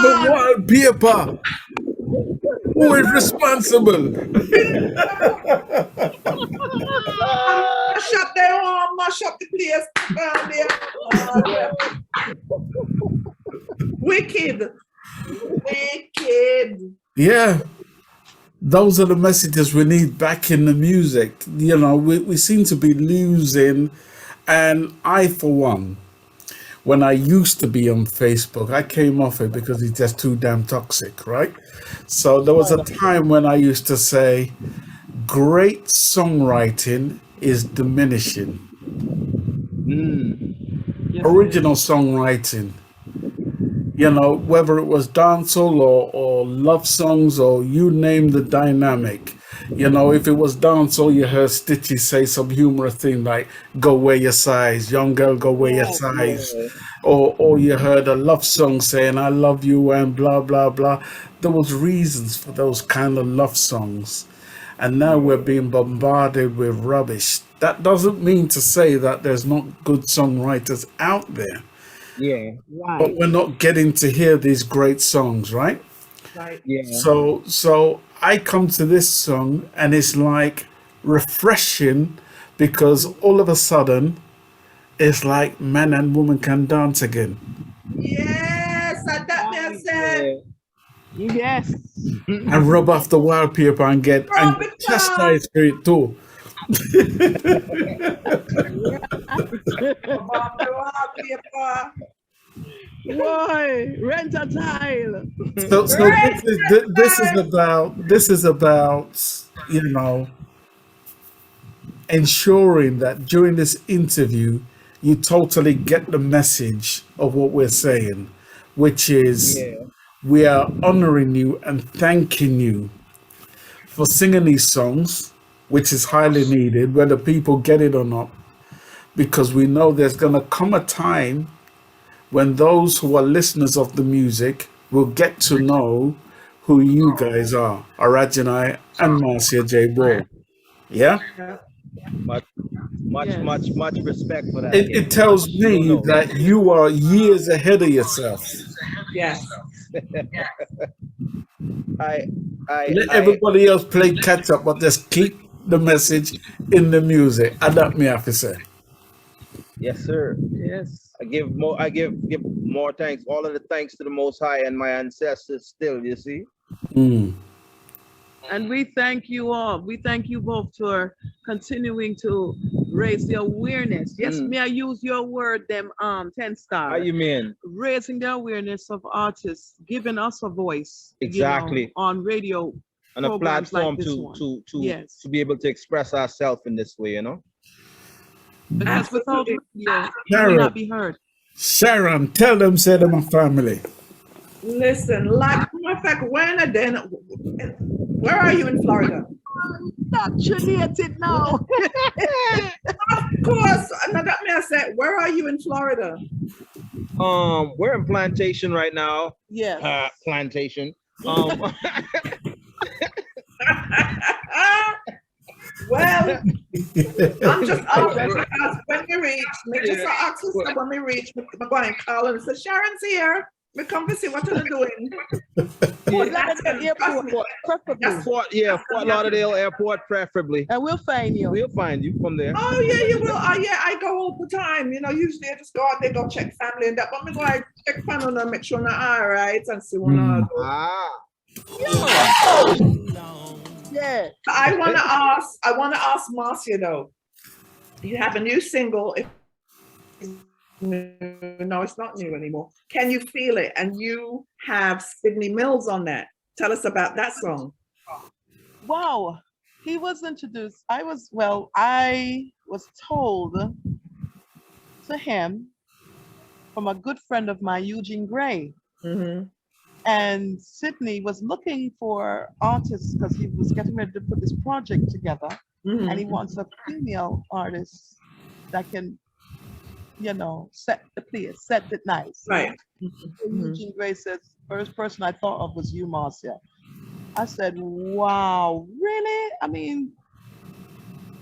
the wallpaper. Who is responsible? Mash up the place. Wicked. Yeah, those are the messages we need back in the music. You know, we seem to be losing, and I, for one, when I used to be on Facebook, I came off it because it's just too damn toxic, right? So there was a time when I used to say, great songwriting is diminishing. Original songwriting, you know, whether it was dancehall or love songs or you name the dynamic. You know, if it was dancehall, you heard Stitchy say some humorous thing like "Go wear your size, young girl, go wear your size," or you heard a love song saying "I love you" and blah blah blah. There was reasons for those kind of love songs, and now we're being bombarded with rubbish. That doesn't mean to say that there's not good songwriters out there, Yeah. but we're not getting to hear these great songs, right? Right. Yeah. So I come to this song and it's like refreshing because all of a sudden it's like man and woman can dance again Yes, and that me I said. Yes. and rub off the wallpaper and get Rub it off. chastised for it too. Above the wallpaper. Why? Rent a tile. So Right. this is about you know ensuring that during this interview you totally get the message of what we're saying, which is we are honoring you and thanking you for singing these songs, which is highly needed, whether people get it or not, because we know there's going to come a time when those who are listeners of the music will get to know who you guys are, Orrahjahni and Marcia J Ball. Yeah? Much respect for that. It tells me that you are years ahead of yourself. Yes. Let everybody else play catch up, but just keep the message in the music. And that me have to say. Yes, sir. Yes. I give more thanks, all of the thanks to the Most High and my ancestors still, you see. And we thank you all. We thank you both for continuing to raise the awareness. Yes, may I use your word, them 10 stars. How you mean? Raising the awareness of artists, giving us a voice. Exactly. You know, on radio. On a platform like to be able to express ourselves in this way, you know? Because without radio, you Sharon, will not be heard. Sharon, tell them, say them a family. Listen, like matter of fact, where are you in Florida? Not related now. Of course, another me I said, where are you in Florida? We're in Plantation right now. Yeah. Plantation. Well, I'm just ask when we reach. Make just ask us when we reach. I'm going to call and say, Sharon's here. We come to see what you're doing. Fort Lauderdale Airport, preferably. And we'll find you. We'll find you from there. Oh yeah, you will. Oh yeah, I go all the time. You know, usually I just go out there, go check family and that. But me go I check family and make sure they're all right and see when I go. Yeah. I want to ask Marcia though. You have a new single. No, it's not new anymore. Can you feel it? And you have Sydney Mills on that. Tell us about that song. Wow. He was introduced. I was told to him from a good friend of mine, Eugene Gray. And Sydney was looking for artists because he was getting ready to put this project together. And he wants a female artist that can, you know, set the place, set it nice. Right. Eugene Gray says, first person I thought of was you, Marcia. I said, wow, really? I mean,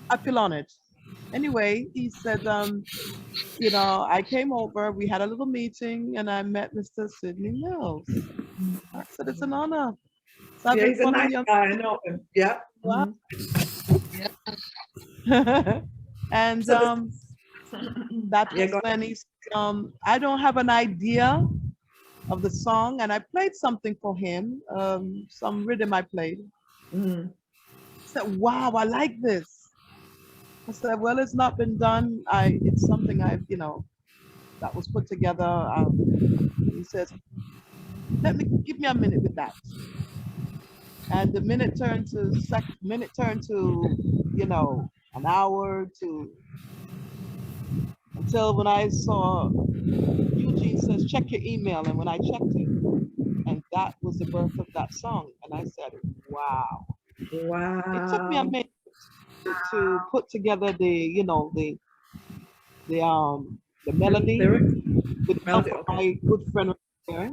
I feel honored. Anyway, he said, you know, I came over, we had a little meeting, and I met Mr. Sydney Mills. I said, it's an honor. So yeah, he's a nice guy, I know him. Yeah. And that was when he I don't have an idea of the song, and I played something for him, some rhythm I played. Mm. He said, "Wow, I like this." I said, "Well, it's not been done. It's something I've, that was put together." He says, give me a minute with that. And the minute turned to an hour until when I saw Eugene says, check your email. And when I checked it, and that was the birth of that song. And I said, wow. Wow. It took me a minute to put together the melody with the help of my good friend right there,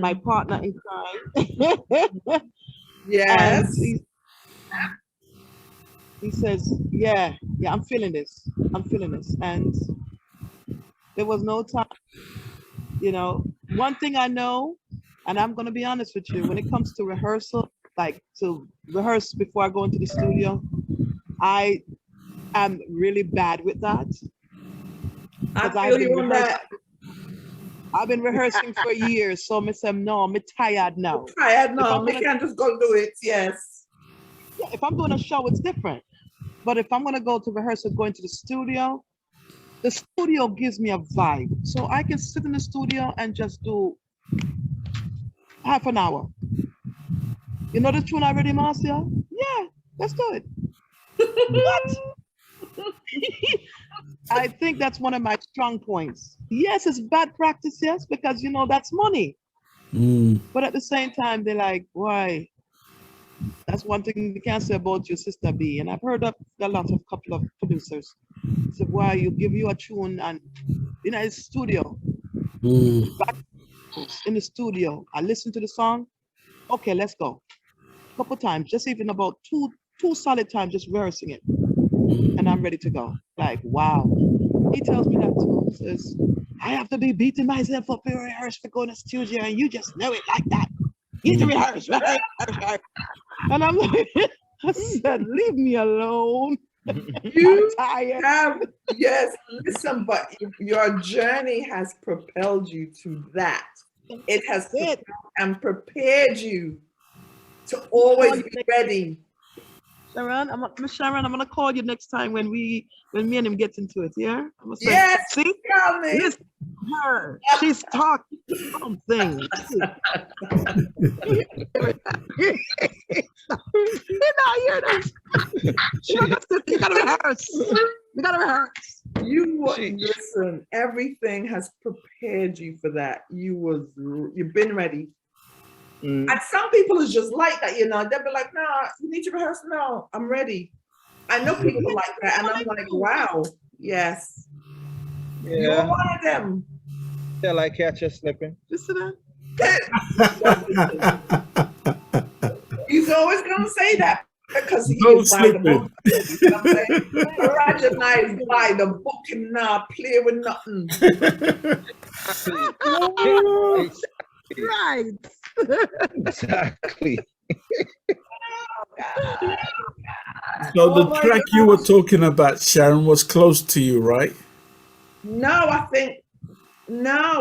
my partner in crime. Yes. And he says, yeah, I'm feeling this. And there was no time, one thing I know, and I'm going to be honest with you, when it comes to rehearsal, like to rehearse before I go into the studio, I am really bad with that. I feel you on that. I've been rehearsing for years, so I say, no, I'm tired now. We can't just go do it, yes. Yeah, if I'm doing a show, it's different. But if I'm going to go to rehearsal, go into the studio gives me a vibe. So I can sit in the studio and just do half an hour. You know the tune already, Marcia? Yeah, let's do it. What? I think that's one of my strong points. Yes, it's bad practice, yes, because that's money. But at the same time, they're like, why? That's one thing you can't say about your sister B. And I've heard a couple of producers say, why you give you a tune and in a studio, back in the studio, I listen to the song. Okay, let's go. A couple times, just even about two solid times, just rehearsing it. And I'm ready to go. Like, wow. He tells me that too. He says, I have to be beating myself up to rehearse for going to the studio, and you just know it like that. You need to rehearse. And I'm like, I said, leave me alone. You have, yes, listen, but your journey has propelled you to that. It has prepared you to always be ready. Sharon, I'm gonna call you next time when me and him get into it. Yeah. I'm gonna say, yes. See, listen to her. She's talking something. Hear this. You gotta rehearse. Listen. Everything has prepared you for that. You've been ready. And some people is just like that, they'll be like, nah, you need to rehearse. No, I'm ready. I know people like that, and I'm like, wow, yes. Yeah. You're one of them. Till I catch you slipping. Listen. He's always gonna say that because he is by the book. You know what I'm saying? Orrahjahni is by the book and not play with nothing. Right. Exactly. So the track you were talking about, Sharon, was close to you, right? No,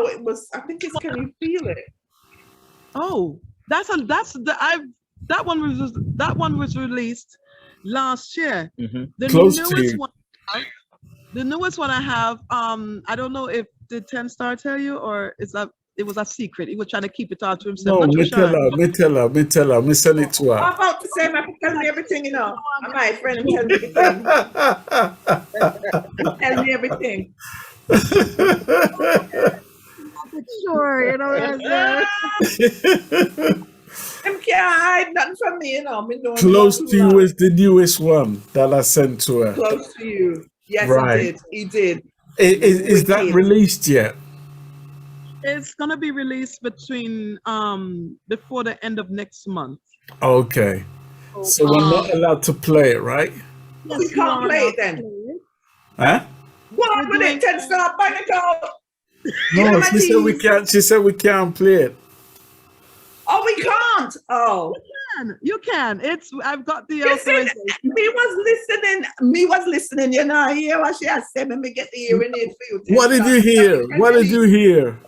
it was. I think it's Can You Feel It? Oh, that one was released last year. The Close newest to you. one. The newest one I have. I don't know if did 10 Star tell you or it was a secret. He was trying to keep it all to himself. No, me tell her. Me send it to her. I'm about to say, man, tell me everything, I'm my friend and tell me everything. Tell me everything. Sure, Them can't hide nothing from me, Close to You is the newest one that I sent to her. Close to You. Yes, right. He did. Is that released yet? It's gonna be released between before the end of next month. Okay. So we're not allowed to play it, right? Yes, we can't play it then. Huh? What on with it? 10 Star, bang it out. No, she said we can't. She said we can't play it. Oh, we can't. Oh, you can. I've got the authorization. Me was listening. You know, I hear what she has said. Let me get the hearing aid for you. What did you hear? What did you hear?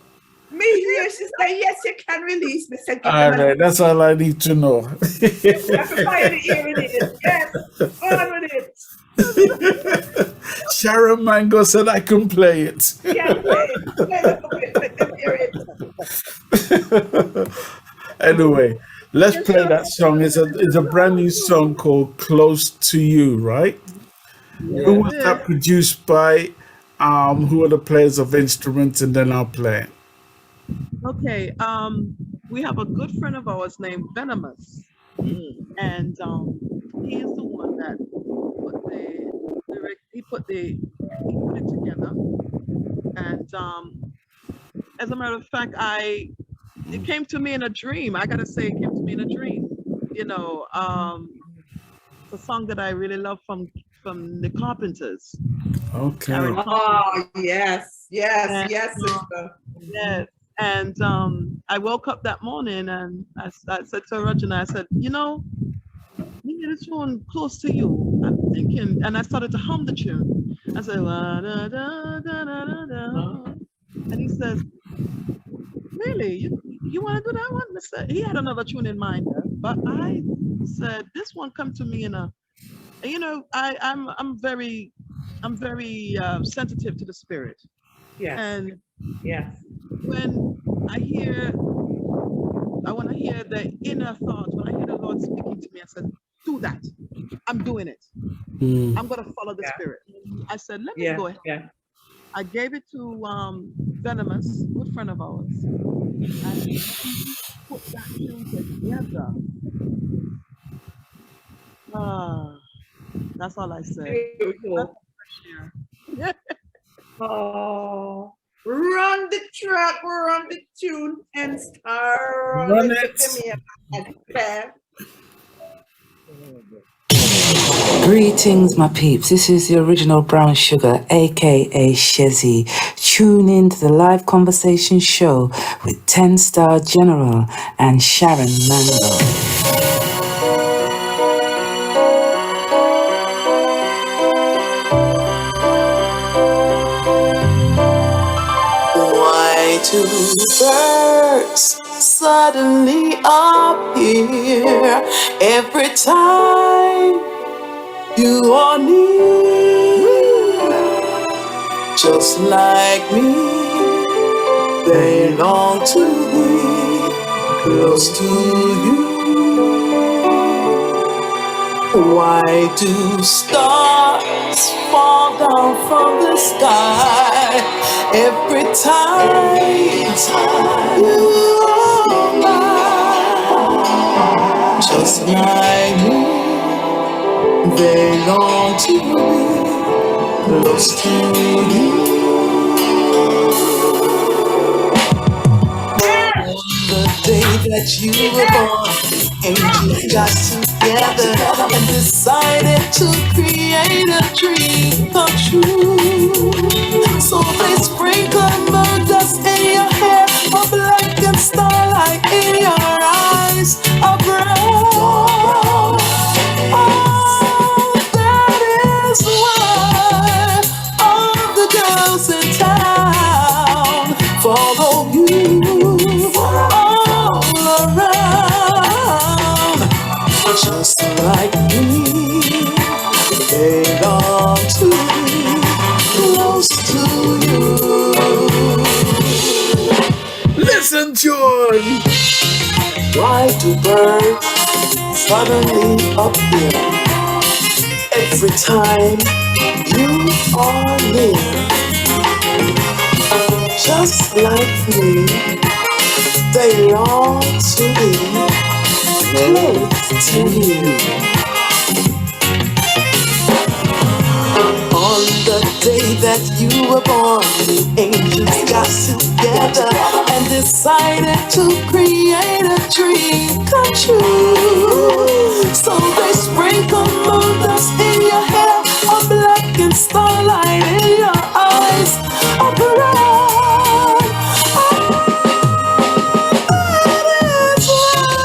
Me here, she said, yes, you can release. Me said, give All them a right, that's all I need to know. everybody hearing it. Yes, go on with it. Sharon Mango said I can play it. Yeah, play it. Play it a bit, let them hear it. Anyway, let's You play sure? that song. It's a brand new song called "Close to You," right? Who Yeah. was that produced by? Who are the players of instruments, and then I'll play it. Okay. We have a good friend of ours named Venomous, and he is the one that he put it together. And as a matter of fact, it came to me in a dream. I gotta say, it came to me in a dream. You know, it's a song that I really love from the Carpenters. Okay. Aaron Oh, yes, yes, And, yes, sister. yes. And I woke up that morning and I said to Rajana, I said, you know, maybe this one close to you. I'm thinking, and I started to hum the tune. I said, "La, da, da, da, da, da, da." And he says, really, you want to do that one? He had another tune in mind, but I said, this one come to me in a, you know, I'm very sensitive to the spirit. Yes, And yes. when I want to hear the inner thought, when I hear the Lord speaking to me, I said, do that. I'm doing it. I'm going to follow the Yeah. spirit. I said, let me Yeah, go ahead. yeah. I gave it to Venomous, good friend of ours. And he put that tune together. That's all I said. Beautiful. Yeah. Oh, run the track, run the tune, and start. Run Listen it. to me and fair. Greetings, my peeps. This is the original Brown Sugar, aka Shezzy. Tune in to the live conversation show with 10-Star General and Sharon Mango. Why do birds suddenly appear every time you are near? Just like me, they long to be close to you. Why do stars fall down from the sky every time you are mine? Just like me, they long to be close to you. The day that you were born, angels got together and decided to create a dream come true. So they sprinkled dust in your hair, a black and starlight in your eyes, a brown. Oh, that is why all the girls in town follow you all around. Just like me, they long to be close to you. Listen, John. Why do birds suddenly appear every time you are near? Just like me, they long to be close to you. On the day that you were born, the angels got together and decided to create a dream come true. So they sprinkled moon dust in your hair, a black and starlight in your eyes, a brown.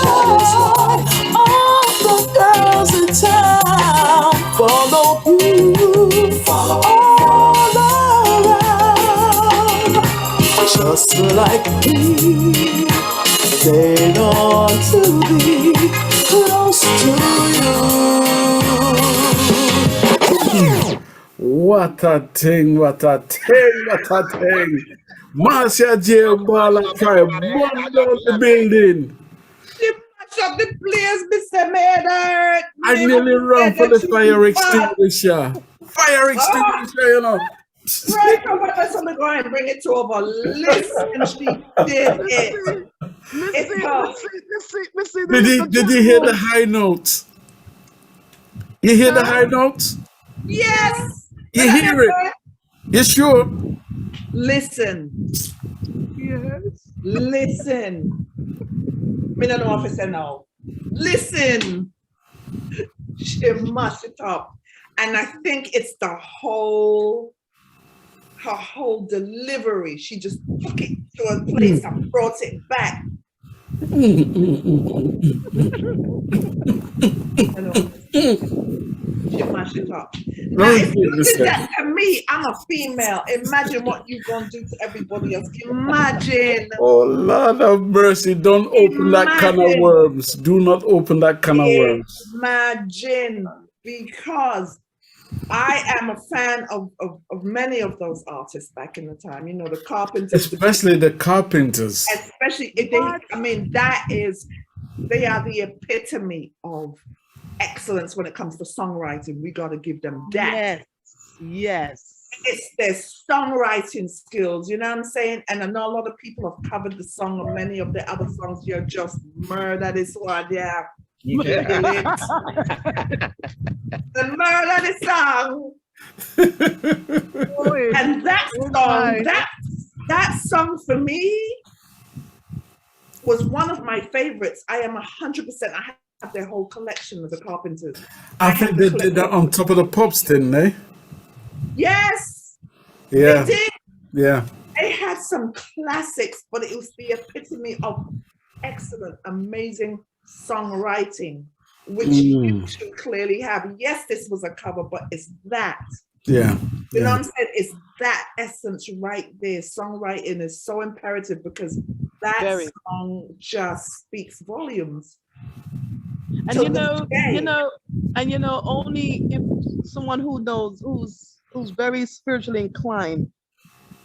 That is why all the girls in town follow you all around. just like me. They want to be close to you. What a thing, what a thing, what a thing. Marcia J Ball Orrahjahni, bomb down the building. She mash up the place, Mr. Maynard. I nearly run for the fire extinguisher. Fire extinguisher, you know. Right over there, so I'm going to bring it over. Listen, she did it. Did you hear the high notes? You hear the high notes? Yes. You hear it? You sure? Listen. Yes. Listen. Me don't know if I say no. Listen. She mashed it up. And I think it's her whole delivery. She just took it to a place and brought it back. She mashed it up. Now, if you did that to me, I'm a female. Imagine what you're going to do to everybody else. Imagine. Oh, Lord of mercy. Don't open that can of worms. Do not open that can of worms. Imagine. Because I am a fan of many of those artists back in the time. You know, the Carpenters. Especially the Carpenters. Especially, if they, I mean, they are the epitome of excellence when it comes to songwriting. We got to give them that. Yes. It's their songwriting skills, you know what I'm saying? And I know a lot of people have covered the song, or many of the other songs. You're just murder this one, yeah. The murder this song. And that song, that song for me was one of my favorites. I am 100%. I have their whole collection of the Carpenters. I think they did that on Top of the Pops, didn't they? Yes. Yeah. They did. Yeah. They had some classics, but it was the epitome of excellent, amazing songwriting, which you should clearly have. Yes, this was a cover, but it's that. Yeah. You know what I'm saying? It's that essence right there. Songwriting is so imperative because that song just speaks volumes. And only if someone who knows, who's very spiritually inclined,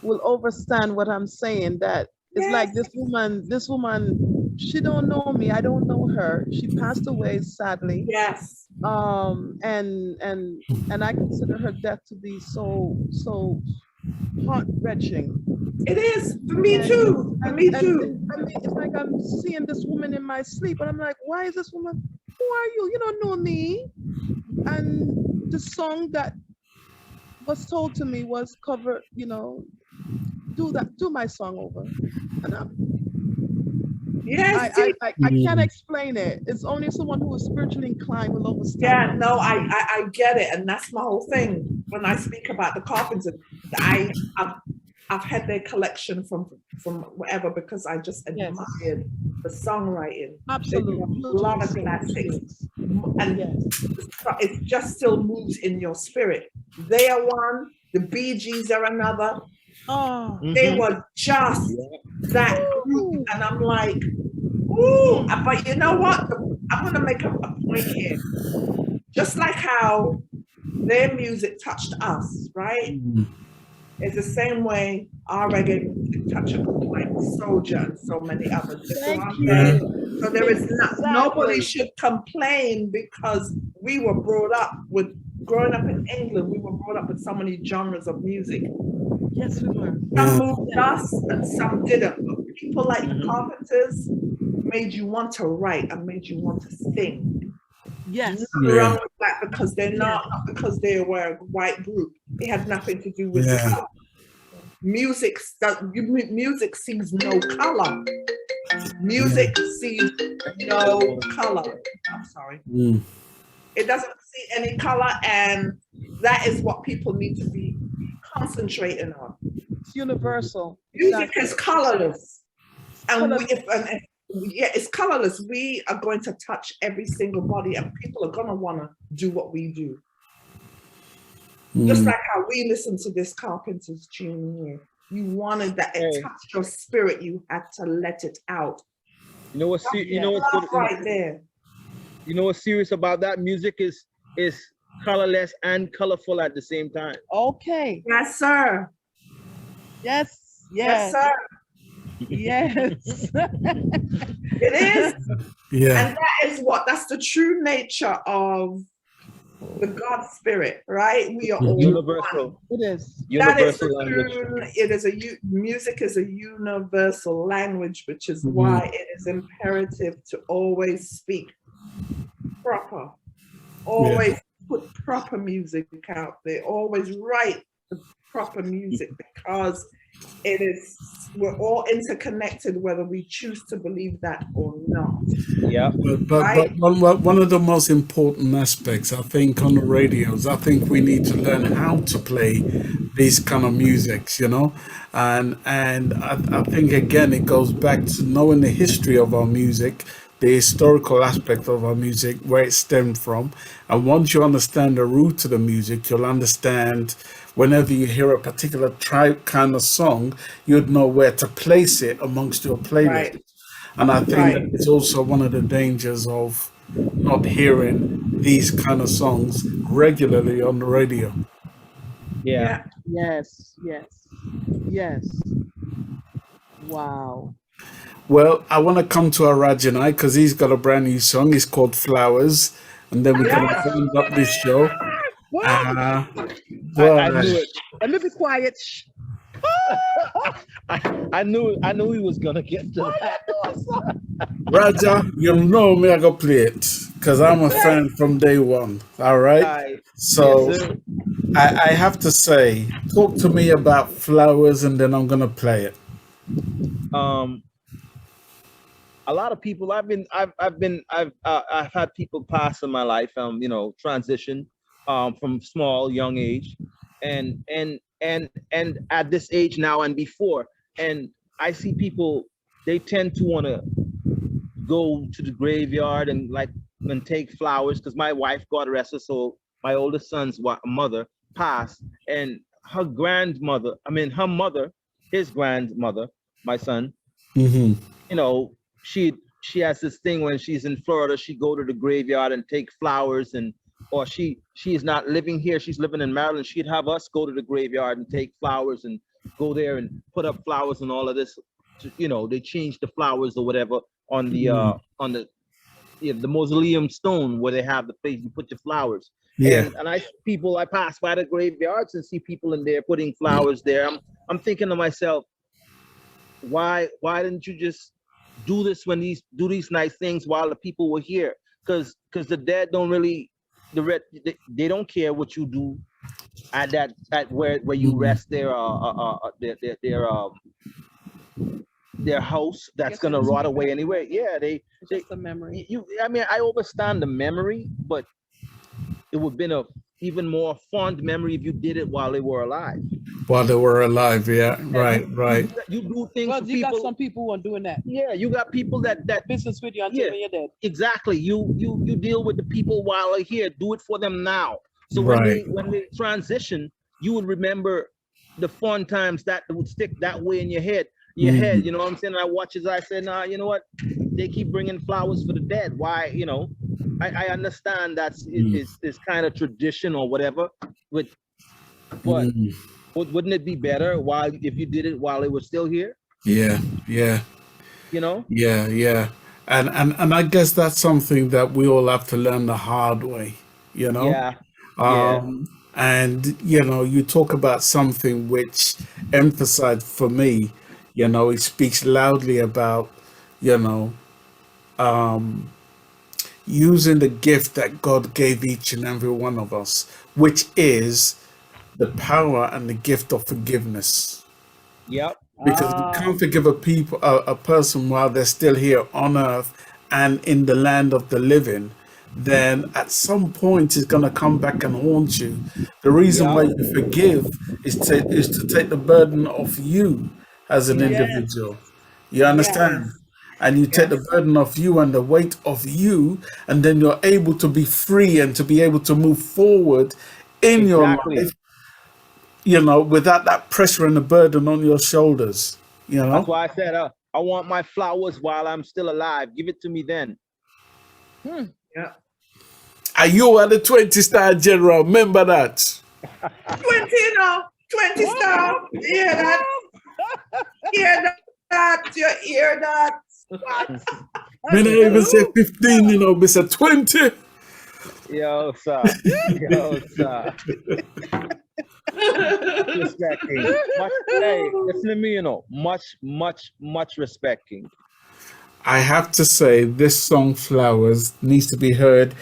will understand what I'm saying. That it's like this woman, she don't know me, I don't know her. She passed away sadly. Yes. And I consider her death to be so heart-wrenching. It is for me too. For me too. I mean, it's like I'm seeing this woman in my sleep, and I'm like, why is this woman? Who are you? You don't know me. And the song that was told to me was cover. You know, do my song over. And yes, I can't explain it. It's only someone who is spiritually inclined will understand. Yeah, no, I get it, and that's my whole thing when I speak about the Carpenters. I've had their collection from whatever because I just admired the songwriting. Absolutely, a lot of classics, and it just still moves in your spirit. They are one. The Bee Gees are another. Oh, they were just that group, and I'm like, ooh. But you know what? I'm gonna make a point here. Just like how their music touched us, right? It's the same way our reggae music touched us, like Soldier and so many others. So there is nobody should complain because we were growing up in England, we were brought up with so many genres of music. Yes, we were. Some moved us and some didn't. But people like the Carpenters made you want to write and made you want to sing. Yes. Nothing wrong with that because they're not because they were a white group. It had nothing to do with color. Music sees no color. Music sees no color. I'm sorry. It doesn't see any color, and that is what people need to be concentrating on. It's universal. Music is colorless. And it's colorless. We are going to touch every single body, and people are going to want to do what we do. Just like how we listen to this Carpenters tune here. You wanted that. It Hey. touched your spirit. You had to let it out. You know what's you know what's Love good, right there. you know what's serious about that? Music is colorless and colorful at the same time. Okay. Yes, sir. Yes. Yes, Yes. sir. Yes. It is. Yeah. And that's the true nature of the God spirit, right? We are all Universal. one. It is. That is Universal the language. true, it is music is a universal language, which is Mhm. why it is imperative to always speak proper, always put proper music out there, always write the proper music, because we're all interconnected, whether we choose to believe that or not. Yeah. But one of the most important aspects, I think, on the radios, I think we need to learn how to play these kind of musics, and I think again it goes back to knowing the history of our music, the historical aspect of our music, where it stemmed from, and once you understand the root of the music, you'll understand. Whenever you hear a particular tribe kind of song, you'd know where to place it amongst your playlist. Right. And I think that is also one of the dangers of not hearing these kind of songs regularly on the radio. Yeah. Yes. Yes. Yes. Wow. Well, I want to come to Arajani because he's got a brand new song. It's called Flowers. And then we're going to wind up this show. What? I Well, knew it. Let me be quiet. Shh. I knew he was gonna get to that. Raja, you know me, I go play it because I'm a fan from day one. All right. So Yes, sir. I have to say, talk to me about Flowers and then I'm going to play it. A lot of people I've had people pass in my life, transition from small young age, and at this age now and before, and I see people, they tend to want to go to the graveyard and take flowers, because my wife, God rest her soul, my oldest son's mother passed, and her mother, his grandmother, my son, Mm-hmm. she has this thing when she's in Florida, she go to the graveyard and take flowers, or she is not living here, she's living in Maryland, she'd have us go to the graveyard and take flowers and go there and put up flowers and all of this. They change the flowers or whatever on the mausoleum stone where they have the place you put your flowers. Yeah. And I pass by the graveyards and see people in there putting flowers there. I'm thinking to myself, why didn't you just do this do these nice things while the people were here? Because the dead don't really, they don't care what you do at where you rest their house that's gonna rot away anyway. Yeah, it's just a memory. I understand the memory, but it would have been a even more fond memory if you did it while they were alive. While they were alive, yeah, right. You do things. Well, for you people. got some people who are doing that. Yeah, you got people that business with you until you're dead. Exactly. You deal with the people while they're here. Do it for them now. So Right. when they transition, you would remember the fun times that would stick that way in your head. You know what I'm saying? And I watch as I said, nah, you know what? They keep bringing flowers for the dead. Why? I understand it's kind of tradition or whatever, but wouldn't it be better if you did it while they were still here? Yeah. Yeah. And I guess that's something that we all have to learn the hard way, Yeah. And you talk about something which emphasized for me, it speaks loudly about, using the gift that God gave each and every one of us, which is the power and the gift of forgiveness. Yep. Because we can't forgive a person while they're still here on earth and in the land of the living, then at some point it's going to come back and haunt you. The reason why you forgive is to take the burden off you as an individual. You understand? Yes. And you take the burden of you and the weight of you, and then you're able to be free and to be able to move forward in your life you know, without that pressure and the burden on your shoulders, you That's know. why I said I want my flowers while I'm still alive. Give it to me then. Yeah. And you are the 20-star general. Remember that. 20, you know, 20 star. You hear that? Hear that? You hear that? What? When I even say 15, you know, we say 20. Yo, sir. Yo, sir. Respecting. Hey, listen to me, you know. Much respecting. I have to say, this song Flowers needs to be heard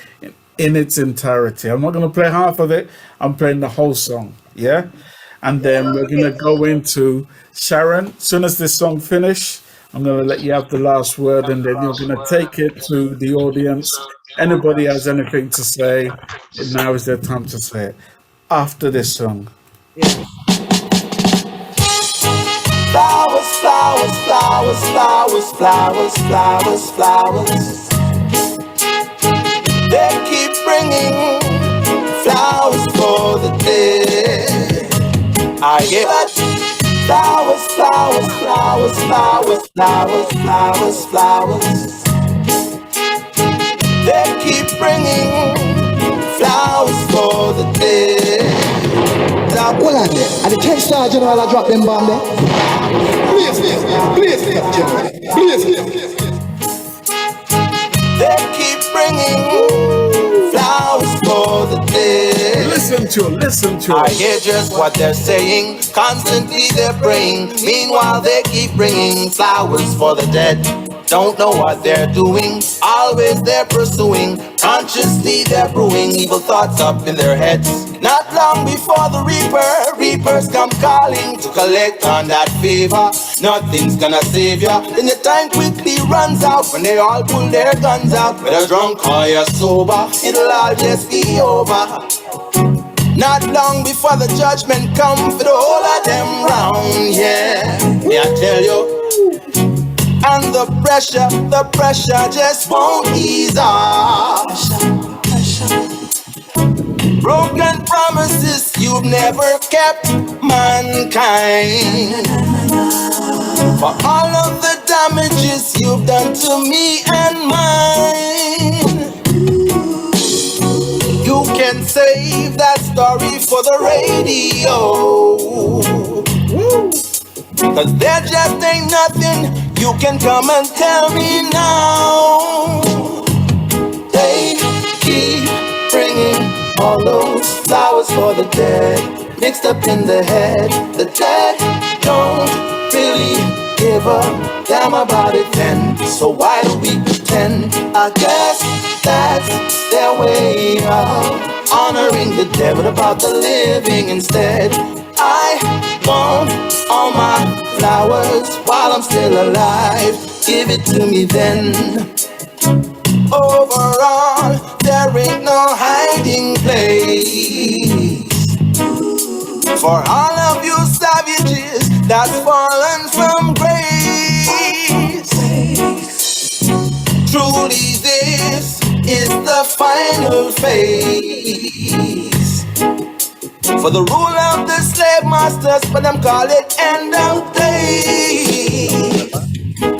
in its entirety. I'm not going to play half of it. I'm playing the whole song. Yeah. And then we're going to go into Sharon. As soon as this song finish, I'm going to let you have the last word, and then you're going to take it to the audience. Anybody has anything to say, now is their time to say it. After this song. Flowers, flowers, flowers, flowers, flowers, flowers, flowers. They keep bringing flowers for the dead. I get that. Flowers, flowers, flowers, flowers, flowers, flowers, flowers. They keep bringing flowers for the dead. Hold on there. And the 10-star general, I drop them bomb there. Please, general. Please. They keep bringing flowers for the dead. Listen to I hear just what they're saying. Constantly they're praying. Meanwhile they keep bringing flowers for the dead. Don't know what they're doing. Always they're pursuing. Consciously they're brewing evil thoughts up in their heads. Not long before the reapers come calling to collect on that favor. Nothing's gonna save ya. Then your time quickly runs out when they all pull their guns out. Whether drunk or you're sober, it'll all just be over. Not long before the judgment come for the whole of them round, yeah. Me I tell you. And the pressure just won't ease off. Broken promises you've never kept, mankind. For all of the damages you've done to me and mine. You can save that story for the radio. Cause there just ain't nothing you can come and tell me now. They keep bringing all those flowers for the dead, mixed up in the head. The dead don't really give a damn about it then. So why do we pretend? I guess that's their way of honoring the dead. What about the living instead? I want all my flowers while I'm still alive. Give it to me then. Overall, there ain't no hiding place for all of you savages that's fallen from grace. Truly, this is the final phase for the rule of the slave masters, but them call it end of days.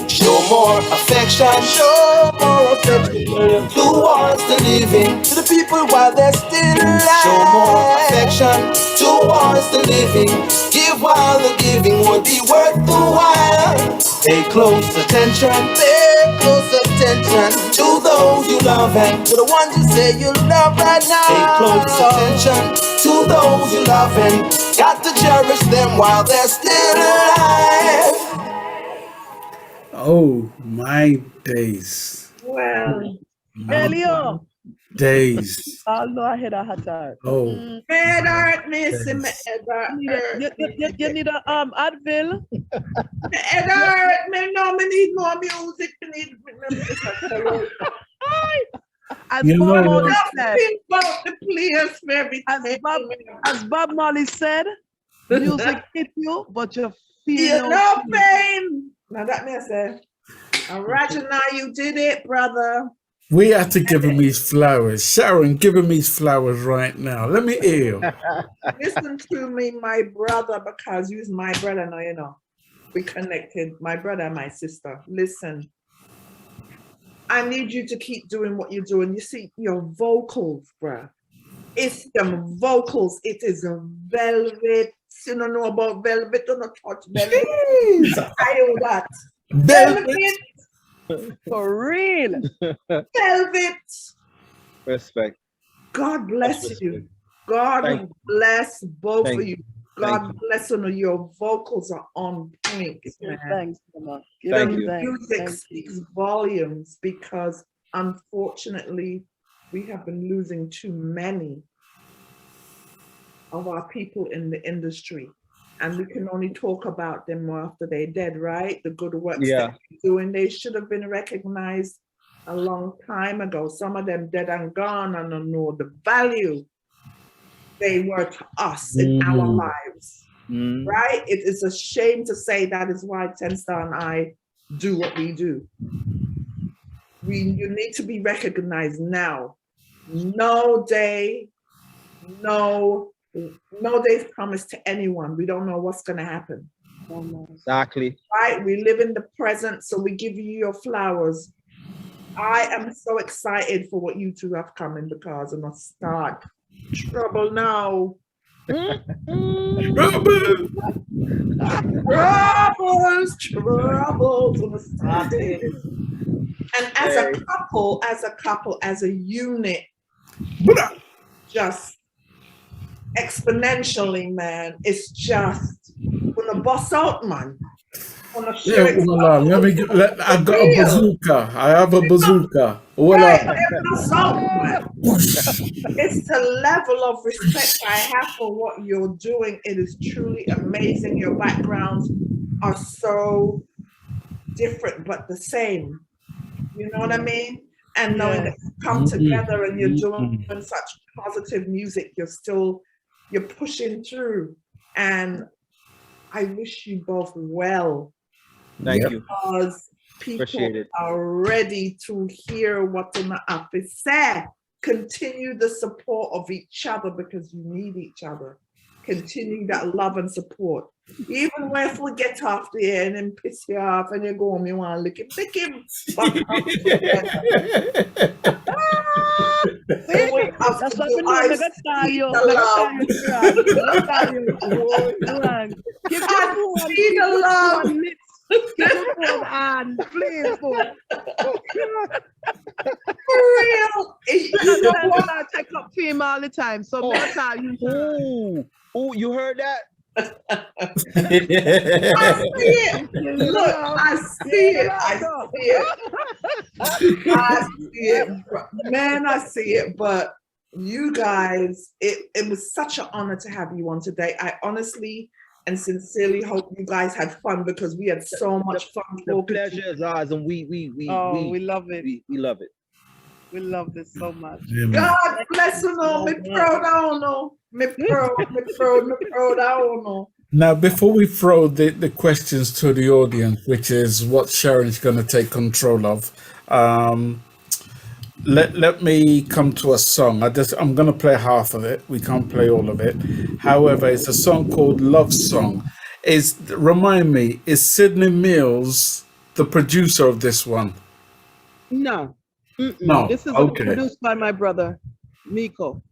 Show more affection towards the living, to the people while they're still alive. Show more affection towards the living. Give while the giving would be worth the while. Pay close attention to those you love and to the ones you say you love right now. Pay close attention to those you love and got to cherish them while they're still alive. Oh my days. Well, Elio. Days. Oh no, I hit a hot tart. Oh. head hurt, missy, my head hurt. You need a Advil. My head hurt, me no, me need more music. Me need As You Bob know Marley what? said, think about the players for everything. as Bob Marley said, music hit you, but you feel Feel no pain. Now that me say, Orrahjahni, you did it, brother. We have to give him his flowers. Sharon, give him his flowers right now. Let me hear. Listen to me, my brother, because you's my brother now, you know. We connected, my brother and my sister. Listen, I need you to keep doing what you're doing. You see, your vocals, bruh. It's the vocals. It is a velvet. You don't know about velvet, don't touch velvet. I know that. Velvet. For real. Velvet. Respect. God bless Respect. you. God Thank you. bless both Thank of you. you. God Thank you. bless you. Your vocals are on point, man. Thanks, Mama. Thank The you. music speaks volumes because unfortunately we have been losing too many of our people in the industry. And we can only talk about them more after they're dead, right? The good works Yeah. they're doing, they should have been recognized a long time ago. Some of them dead and gone and don't know the value they were to us in our lives, right? It is a shame to say that is why 10 Star and I do what we do. You need to be recognized now. No day's promised to anyone. We don't know what's going to happen. Exactly. Right? We live in the present, so we give you your flowers. I am so excited for what you two have coming because I'm going to start trouble now. Troubles on the started. And as a couple, as a unit, just exponentially, man, it's just gonna bust out, man. Yeah, I got a bazooka. I have a bazooka. Bust out, man. It's the level of respect I have for what you're doing. It is truly amazing. Your backgrounds are so different but the same. You know what I mean? And knowing that you come together and you're doing such positive music, you're pushing through. And I wish you both well. Thank you. Because people are ready to hear what the artist said. Continue the support of each other because you need each other. Continue that love and support. Even when if we get off the air and then piss you off and you go home, you want to lick him. That's what I'm going to tell you. Give the love. And please, for real. I take up team all the time, so that's how you. Oh, you heard that? I see it. Look, I see it. I see it. Man, I see it. But you guys, it was such an honor to have you on today. I honestly and sincerely hope you guys had fun because we had so much fun. The pleasure is ours, and we love it. We love it. We love this so much. God bless you, no. Me proud, I don't know. Me proud, I don't know. Now, before we throw the questions to the audience, which is what Sharon's going to take control of, let me come to a song. I'm going to play half of it. We can't play all of it. However, it's a song called Love Song. Remind me, is Sydney Mills the producer of this one? No. No. This is produced by my brother, Nico.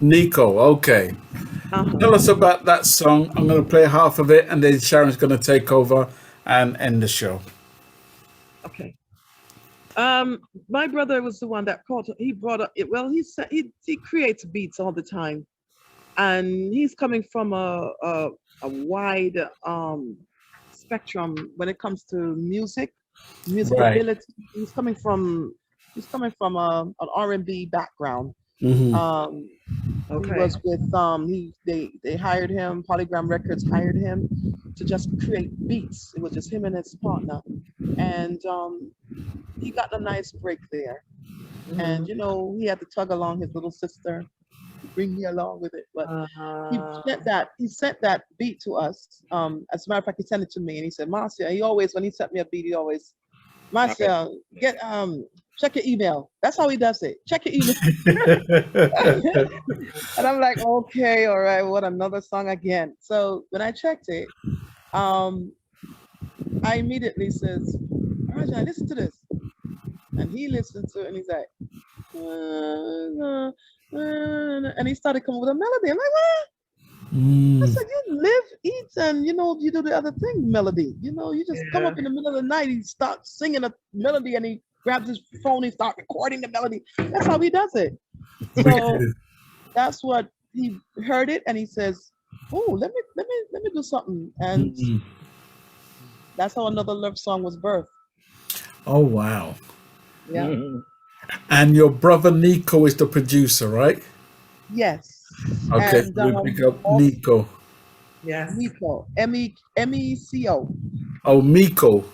Okay. Tell us about that song. I'm going to play half of it, and then Sharon's going to take over and end the show. Okay. My brother was the one that he brought up it. Well, he creates beats all the time, and he's coming from a wide spectrum when it comes to music ability. He's coming from an R&B background. Mm-hmm. He was with they hired him. Polygram Records hired him to just create beats. It was just him and his partner, and he got a nice break there. Mm-hmm. And he had to tug along his little sister to bring me along with it. But he sent that beat to us. As a matter of fact, he sent it to me, and he said, "Marcia." When he sent me a beat, he always, "Marcia, check your email. That's how he does it. Check your email. And I'm like, okay, all right, what, another song again? So when I checked it, I immediately says, Raja, listen to this. And he listened to it and he's like, and he started coming with a melody. I'm like, what? I said, you live, eat, and you do the other thing, melody. You just come up in the middle of the night, he starts singing a melody and he grabs his phone, he starts recording the melody. That's how he does it. So that's what he heard it and he says, oh, let me do something. And that's how Another Love Song was birthed. Oh, wow. Yeah. And your brother Nico is the producer, right? Yes. Okay, And, we pick up Nico. Yes. Miko. M-E-C-O. Oh, Miko.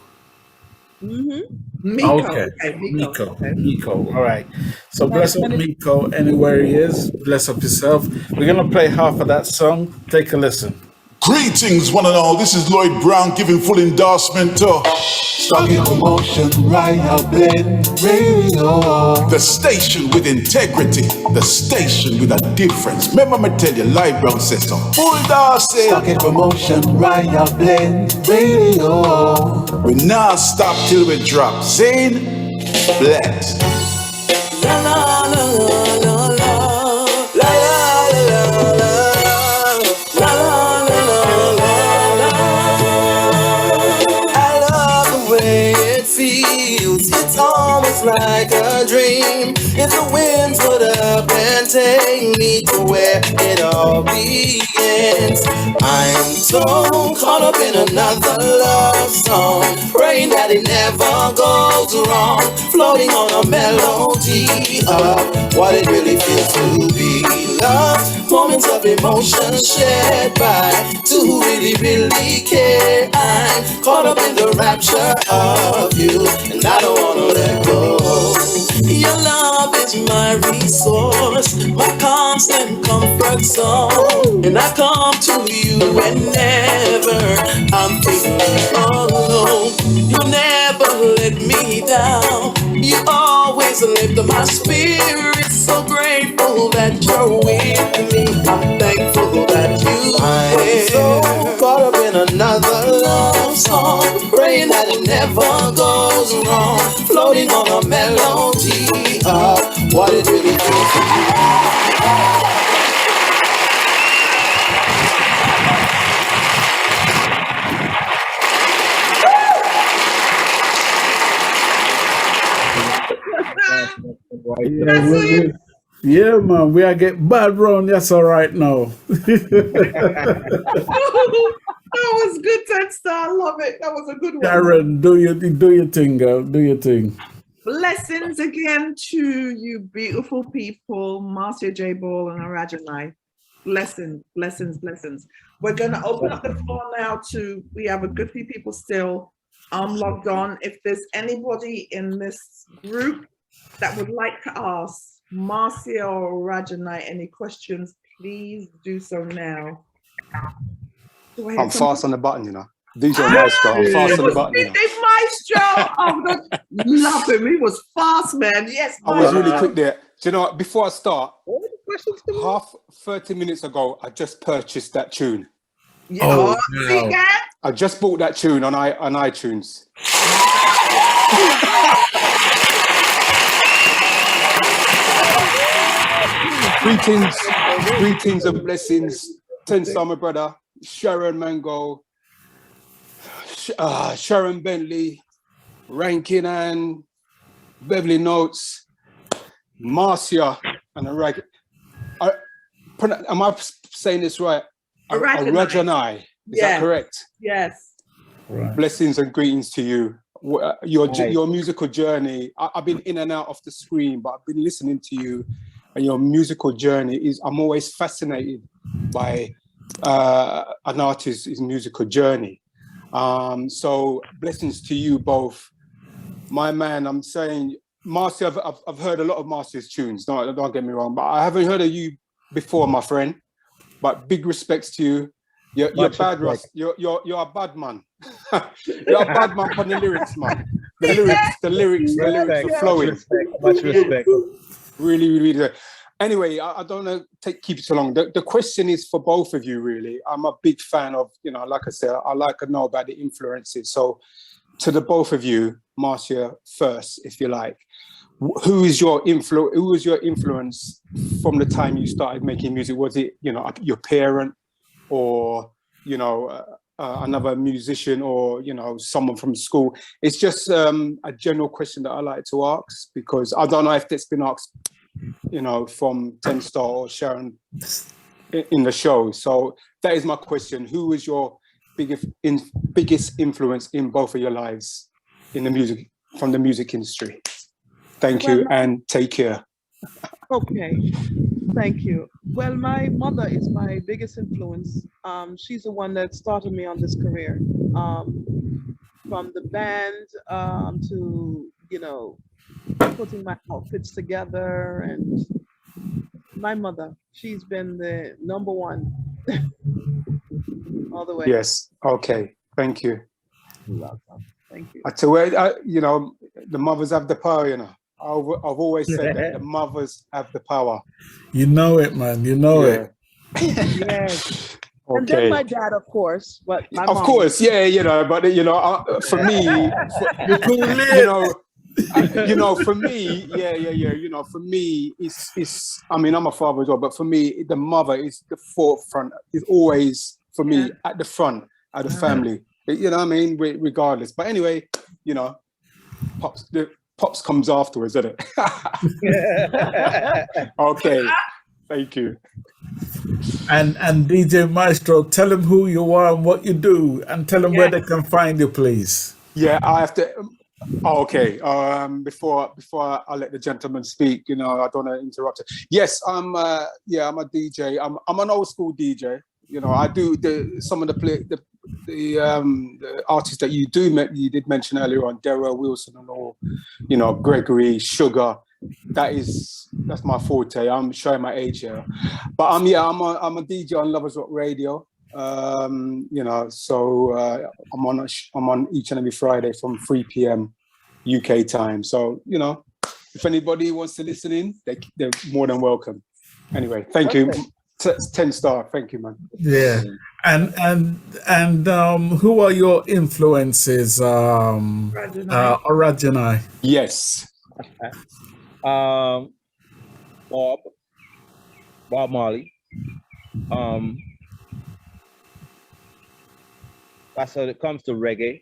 Miko. Okay. Miko. Okay. Miko. All right. So bless up Miko anywhere he is. Bless up yourself. We're going to play half of that song. Take a listen. Greetings, one and all. This is Lloyd Brown giving full endorsement to Stuck in Promotion, Raya Blend Radio. the station with integrity, the station with a difference. Remember me tell you, Lloyd Brown says so. Full endorsement. Stuck in Promotion, Raya Blend Radio. We now stop till we drop. Saying, bless. La la la la la la la la la la la la la. I love the way it feels. It's almost like a dream. If the winds would up and take me to where it all begins. I'm so caught up in another love song, praying that it never goes wrong, floating on a melody of what it really feels to be loved. Moments of emotion shared by two who really, really care. I'm caught up in the rapture of you, and I don't wanna let go. Your love is my resource, my constant comfort zone, and I come to you whenever I'm feeling alone. You never let me down. You always lift my spirit. So grateful that you're with me. I'm thankful that you I'm so caught up in another love song, praying that it never goes wrong, floating on a melody of what it really feels to be. Yeah, man, we are get bad round. That's all right now. That was good, 10 Star. I love it. That was a good one. Sharon, do your thing, girl. Do your thing. Blessings again to you beautiful people, Marcia J Ball Orrahjahni. Blessings, blessings, blessings. We're going to open up the floor now to, we have a good few people still logged on. If there's anybody in this group that would like to ask Marcia Orrahjahni any questions, please do so now. I'm fast on the button, you know. DJ Maestro, I'm fast on the button. You know. DJ Maestro, oh, love him. He was fast, man. Yes, I was really quick there. Do you know what? Before I start, 30 minutes ago, I just purchased that tune. Yeah. Oh, wow. I just bought that tune on iTunes. Greetings and blessings. 10 Star, my brother, Sharon Mango, Sharon Bentley, Rankin and Beverly Notes, Marcia and Reggae. Am I saying this right? Orrahjahni. Is that correct? Yes. Right. Blessings and greetings to you. Your musical journey. I've been in and out of the screen, but I've been listening to you, and your musical journey is. I'm always fascinated by an artist's musical journey. So blessings to you both, my man. I'm saying, Marcia, I've heard a lot of Marcia's tunes. Don't get me wrong, but I haven't heard of you before, my friend. But big respects to you. You're bad, Russ. You're a bad man. You're a bad man for the lyrics, man. the lyrics are flowing. Much respect. Really, really, really. Anyway, I don't want to keep it too long. The question is for both of you, really. I'm a big fan of, like I said, I like to know about the influences. So to the both of you, Marcia first, if you like, who was your influence from the time you started making music? Was it, your parent or, another musician or, someone from school? It's just a general question that I like to ask, because I don't know if it's been asked, from 10 Star or Sharon in the show. So that is my question. Who was your biggest influence in both of your lives in the music, from the music industry? Thank you, and take care. Okay, thank you. Well, my mother is my biggest influence. She's the one that started me on this career. From the band to, putting my outfits together, and my mother, she's been the number one all the way. Yes, okay, thank you. You're welcome. Thank you. The mothers have the power, I've always said that the mothers have the power. You know it, man. You know it. Yes. Okay. And then my dad, of course, but my mom. Of course, yeah, but for me, for me, for me, it's. I mean, I'm a father as well, but for me, the mother is the forefront. Is always for me at the front of the family. You know what I mean? Regardless. But anyway, Pops comes afterwards, isn't it? Okay, thank you. And DJ Maestro, tell them who you are and what you do, and tell them where they can find you, please. Yeah, I have to. Oh, okay. Before I let the gentleman speak, I don't want to interrupt it. Yes, I'm a DJ. I'm an old school DJ. I do some of the artists that you did mention earlier on, Darrell Wilson and all, Gregory, Sugar. That's my forte. I'm showing my age here, but I'm a DJ on Lovers Rock Radio. So I'm on each and every Friday from 3 p.m. UK time. So if anybody wants to listen in, they're more than welcome. Anyway, thank you. 10 Star. Thank you, man. Yeah. And who are your influences, Orrahjahni? Yes. Bob Marley. That's when it comes to reggae.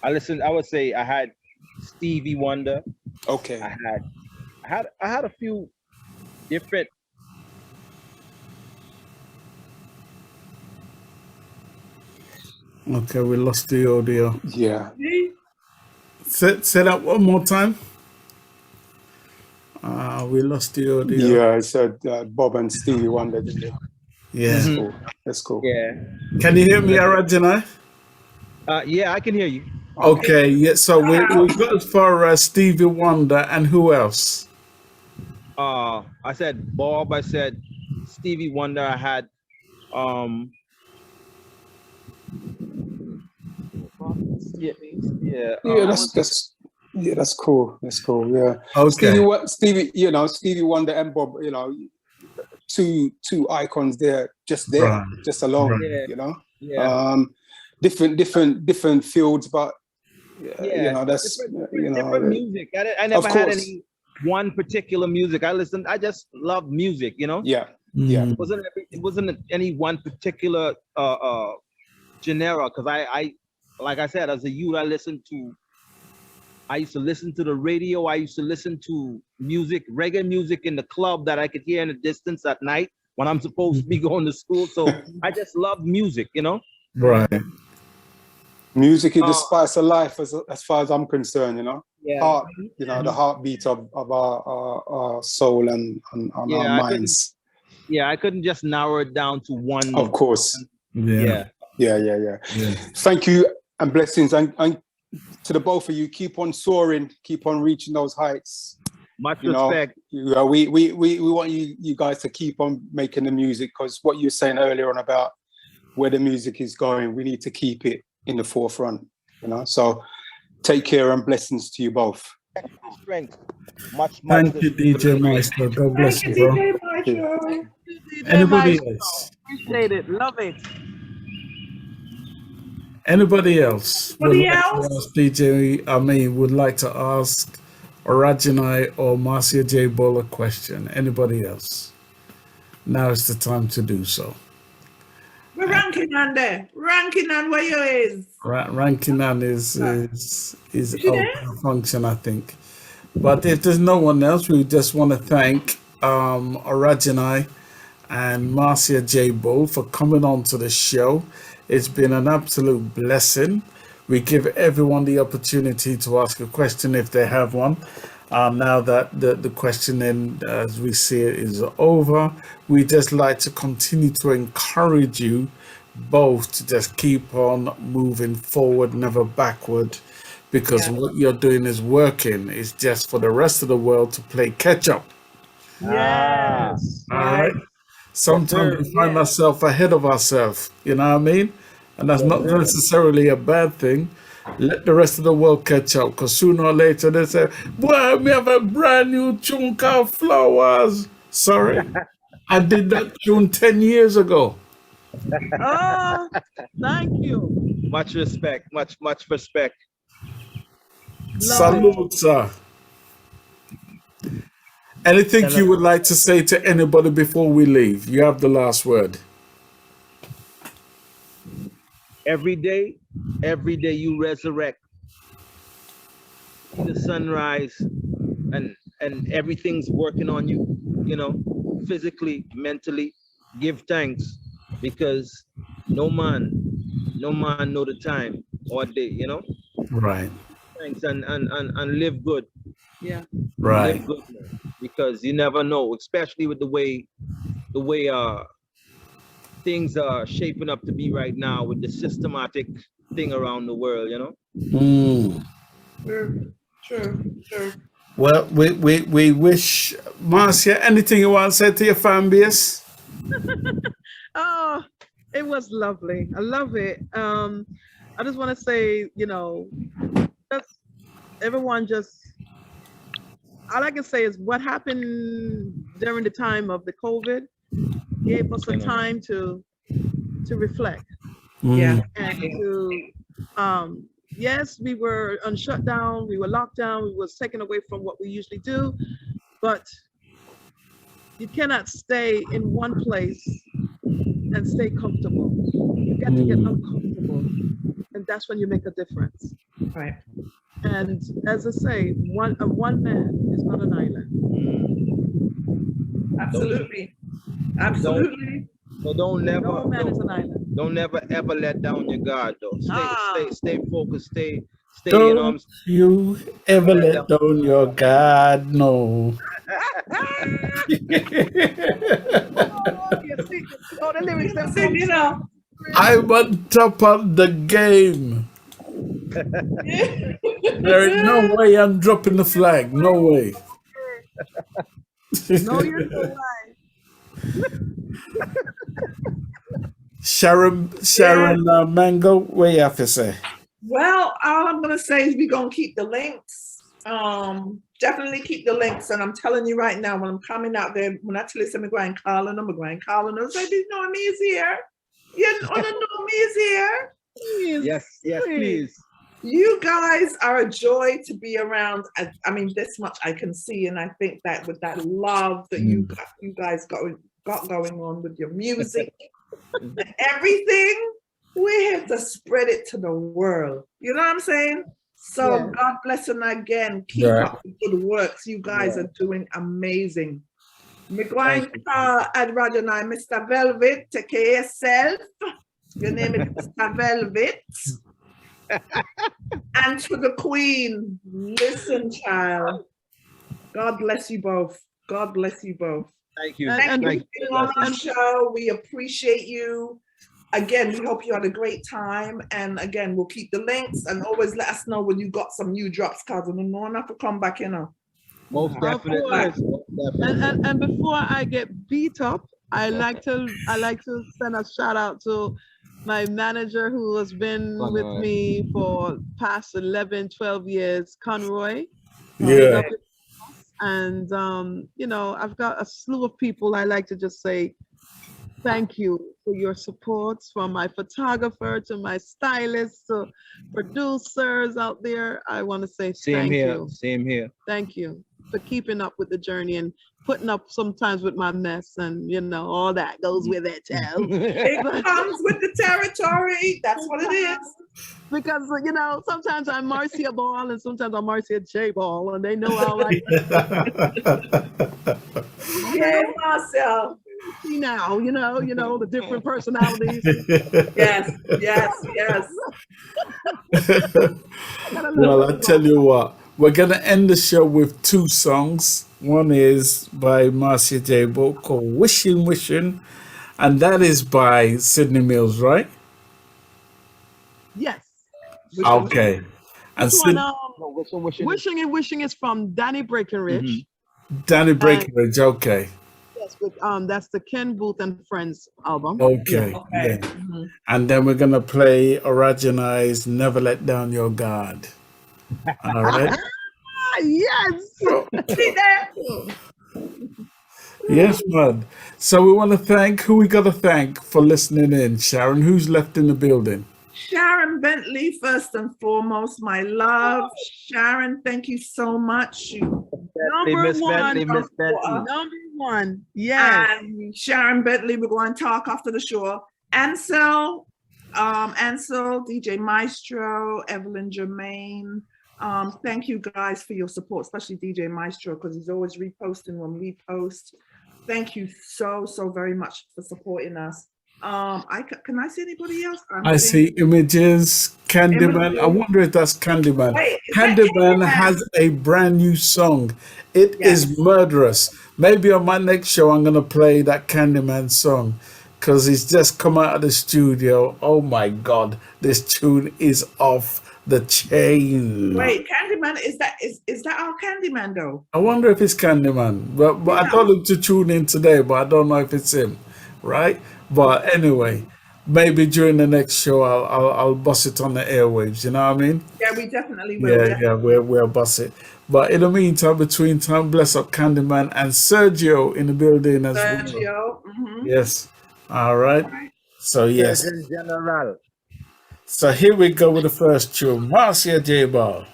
I would say I had Stevie Wonder. Okay. I had a few different. Okay, we lost the audio. Yeah. Say that one more time. We lost the audio. Yeah, I said Bob and Stevie Wonder, didn't you? Yeah. That's cool. Yeah. Can you hear me, Orrahjahni? Yeah, I can hear you. Okay, yeah. So we got as far as Stevie Wonder, and who else? I said Bob. I said Stevie Wonder. I had that's cool. That's cool. Yeah. Okay. Stevie Wonder and Bob. Two icons there, just alone. Right. Yeah. Different fields, but that's different music. I never had any one particular music. I just love music. Yeah. It wasn't any one particular genre, because I like I said, as a youth, I used to listen to the radio. I used to listen to music, reggae music in the club that I could hear in the distance at night when I'm supposed to be going to school. So I just love music, Right. Music is the spice of life, as far as I'm concerned, Yeah. Heart, the heartbeat of our soul and our minds. I couldn't just narrow it down to one. Of course. Yeah. Thank you and blessings, and to the both of you. Keep on soaring, keep on reaching those heights. Much respect. We want you guys to keep on making the music, because what you were saying earlier on about where the music is going, we need to keep it in the forefront. You know, so take care and blessings to you both. Strength. Much Thank you, DJ Maestro. God bless you, bro. DJ Maestro. Anybody else? Appreciate it. Love it. Anybody else would Anybody like else? to ask DJ, I mean, would like to ask Orrahjahni or Marcia J Ball a question? Anybody else? Now is the time to do so. We're ranking on there. Ranking on where you is. Ranking on is you out there? of function, I think. But if there's no one else, we just want to thank Orrahjahni and Marcia J Ball for coming on to the show. It's been an absolute blessing. We give everyone the opportunity to ask a question if they have one. Now that the questioning, as we see it, is over, we just like to continue to encourage you both to just keep on moving forward, never backward, because what you're doing is working. It's just for the rest of the world to play catch up. Yes. All right. Sometimes we find ourselves ahead of ourselves, you know what I mean? And that's not necessarily a bad thing. Let the rest of the world catch up, because sooner or later they say, boy, we have a brand new tune called Flowers. Sorry, I did that tune 10 years ago. Oh, thank you. Much respect. Much respect. Salute, sir. Anything you would like to say to anybody before we leave? You have the last word. Every day you resurrect. See the sunrise and everything's working on you, you know, physically, mentally. Give thanks, because no man know the time or day, you know. Right. Thanks and live good. Yeah. Right. Live good, man, because you never know, especially with the way things are shaping up to be right now with the systematic thing around the world, you know. True. Well, we wish, Marcia, anything you want to say to your fan base? Oh, it was lovely. I love it. I just want to say, you know, just everyone all I can say is what happened during the time of the COVID gave us a time to reflect. Yeah. And to yes, we were on shutdown, we were locked down, we were taken away from what we usually do, but you cannot stay in one place and stay comfortable. You got to get uncomfortable, and that's when you make a difference. Right. And as I say, one man is not an island. Absolutely. So don't never. No man is an island. Don't never ever let down your guard, though. Stay focused. Stay. Don't You know, you ever let down your guard? No. Oh, the lyrics them Sing, you know. I'm on top of the game. There is no way I'm dropping the flag. No way. No, you're so right. Sharon Mango, what you have to say? Well, all I'm gonna say is we're gonna keep the links. Definitely keep the links. And I'm telling you right now, when I'm coming out there, when I tell you something, I'm going calling, I say, you know me is here. You wanna know me is here? Yes, please. You guys are a joy to be around. I mean, this much I can see, and I think that with that love that you guys got going on with your music and everything, we're here to spread it to the world. You know what I'm saying? So God bless and again, keep up the good works. You guys are doing amazing. McGuire Orrahjahni, Mr. Velvet, take care of yourself. Your name is Mr. Velvet. And to the Queen, listen, child. God bless you both. God bless you both. Thank you. Thank you for being on our show. We appreciate you. Again, we hope you had a great time. And again, we'll keep the links and always let us know when you got some new drops, because I don't know enough to come back, you know. Most definitely. And before I get beat up, I like to send a shout out to my manager who has been with me for past 11, 12 years, Conroy. Big Yeah. up, and you know, I've got a slew of people. I like to just say thank you for your support, from my photographer to my stylist to producers out there. I want to say thank you. Same here. Thank you for keeping up with the journey and putting up sometimes with my mess, and you know, all that goes with it too. It comes with the territory. That's what it is. Because you know, sometimes I'm Marcia Ball and sometimes I'm Marcia J Ball, and they know how I Yeah, Marcia. now, you know the different personalities. Yes. Well, I tell you what, we're gonna end the show with two songs. One is by Marcia J Ball called Wishing, and that is by Sydney Mills, right? Yes. Okay. And This one, wishing is from Danny Breckenridge. Danny Breckenridge, okay. Yes, with that's the Ken Booth and Friends album. Okay. Yeah. And then we're gonna play Orrahjahni's Never Let Down Your Guard. All right. Yes. See that? Yes, man. So we want to thank who we got to thank for listening in. Sharon, who's left in the building? Sharon Bentley, first and foremost, my love. Sharon, thank you so much. Number one. Yes. And Sharon Bentley, we're going to talk after the show. Ansel, DJ Maestro, Evelyn Germain. Thank you guys for your support, especially DJ Maestro, because he's always reposting when we post. Thank you so very much for supporting us. Can I see anybody else? I see Images, Candyman. I wonder if that's Candyman. Wait, Candyman has a brand new song. It is murderous. Maybe on my next show, I'm going to play that Candyman song because he's just come out of the studio. Oh my God, this tune is off the chain. Wait, Candyman, is that our Candyman though? I wonder if it's Candyman. But I told him to tune in today, but I don't know if it's him, right? But anyway, maybe during the next show I'll bust it on the airwaves. You know what I mean? Yeah, we definitely will. Yeah, we'll bust it. But in the meantime, between time, bless up Candyman and Sergio in the building as well. Sergio. Yes. All right. So yes. General. So here we go with the first tune, Marcia J Ball.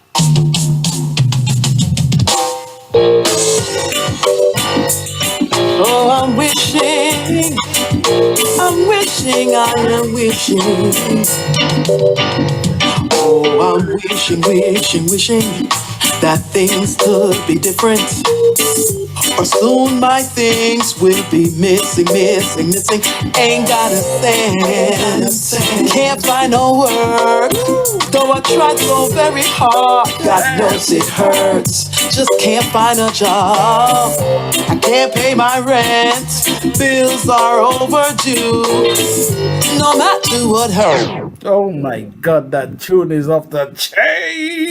Oh, I'm wishing, I am wishing. Oh, I'm wishing that things could be different. Or soon my things will be missing. Ain't got a cent, can't find no work. Though I tried so very hard, God knows it hurts. Just can't find a job. I can't pay my rent, bills are overdue. No matter what hurt. Oh my God, that tune is off the chain.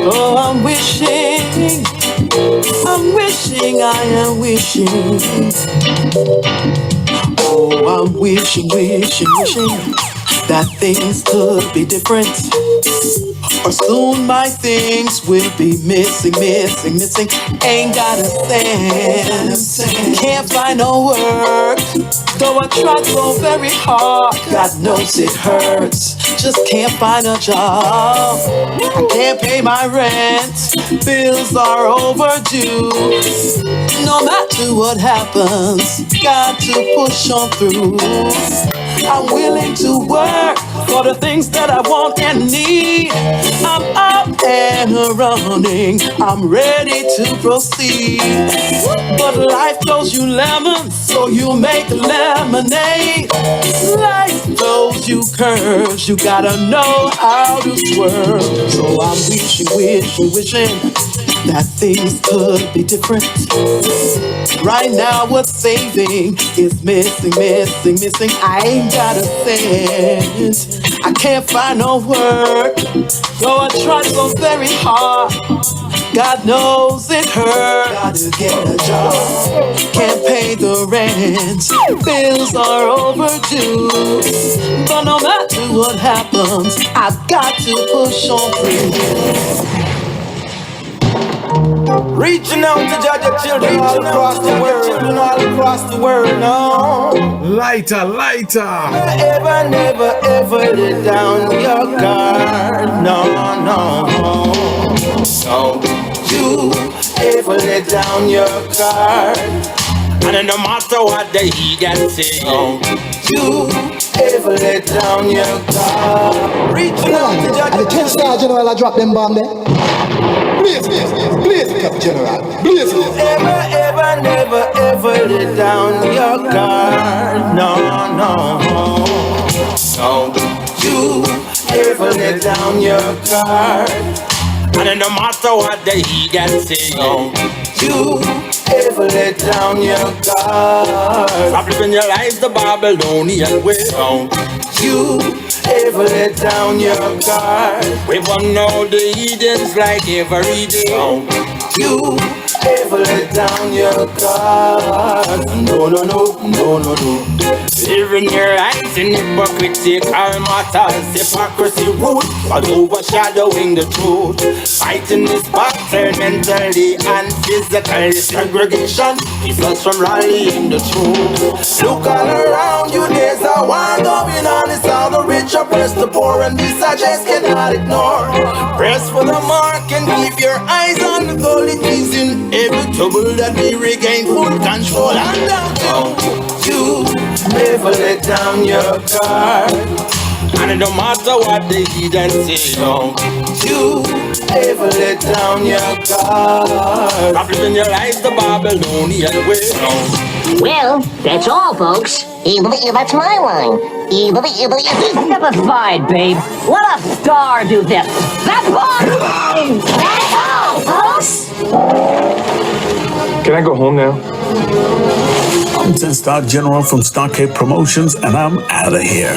Oh, I'm wishing, I am wishing. Oh, I'm wishing that things could be different. Or soon my things will be missing. Ain't got a cent, can't find no work. Though I tried so very hard, God knows it hurts. Just can't find a job. I can't pay my rent, bills are overdue. No matter what happens, got to push on through. I'm willing to work for the things that I want and need. I'm up and running, I'm ready to proceed. But life throws you lemons, so you make lemonade. Life throws you curves, you gotta know how to swerve. So I'm wishing that things could be different. Right now what's saving is missing. I ain't got a cent, I can't find no work. Though I tried so very hard, God knows it hurts. Gotta get a job. Can't pay the rent. Bills are overdue. But no matter what happens, I've got to push on through. Reaching out to judge your children all across the world, no. Lighter, lighter. Never, never, ever let down your guard, no. Don't you ever let down your guard. And no matter what the heathen say, don't you ever let down your guard. Reaching out to judge. And the 10-star general, I drop them bomb there. Please, General. Please. Ever, never, ever let down your guard. No. Don't you ever let down your guard. And no matter what the heathen say, don't you ever let down your guard. Stop living your life the Babylonian way. Don't you ever let down your guard. We want know the heathens like every day. Don't you ever let down your guard. No. Living your eyes in hypocrisy, matters, hypocrisy root, but overshadowing the truth. Fighting this battle mentally and physically. Segregation keeps us from rallying the truth. Look all around you, there's a war going on. It's how the rich oppress the poor, and this I just cannot ignore. Press for the mark and keep your eyes on the goal. It is inevitable that we regain full control. And don't you never let down your guard. And no matter what the heathen say, don't you ever let down your guard. Stop living your life the Babylonian way. Well, that's all, folks. That's my line. Step aside, babe. Let a star do this. That's all. That's all, folks. Can I go home now? I'm 10-star General from Stockade Promotions, and I'm out of here.